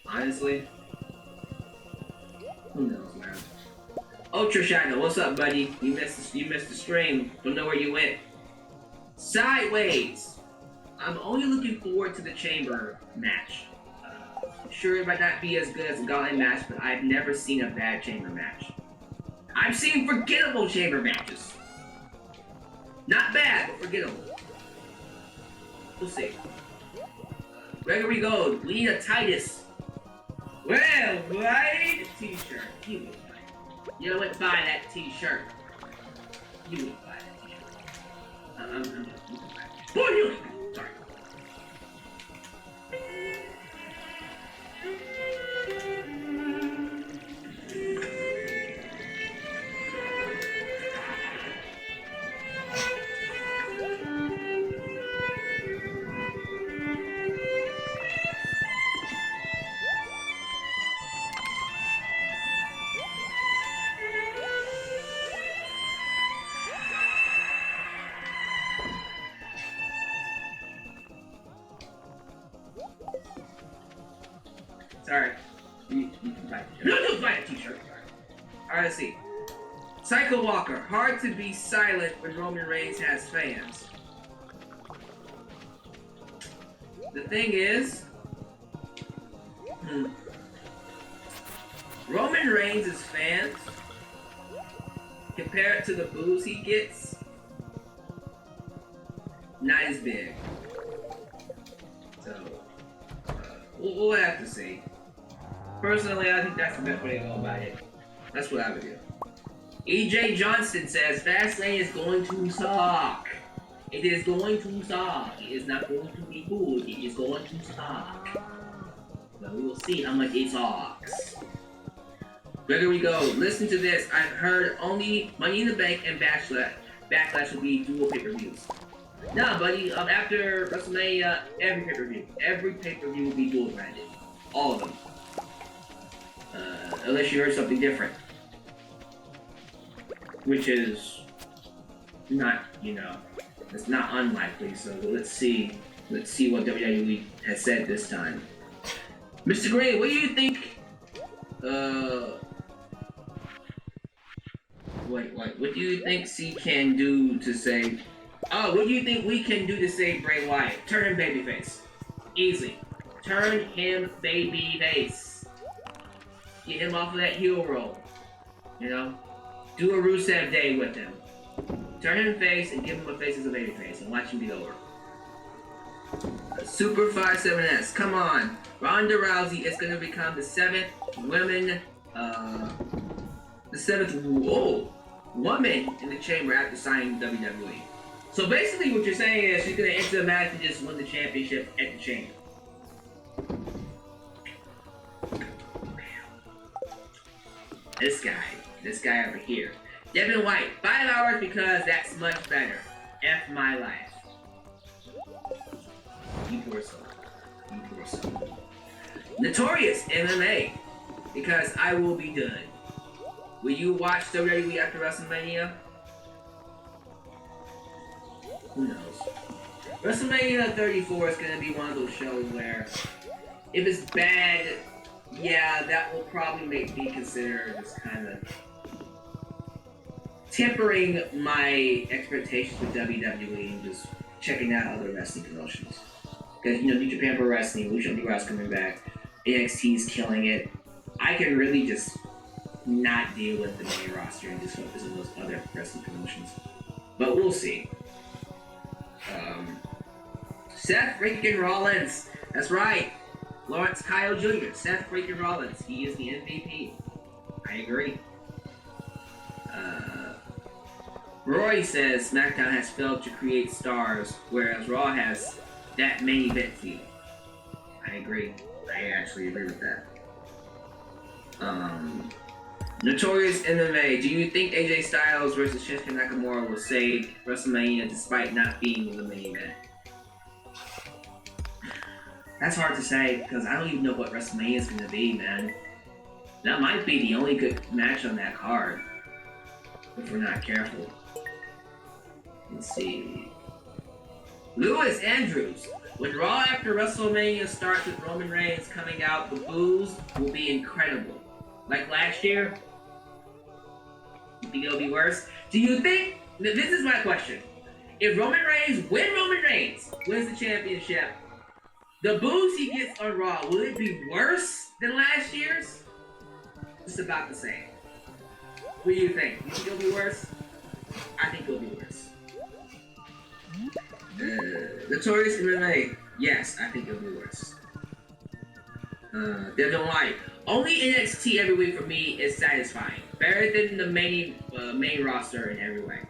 Honestly. Who knows, man. Ultra Shadow, what's up, buddy? You missed the stream. Don't know where you went. Sideways. I'm only looking forward to the Chamber match. Sure, it might not be as good as a Gauntlet match, but I've never seen a bad Chamber match. I've seen forgettable Chamber matches. Not bad, but forgettable. We'll see. Gregory Gold, we need a Titus. Well, right? T-shirt. You wouldn't buy that t-shirt. You wouldn't buy that t-shirt. Boy, you sorry. Sorry. You can buy a t-shirt. No, don't buy a t-shirt. Alright, let's see. Psycho Walker. Hard to be silent when Roman Reigns has fans. The thing is... Roman Reigns' fans, compared to the boos he gets, not as big. So, we'll have to see. Personally, I think that's the best way to go about it. That's what I would do. EJ Johnston says, Fastlane is going to suck. It is going to suck. It is not going to be good. It is going to suck. So we will see how much it sucks. Gregory Gold, listen to this. I've heard only Money in the Bank and Backlash will be dual pay-per-views. Nah, buddy. After WrestleMania, every pay-per-view will be dual branded. All of them. Unless you heard something different. Which is not, it's not unlikely. So let's see what WWE has said this time. Mr. Gray, what do you think? What do you think C can do to save? Oh, what do you think we can do to save Bray Wyatt? Turn him babyface. Easy. Turn him babyface. Get him off of that heel roll. Do a Rusev Day with him. Turn him face and give him a face as a babyface and watch him be over. Super 57S, come on. Ronda Rousey is going to become the 7th woman, woman in the chamber after signing WWE. So basically what you're saying is she's gonna enter the match and just win the championship at the chamber. This guy over here. Devin White, 5 hours because that's much better. F my life. You poor soul. You poor soul. Notorious MMA, because I will be good. Will you watch WWE after WrestleMania? Who knows? WrestleMania 34 is going to be one of those shows where, if it's bad, yeah, that will probably make me consider just kind of tempering my expectations with WWE and just checking out other wrestling promotions. Because, you know, New Japan Pro Wrestling, Lucha Underground's coming back, NXT's killing it. I can really just not deal with the main roster and just focus on those other wrestling promotions. But we'll see. Seth freaking Rollins. That's right. Lawrence Kyle Jr. Seth freaking Rollins. He is the MVP. I agree. Roy says SmackDown has failed to create stars, whereas Raw has that main event feel. I agree. I actually agree with that. Notorious MMA. Do you think AJ Styles versus Shinsuke Nakamura will save WrestleMania despite not being the main event? That's hard to say because I don't even know what WrestleMania is going to be, man. That might be the only good match on that card if we're not careful. Let's see. Lewis Andrews. When Raw after WrestleMania starts with Roman Reigns coming out, the boos will be incredible. Like last year? You think it'll be worse? Do you think, this is my question, if Roman Reigns wins the championship, the boos he gets on Raw, will it be worse than last year's? It's about the same. What do you think? You think it'll be worse? I think it'll be worse. Notorious MMA. Yes, I think it'll be worse. Devin White. Only NXT every week for me is satisfying. Better than the main roster in every way.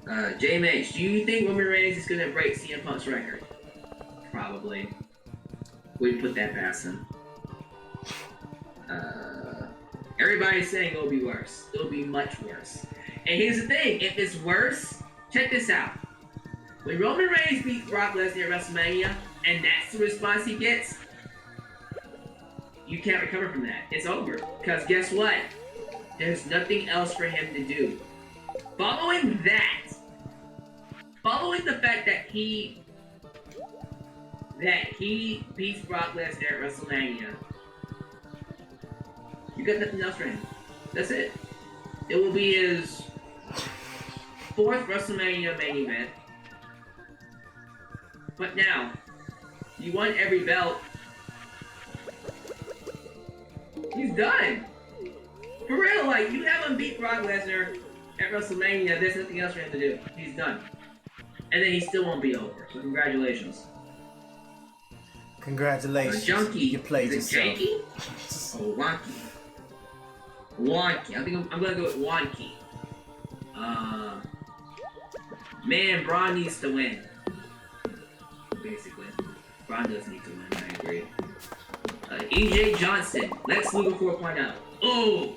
JMH, do you think Roman Reigns is gonna break CM Punk's record? Probably. Wouldn't put that past him. Everybody's saying it'll be worse. It'll be much worse. And here's the thing, if it's worse, check this out. When Roman Reigns beats Brock Lesnar at WrestleMania, and that's the response he gets, you can't recover from that. It's over. Because guess what? There's nothing else for him to do. Following the fact that he beats Brock Lesnar at WrestleMania, you got nothing else for him. That's it. It will be his 4th WrestleMania main event. But now, you won every belt. He's done. For real, like, you have him beat Brock Lesnar at WrestleMania, there's nothing else for him to do. He's done. And then he still won't be over. So congratulations. Congratulations. Junkie. You played Is it yourself. Janky? Oh, Wonky. Wonky. I think I'm gonna go with Wonky. Man, Braun needs to win. Basically. Braun does need to win, I agree. EJ Johnson, Lex Luger 4.0. Oh!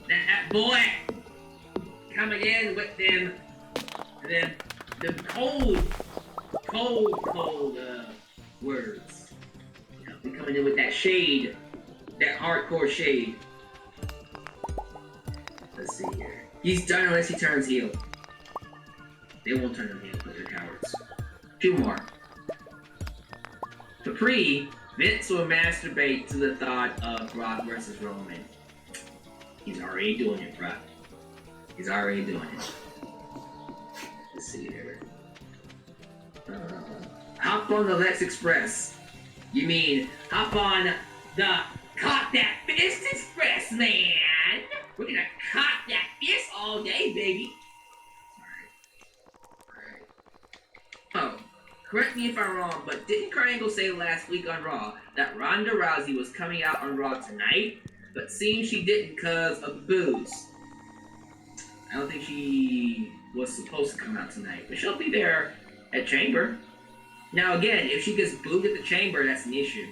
That boy! Coming in with them cold words. They're coming in with that shade. That hardcore shade. Let's see here. He's done unless he turns heel. They won't turn him heel because they're cowards. 2 more. Capri, Vince will masturbate to the thought of Brock versus Roman. He's already doing it, bro. He's already doing it. Let's see here. Hop on the Lex Express. You mean hop on the Caught That Fist Express, man! We're gonna caught that fist all day, baby! Alright. Oh, correct me if I'm wrong, but didn't Kurt Angle say last week on Raw that Ronda Rousey was coming out on Raw tonight? But seems she didn't because of booze. I don't think she was supposed to come out tonight, but she'll be there at Chamber. Now again, if she gets booed at the Chamber, that's an issue.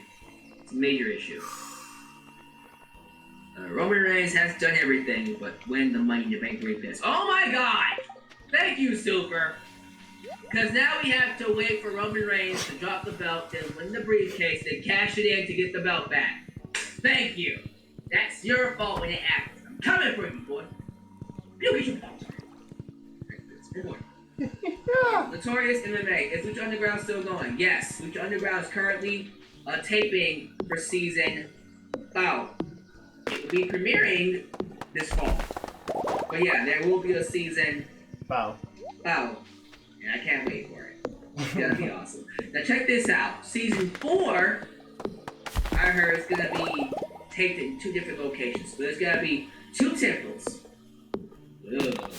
It's a major issue. Roman Reigns has done everything but win the Money in the Bank briefcase. Oh my God! Thank you, Super. Because now we have to wait for Roman Reigns to drop the belt, then win the briefcase, then cash it in to get the belt back. Thank you. That's your fault when it happens. I'm coming for you, boy. You get your belt. Notorious MMA. Is Lucha Underground still going? Yes. Lucha Underground is currently taping for season 5. It will be premiering this fall. But yeah, there will be a season 5. And I can't wait for it. It's gonna be awesome. Now check this out. Season 4, I heard it's gonna be taped in 2 different locations. So there's gonna be 2 temples. Ugh.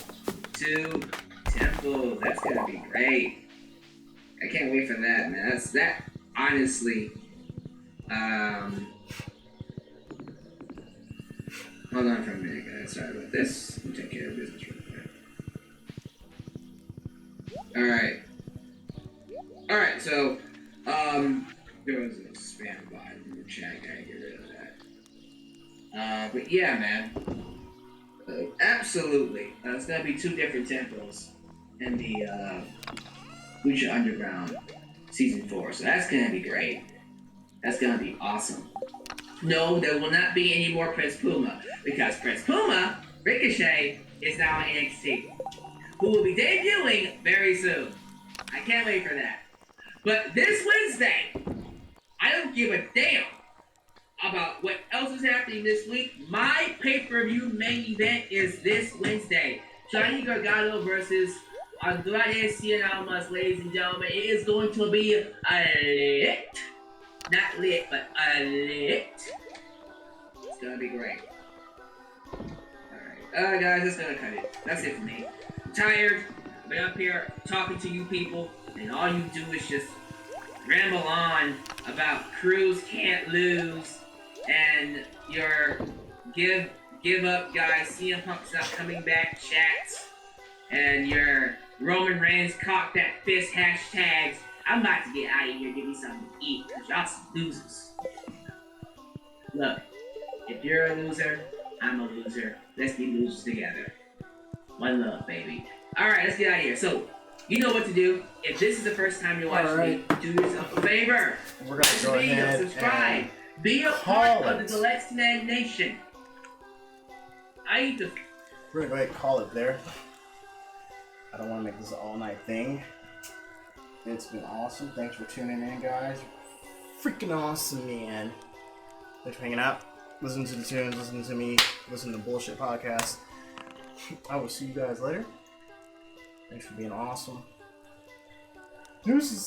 2 temples. That's gonna be great. I can't wait for that, man. That honestly. Hold on for a minute, guys. Sorry about this. I'll take care of business real quick. Alright, so, there was a spam bot in the chat. Gotta get rid of that. But yeah, man. Absolutely. It's gonna be 2 different temples in the, Lucha Underground Season 4. So that's gonna be great. That's gonna be awesome. No, there will not be any more Prince Puma, because Prince Puma, Ricochet, is now in NXT, who will be debuting very soon. I can't wait for that. But this Wednesday, I don't give a damn about what else is happening this week. My pay-per-view main event is this Wednesday. Johnny Gargano versus Andrade Cien Almas, ladies and gentlemen. It is going to be a lit. Not lit, but lit. It's gonna be great. Alright. Guys, that's gonna cut it. That's it for me. I'm tired. I've been up here talking to you people, and all you do is just ramble on about Cruz can't lose, and your give up guys, CM Punk's not coming back chats, and your Roman Reigns cock that fist hashtags. I'm about to get out of here and give me something to eat, because y'all some losers. Look, if you're a loser, I'm a loser. Let's be losers together. One love, baby. Alright, let's get out of here. So, you know what to do. If this is the first time you're watching me, do yourself a favor. We're gonna go ahead subscribe. Be a part of the Deluxe Man Nation. We're gonna go ahead and call it there. I don't want to make this an all-night thing. It's been awesome. Thanks for tuning in, guys. Freaking awesome, man. Thanks for hanging out. Listen to the tunes, listen to me, listen to bullshit podcasts. I will see you guys later. Thanks for being awesome. Deuces.